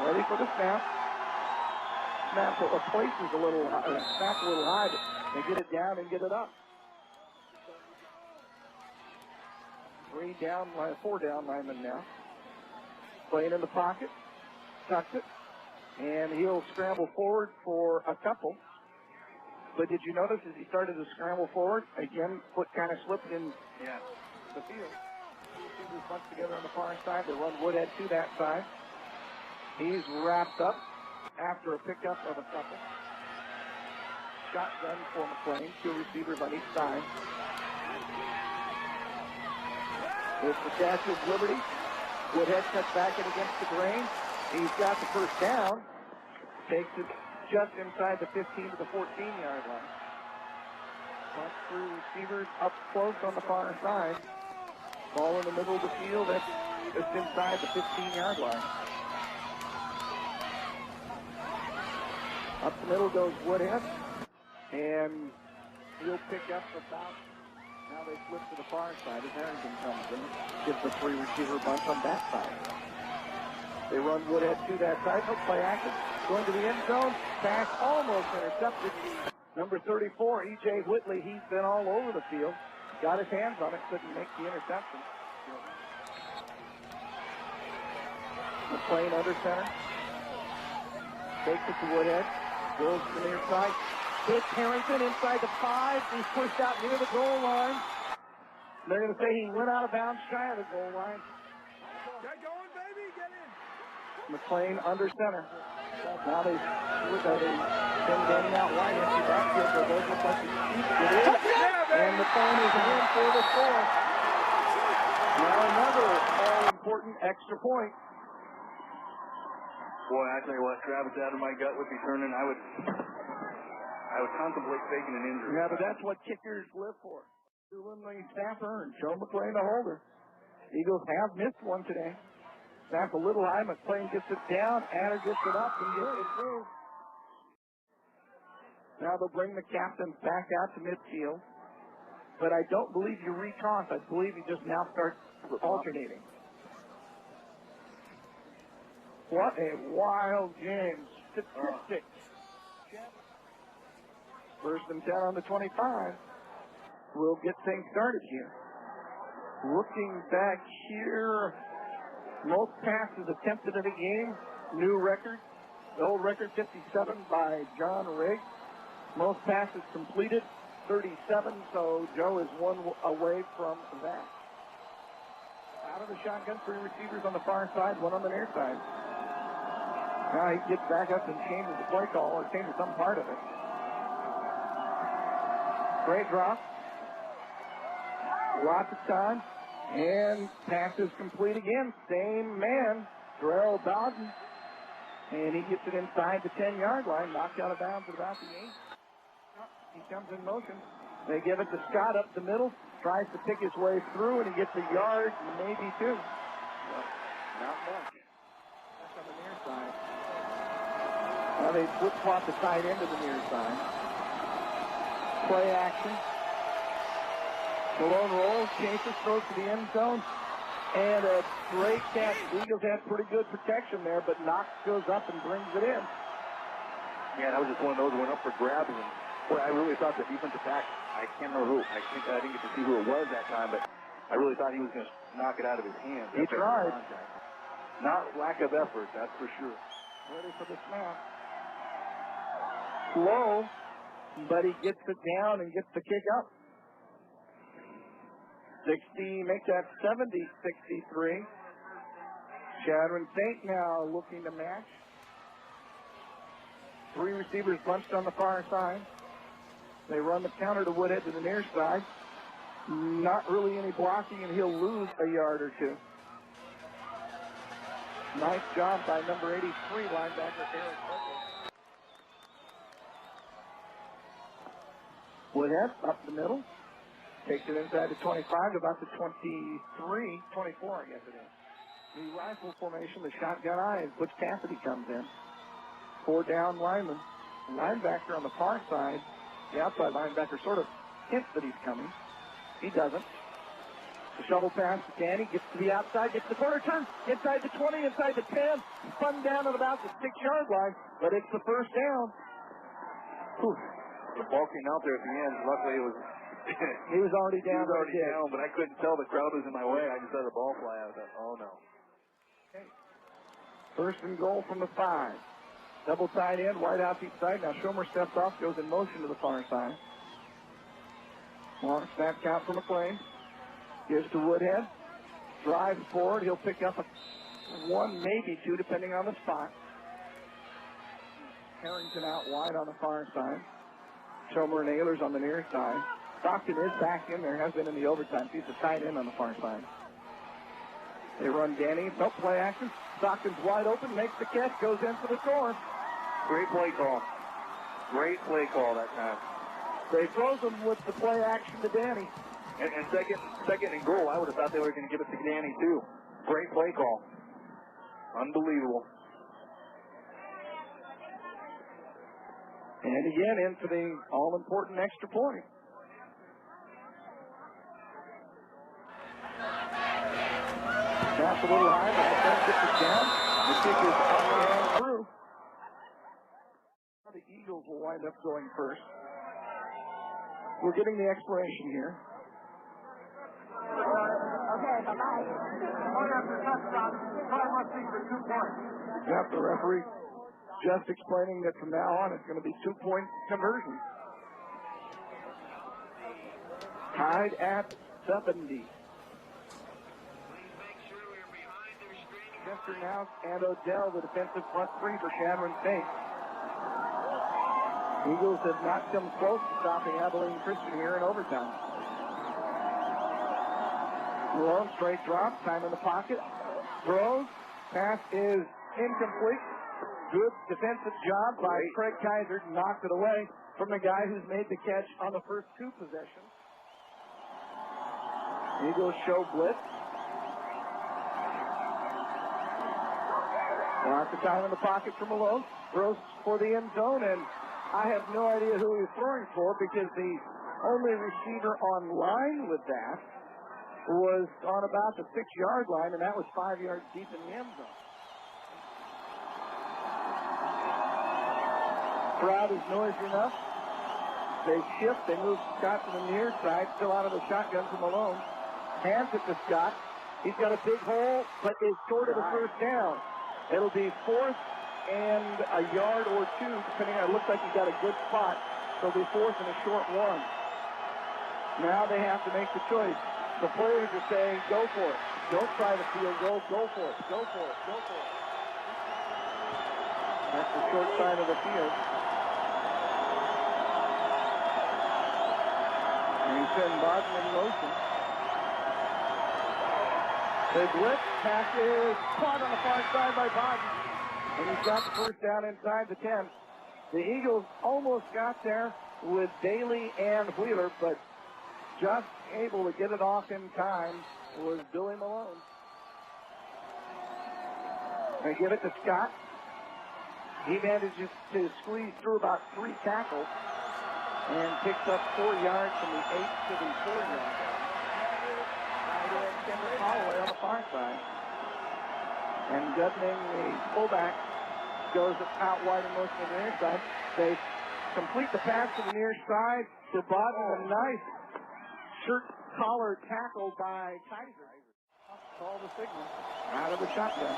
Ready for the snap. Snap places a little high, snap a little high, but they get it down and get it up. 4 down linemen now. Playing in the pocket, tucks it, and he'll scramble forward for a couple. But did you notice as he started to scramble forward, again, foot kind of slipped in the field. Two receivers bunched together on the far side. They run Woodhead to that side. He's wrapped up after a pickup of a couple. Shotgun for McLean. 2 receivers on each side. It's the Statue of Liberty. Woodhead cuts back in against the grain. He's got the first down. Takes it just inside the 15 to the 14-yard line. Bunt through receivers up close on the far side. Ball in the middle of the field. That's just inside the 15-yard line. Up the middle goes Woodhead. And he'll pick up about... Now they flip to the far side as Harrington comes in. Gives the 3 receiver bunch on that side. They run Woodhead to that side. No play action. Going to the end zone. Pass almost intercepted. Number 34, E.J. Whitley. He's been all over the field. Got his hands on it. Couldn't make the interception. McLean under center. Takes it to Woodhead. Goes to the near side. Hits Harrington inside the 5. He's pushed out near the goal line. They're going to say he went out of bounds shy of the goal line. Get going, baby. Get in. McLean under center. Now they've been getting out wide into the backfield. So those look like the Chiefs get in. And McLean is in for the 4th. Now another all-important extra point. Boy, I tell you what, Travis, out of my gut would be turning. I would contemplate taking an injury. Yeah, but that's what kickers live for. Doolin, the snapper, and Joe McLean, the holder. Eagles have missed one today. Snap a little high. McLean gets it down. Adder gets it up and gets it through. Now they'll bring the captain back out to midfield. But I don't believe you recross. I believe you just now start alternating. What a wild game. Statistics. First and 10 on the 25. We'll get things started here. Looking back here, most passes attempted in a game, new record. The old record, 57 by John Riggs. Most passes completed, 37, so Joe is one away from that. Out of the shotgun, 3 receivers on the far side, 1 on the near side. Now he gets back up and changes the play call, or changes some part of it. Straight drop. Lots of time. And pass is complete again. Same man, Terrell Dodson. And he gets it inside the 10-yard line. Knocked out of bounds at about the 8. He comes in motion. They give it to Scott up the middle. Tries to pick his way through, and he gets a yard, maybe 2. Not much. That's on the near side. Now they flip-flop the tight end to the near side. Play action. Malone rolls, chases, throws to the end zone. And a great catch. The Eagles had pretty good protection there, but Knox goes up and brings it in. Yeah, that was just one of those that went up for grabs. And boy, I really thought the defensive back, I can't remember who. I didn't get to see who it was that time, but I really thought he was going to knock it out of his hands. He tried. Not lack of effort, that's for sure. Ready for the snap. Slow, but he gets it down and gets the kick up. 60, make that 70-63. Chadron St. now looking to match. 3 receivers bunched on the far side. They run the counter to Woodhead to the near side. Not really any blocking, and he'll lose a yard or 2. Nice job by number 83, linebacker Eric Buckley. Woodhead up the middle. Takes it inside the 25, about the 23, 24, I guess it is. The rifle formation, the shotgun eye, as Butch Cassidy comes in. 4 down linemen. Linebacker on the far side. The outside linebacker sort of hints that he's coming. He doesn't. The shovel pass to Danny, gets to the outside, gets the corner turn, inside the 20, inside the 10, spun down at about the 6-yard line, but it's the first down. Whew. The ball came out there at the end. Luckily, it was... he was already down. He was already down, but I couldn't tell the crowd was in my way. I just saw the ball fly out. I thought, oh, no. Okay. First and goal from the 5. Double tight end, wide out each side. Now Schomer steps off, goes in motion to the far side. Long snap count for McLean. Gives to Woodhead. Drives forward. He'll pick up a 1, maybe 2, depending on the spot. Harrington out wide on the far side. Schomer and Ehlers on the near side. Stockton is back in there, has been in the overtime. He's the tight end on the far side. They run Danny. No play action. Stockton's wide open, makes the catch, goes in for the score. Great play call. Great play call that time. They froze him with the play action to Danny. And second and goal, I would have thought they were going to give it to Danny, too. Great play call. Unbelievable. And again, in for the all-important extra point. That's a little high, but the gets it down. The kick is on and through. The Eagles will wind up going first. We're getting the explanation here. Okay, bye-bye. Point after touchdown. Try must be for 2 points. Yep, the referee just explaining that from now on it's going to be 2-point conversion. Tied at 70. Chester now and Odell, the defensive front 3 for Chadron State. Eagles have not come close to stopping Abilene Christian here in overtime. Malone, straight drop, time in the pocket. Throws, pass is incomplete. Good defensive job by Craig Kaiser, knocked it away from the guy who's made the catch on the first 2 possessions. Eagles show blitz. Lots of time in the pocket for Malone. Throws for the end zone, and I have no idea who he's throwing for because the only receiver on line with that was on about the 6-yard line, and that was 5 yards deep in the end zone. Crowd is noisy enough. They shift. They move Scott to the near side. Still out of the shotgun from Malone. Hands it to Scott. He's got a big hole, but is short of the first down. It'll be 4th and a yard or 2, depending on it. Looks like he's got a good spot. So it'll be 4th and a short 1. Now they have to make the choice. The players are saying, go for it. Don't try the field goal. Go for it. Go for it. Go for it. That's the short side of the field. send Bodden in motion. The blitz pass is caught on the far side by Bodden. And he's got the first down inside the 10. The Eagles almost got there with Daly and Wheeler, but just able to get it off in time was Billy Malone. They give it to Scott. He manages to squeeze through about 3 tackles and picks up 4 yards from the 8 to the 4 yard. Kendrick Holloway on the far side. And Gutman, the fullback, goes out wide in motion to the near side. They complete the pass to the near side to Bodden. A nice shirt collar tackle by Kaiser. Call the signal out of the shotgun.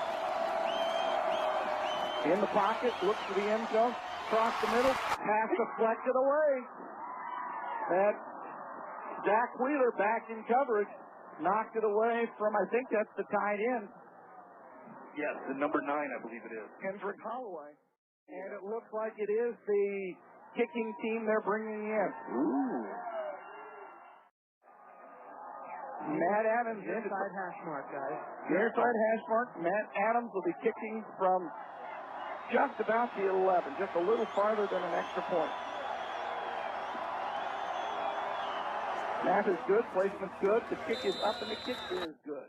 In the pocket, looks for the end zone, across the middle, pass deflected away. That Zach Wheeler back in coverage, knocked it away from, I think that's the tight end. Yes, the number 9, I believe it is. Kendrick Holloway. And it looks like it is the kicking team they're bringing in. Ooh. Matt Adams Inside hash mark, guys. Near side hash mark. Matt Adams will be kicking from just about the 11, just a little farther than an extra point. Matt is good, placement's good, the kick is up and the kick is good.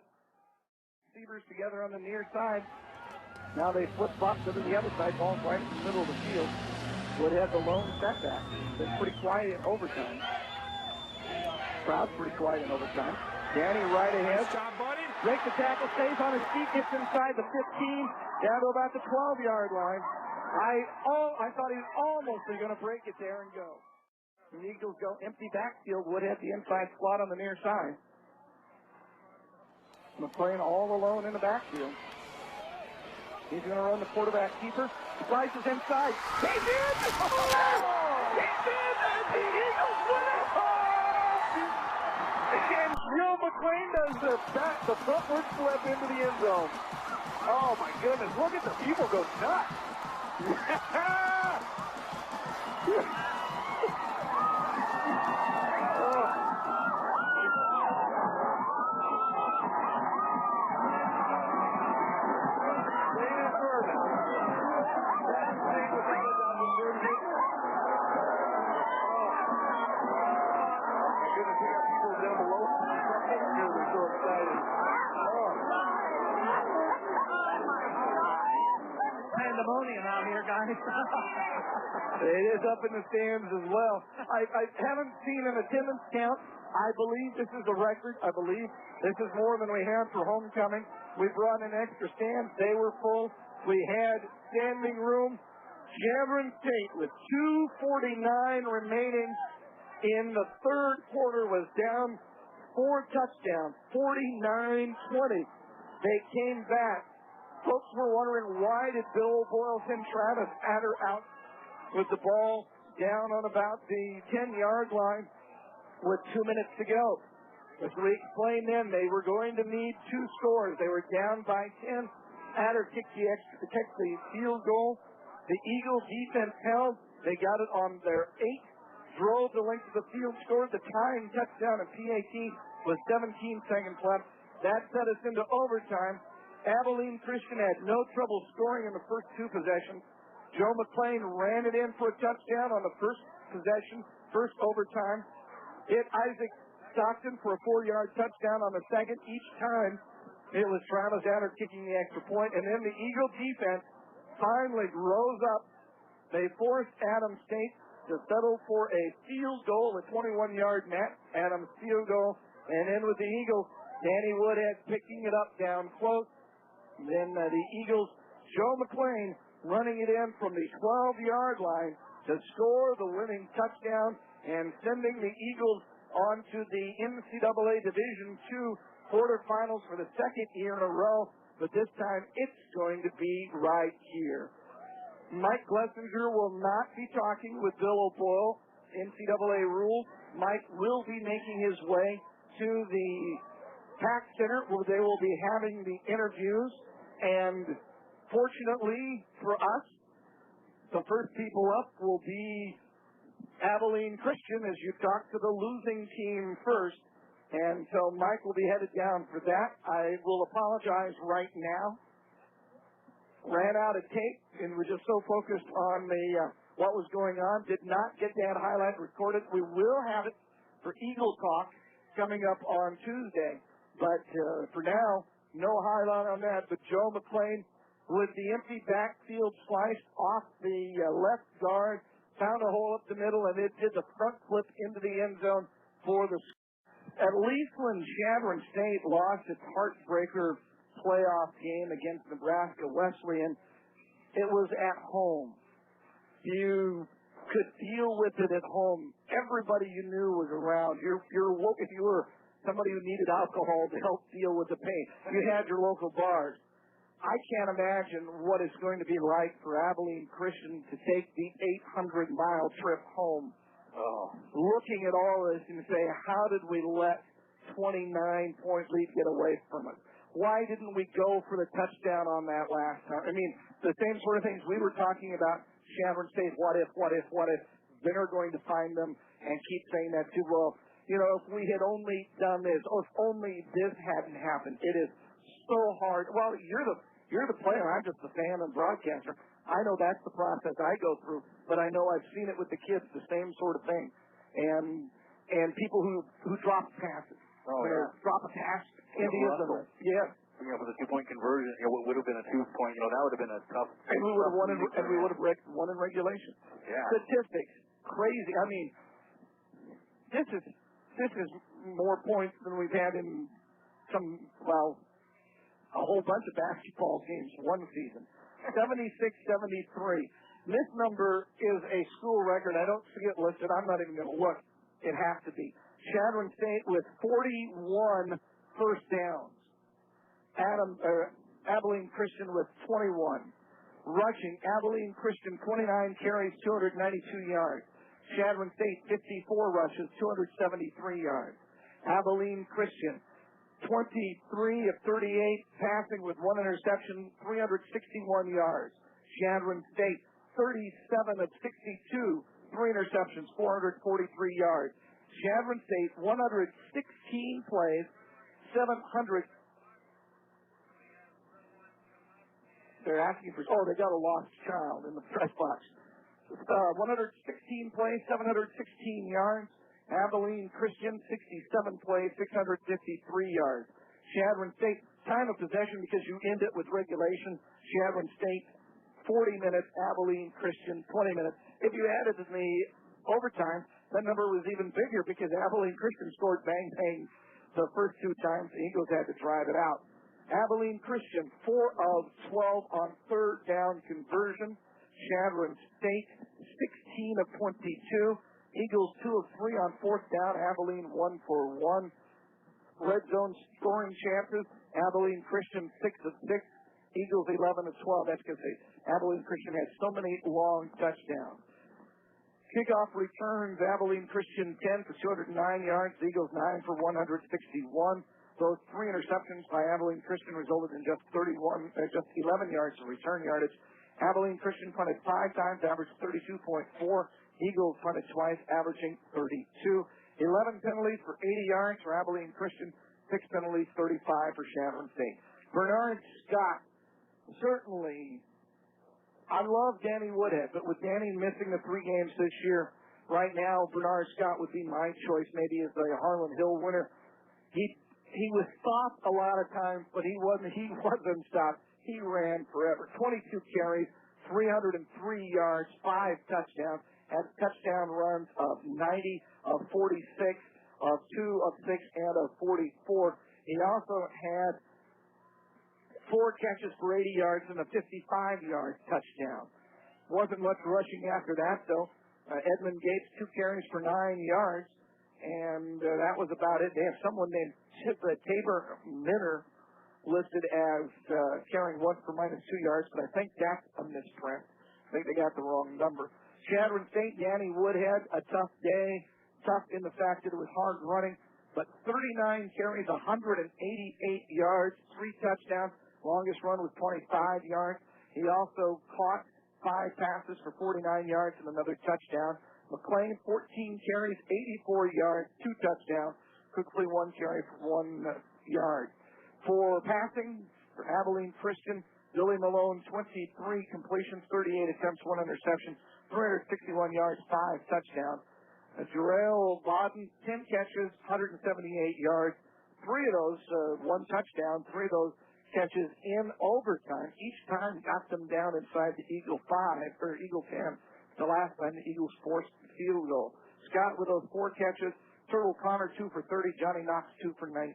Receivers together on the near side. Now they flip flop to the other side, ball right in the middle of the field. Would have the lone setback. Been pretty quiet in overtime. Crowd's pretty quiet in overtime. Danny right ahead. Nice job, buddy. Breaks the tackle, stays on his feet, gets inside the 15, down to about the 12-yard line. I thought he was almost going to break it there and go. The Eagles go empty backfield. Would have the inside slot on the near side. McClain all alone in the backfield. He's going to run the quarterback keeper. Slices inside. He's in! Oh! He's in! And the Eagles win it! And Joe McClain does the footwork flip into the end zone. Oh my goodness, look at the people go nuts. Pandemonium out here, guys. It is up in the stands as well. I haven't seen an attendance count. I believe this is a record. I believe this is more than we had for homecoming. We brought in extra stands. They were full. We had standing room. Chevron State, with 2:49 remaining in the third quarter, was down 4 touchdowns, 49-20. They came back. Folks were wondering, why did Bill O'Boyle send Travis Adder out with the ball down on about the 10-yard line with 2 minutes to go? As we explained then, they were going to need 2 scores. They were down by 10. Adder kicked the field goal. The Eagles defense held. They got it on their 8, drove the length of the field, scored the tying touchdown at PAT with 17 seconds left. That set us into overtime. Abilene Christian had no trouble scoring in the first 2 possessions. Joe McClain ran it in for a touchdown on the first possession, first overtime. Hit Isaac Stockton for a 4-yard touchdown on the second. Each time it was Travis Adder kicking the extra point. And then the Eagle defense finally rose up. They forced Adams State to settle for a field goal, a 21-yard Matt Adams field goal. And then with the Eagles, Danny Woodhead picking it up down close. Then the Eagles, Joe McClain, running it in from the 12-yard line to score the winning touchdown and sending the Eagles on to the NCAA Division II quarterfinals for the second year in a row. But this time, it's going to be right here. Mike Glessinger will not be talking with Bill O'Boyle, NCAA rules. Mike will be making his way to the PAC Center where they will be having the interviews. And fortunately for us, the first people up will be Abilene Christian as you talk to the losing team first. And so Mike will be headed down for that. I will apologize right now. Ran out of tape and was just so focused on what was going on. Did not get that highlight recorded. We will have it for Eagle Talk coming up on Tuesday. But for now, no highlight on that. But Joe McLean with the empty backfield slice off the left guard, found a hole up the middle, and it did the front flip into the end zone for the. At least when Chadron State lost its heartbreaker playoff game against Nebraska Wesleyan, it was at home. You could deal with it at home. Everybody you knew was around. If you were somebody who needed alcohol to help deal with the pain, you had your local bars. I can't imagine what it's going to be like for Abilene Christian to take the 800-mile trip home. Looking at all this and say, how did we let 29-point lead get away from us? Why didn't we go for the touchdown on that last time? I mean, the same sort of things we were talking about. Chadron State, what if? They're going to find them and keep saying that too. Well, if we had only done this, or if only this hadn't happened. It is so hard. Well, you're the player. I'm just the fan and broadcaster. I know that's the process I go through, but I know I've seen it with the kids, the same sort of thing. And people who drop passes. Drop a pass in the end zone. Yes. For the 2-point conversion, it would have been a 2-point. That would have been a tough. And we would have won, and we would have won in regulation. Yeah. Statistics, crazy. I mean, this is more points than we've had in a whole bunch of basketball games one season. 76-73. This number is a school record. I don't see it listed. I'm not even going to look. It has to be. Chadron State with 41 first downs. Abilene Christian with 21. Rushing, Abilene Christian 29 carries, 292 yards. Chadron State 54 rushes, 273 yards. Abilene Christian 23 of 38 passing with one interception, 361 yards. Chadron State 37 of 62, 3 interceptions, 443 yards. Chadron State 116 plays, 700. They're asking for, they got a lost child in the press box. 116 plays, 716 yards. Abilene Christian, 67 plays, 653 yards. Chadron State, time of possession because you end it with regulation. Chadron State, 40 minutes. Abilene Christian, 20 minutes. If you added the overtime, that number was even bigger because Abilene Christian scored bang the first 2 times. The Eagles had to drive it out. Abilene Christian, 4 of 12 on third down conversion. Chadron State, 16 of 22. Eagles 2 of 3 on fourth down. Abilene 1 for 1. Red zone scoring chances. Abilene Christian 6 of 6. Eagles 11 of 12. That's because Abilene Christian has so many long touchdowns. Kickoff returns. Abilene Christian 10 for 209 yards. Eagles 9 for 161. Those 3 interceptions by Abilene Christian resulted in just 11 yards of return yardage. Abilene Christian punted 5 times, averaged 32.4. Eagles punted twice, averaging 32. 11 penalties for 80 yards for Abilene Christian, 6 penalties, 35 for Chadron State. Bernard Scott, certainly, I love Danny Woodhead, but with Danny missing the 3 games this year, right now, Bernard Scott would be my choice, maybe as the Harlan Hill winner. He was stopped a lot of times, but he wasn't stopped. He ran forever. 22 carries, 303 yards, 5 touchdowns, had touchdown runs of 90, of 46, of 2, of 6, and of 44. He also had 4 catches for 80 yards and a 55-yard touchdown. Wasn't much rushing after that, though. Edmund Gates, 2 carries for 9 yards, and that was about it. They have someone named Tabor Minner listed as carrying 1 for -2 yards, but I think that's a misprint. I think they got the wrong number. Chadron State, Danny Woodhead, a tough day. Tough in the fact that it was hard running, but 39 carries, 188 yards, 3 touchdowns. Longest run was 25 yards. He also caught 5 passes for 49 yards and another touchdown. McLean, 14 carries, 84 yards, 2 touchdowns. Cookley, 1 carry for 1 yard. For passing, for Abilene Christian, Billy Malone, 23 completions, 38 attempts, 1 interception, 361 yards, 5 touchdowns. Jarrell Bodden, 10 catches, 178 yards. 3 of those, 1 touchdown, 3 of those catches in overtime. Each time got them down inside the Eagle 5, or Eagle 10. The last time the Eagles forced the field goal. Scott with those 4 catches. Turtle Connor, 2 for 30. Johnny Knox, 2 for 19.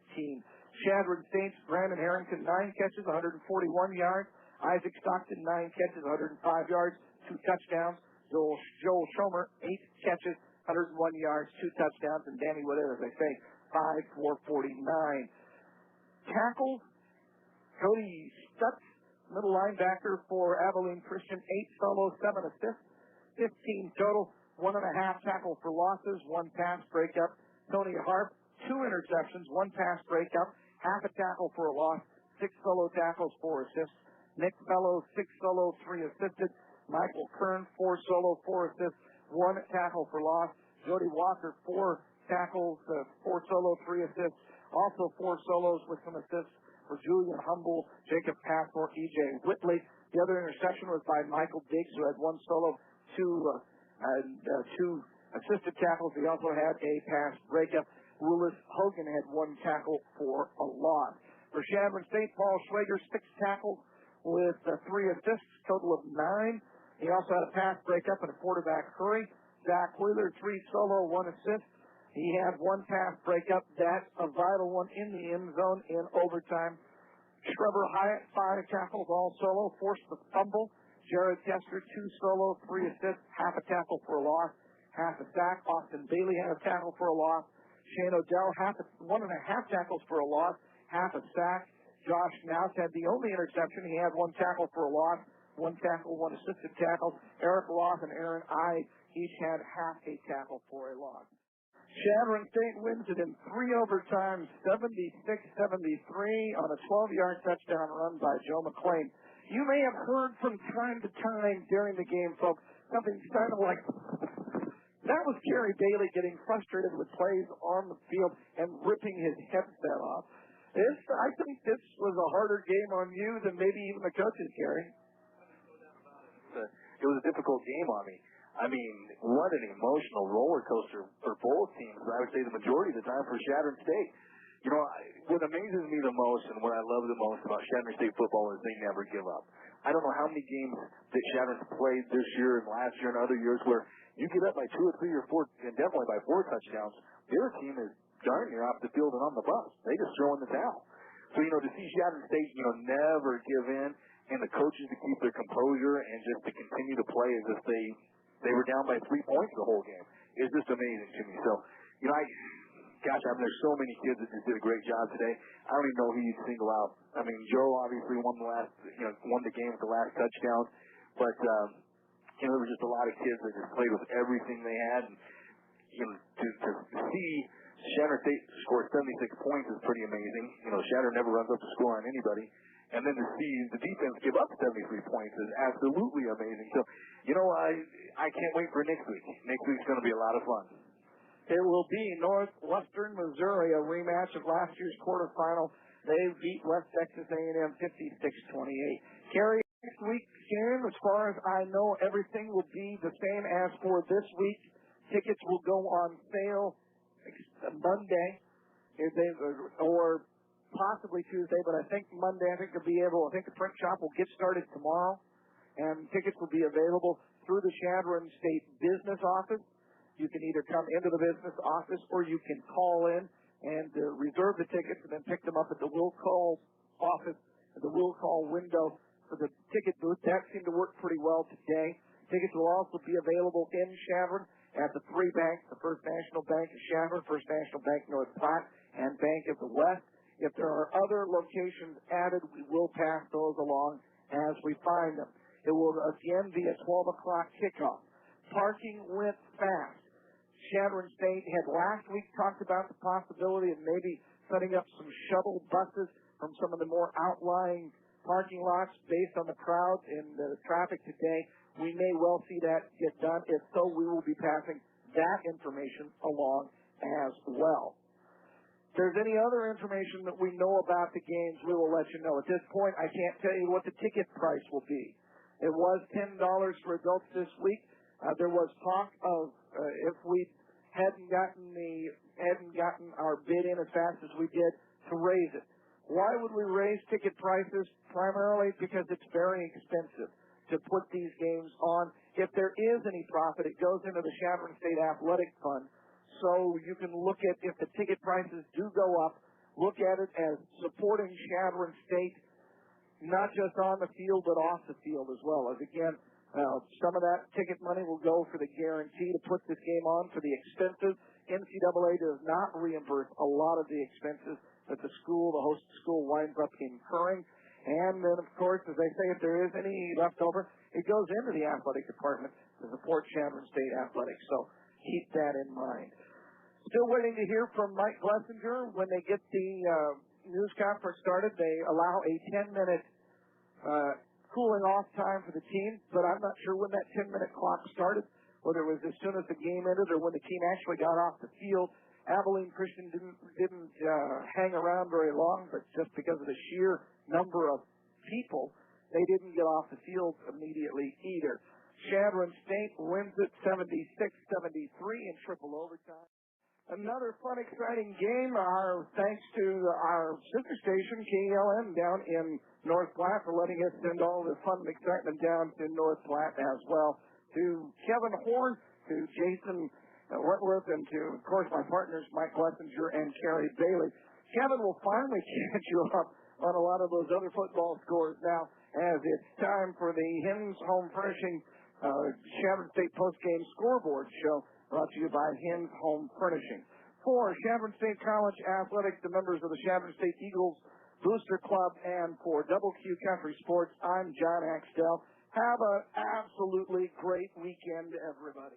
Chadron State's Brandon Harrington, 9 catches, 141 yards. Isaac Stockton, 9 catches, 105 yards, 2 touchdowns. Joel Schomer, 8 catches, 101 yards, 2 touchdowns. And Danny Woodard, as I say, 5 for 49. Tackles, Cody Stutz, middle linebacker for Abilene Christian, 8 solos, 7 assists, 15 total, 1.5 tackle for losses, 1 pass breakup. Tony Harp, 2 interceptions, 1 pass breakup, half a tackle for a loss, 6 solo tackles, 4 assists. Nick Fellows, 6 solo, 3 assisted. Michael Kern, 4 solo, 4 assists, 1 tackle for loss. Jody Walker, 4 tackles, 4 solo, 3 assists. Also 4 solos with some assists for Julian Humble, Jacob Passmore, E.J. Whitley. The other interception was by Michael Diggs, who had 1 solo, 2 assisted tackles. He also had a pass breakup. Willis Hogan had 1 tackle for a loss. For Chadron State, Paul Schwager, 6 tackles with 3 assists, total of 9. He also had a pass breakup and a quarterback hurry. Zach Wheeler, 3 solo, 1 assist. He had 1 pass breakup. That's a vital one in the end zone in overtime. Trevor Hyatt, 5 tackles, all solo, forced the fumble. Jared Kester, 2 solo, 3 assists, half a tackle for a loss, half a sack. Austin Bailey had a tackle for a loss. Shane Odell, 1.5 tackles for a loss, half a sack. Josh Naus had the only interception. He had 1 tackle for a loss, 1 tackle, 1 assisted tackle. Eric Roth and Aaron Ide each had half a tackle for a loss. Chadron State wins it in 3 overtimes, 76-73 on a 12-yard touchdown run by Joe McLean. You may have heard from time to time during the game, folks, something kind of like, that was Kerry Bailey getting frustrated with plays on the field and ripping his headset off. I think this was a harder game on you than maybe even the coaches, Kerry. It was a difficult game on me. I mean, what an emotional roller coaster for both teams. I would say the majority of the time for Chadron State. You know, what amazes me the most and what I love the most about Chadron State football is they never give up. I don't know how many games that Chadron's played this year and last year and other years where you get up by 2 or 3 or 4, and definitely by 4 touchdowns, their team is darn near off the field and on the bus. They just throw in the towel. So, you know, to see Chadron State, you know, never give in and the coaches to keep their composure and just to continue to play as if they were down by 3 points the whole game is just amazing to me. So, you know, there's so many kids that just did a great job today. I don't even know who you'd single out. I mean, Joe obviously won the game with the last touchdown, but you know, there were just a lot of kids that just played with everything they had. And, you know, to see Chadron State score 76 points is pretty amazing. You know, Chadron never runs up to score on anybody. And then to see the defense give up 73 points is absolutely amazing. So, you know, I can't wait for next week. Next week's going to be a lot of fun. It will be Northwestern Missouri, a rematch of last year's quarterfinal. They beat West Texas A&M 56-28. Kerry, next week's game, as far as I know, everything will be the same as for this week. Tickets will go on sale Monday, or possibly Tuesday, but I think Monday, I think the print shop will get started tomorrow, and tickets will be available through the Chadron State business office. You can either come into the business office or you can call in and reserve the tickets and then pick them up at the will call office, at the will call window for the ticket booth. That seemed to work pretty well today. Tickets will also be available in Chadron at the 3 banks, the First National Bank of Chadron, First National Bank North Platte, and Bank of the West. If there are other locations added, we will pass those along as we find them. It will again be a 12 o'clock kickoff. Parking went fast. Chadron State had last week talked about the possibility of maybe setting up some shuttle buses from some of the more outlying parking lots based on the crowd and the traffic today. We may well see that get done. If so, we will be passing that information along as well. If there's any other information that we know about the games, we will let you know. At this point, I can't tell you what the ticket price will be. It was $10 for adults this week. There was talk of if we hadn't gotten our bid in as fast as we did, to raise it. Why would we raise ticket prices? Primarily because it's very expensive to put these games on. If there is any profit, it goes into the Chadron State Athletic Fund. So you can look at, if the ticket prices do go up, look at it as supporting Chadron State, not just on the field, but off the field as well. As again, some of that ticket money will go for the guarantee to put this game on for the expenses. NCAA does not reimburse a lot of the expenses that the host school, winds up incurring. And then, of course, as I say, if there is any left over, it goes into the athletic department to support Chadron State Athletics. So keep that in mind. Still waiting to hear from Mike Glessinger. When they get the news conference started, they allow a 10-minute cooling off time for the team, but I'm not sure when that 10-minute clock started, whether it was as soon as the game ended or when the team actually got off the field. Abilene Christian didn't hang around very long, but just because of the sheer number of people, they didn't get off the field immediately either. Chadron State wins it 76-73 in triple overtime. Another fun, exciting game. Thanks to our sister station, KLM, down in North Platte, for letting us send all the fun and excitement down to North Platte as well. To Kevin Horn, to Jason Wentworth, and to, of course, my partners, Mike Glessinger and Kerry Bailey. Kevin will finally catch you up on a lot of those other football scores now, as it's time for the Hens Home Furnishing Chadron State postgame scoreboard show, brought to you by Hens Home Furnishing. For Chadron State College Athletics, the members of the Chadron State Eagles Booster Club, and for Double Q Country Sports, I'm John Axtell. Have an absolutely great weekend, everybody.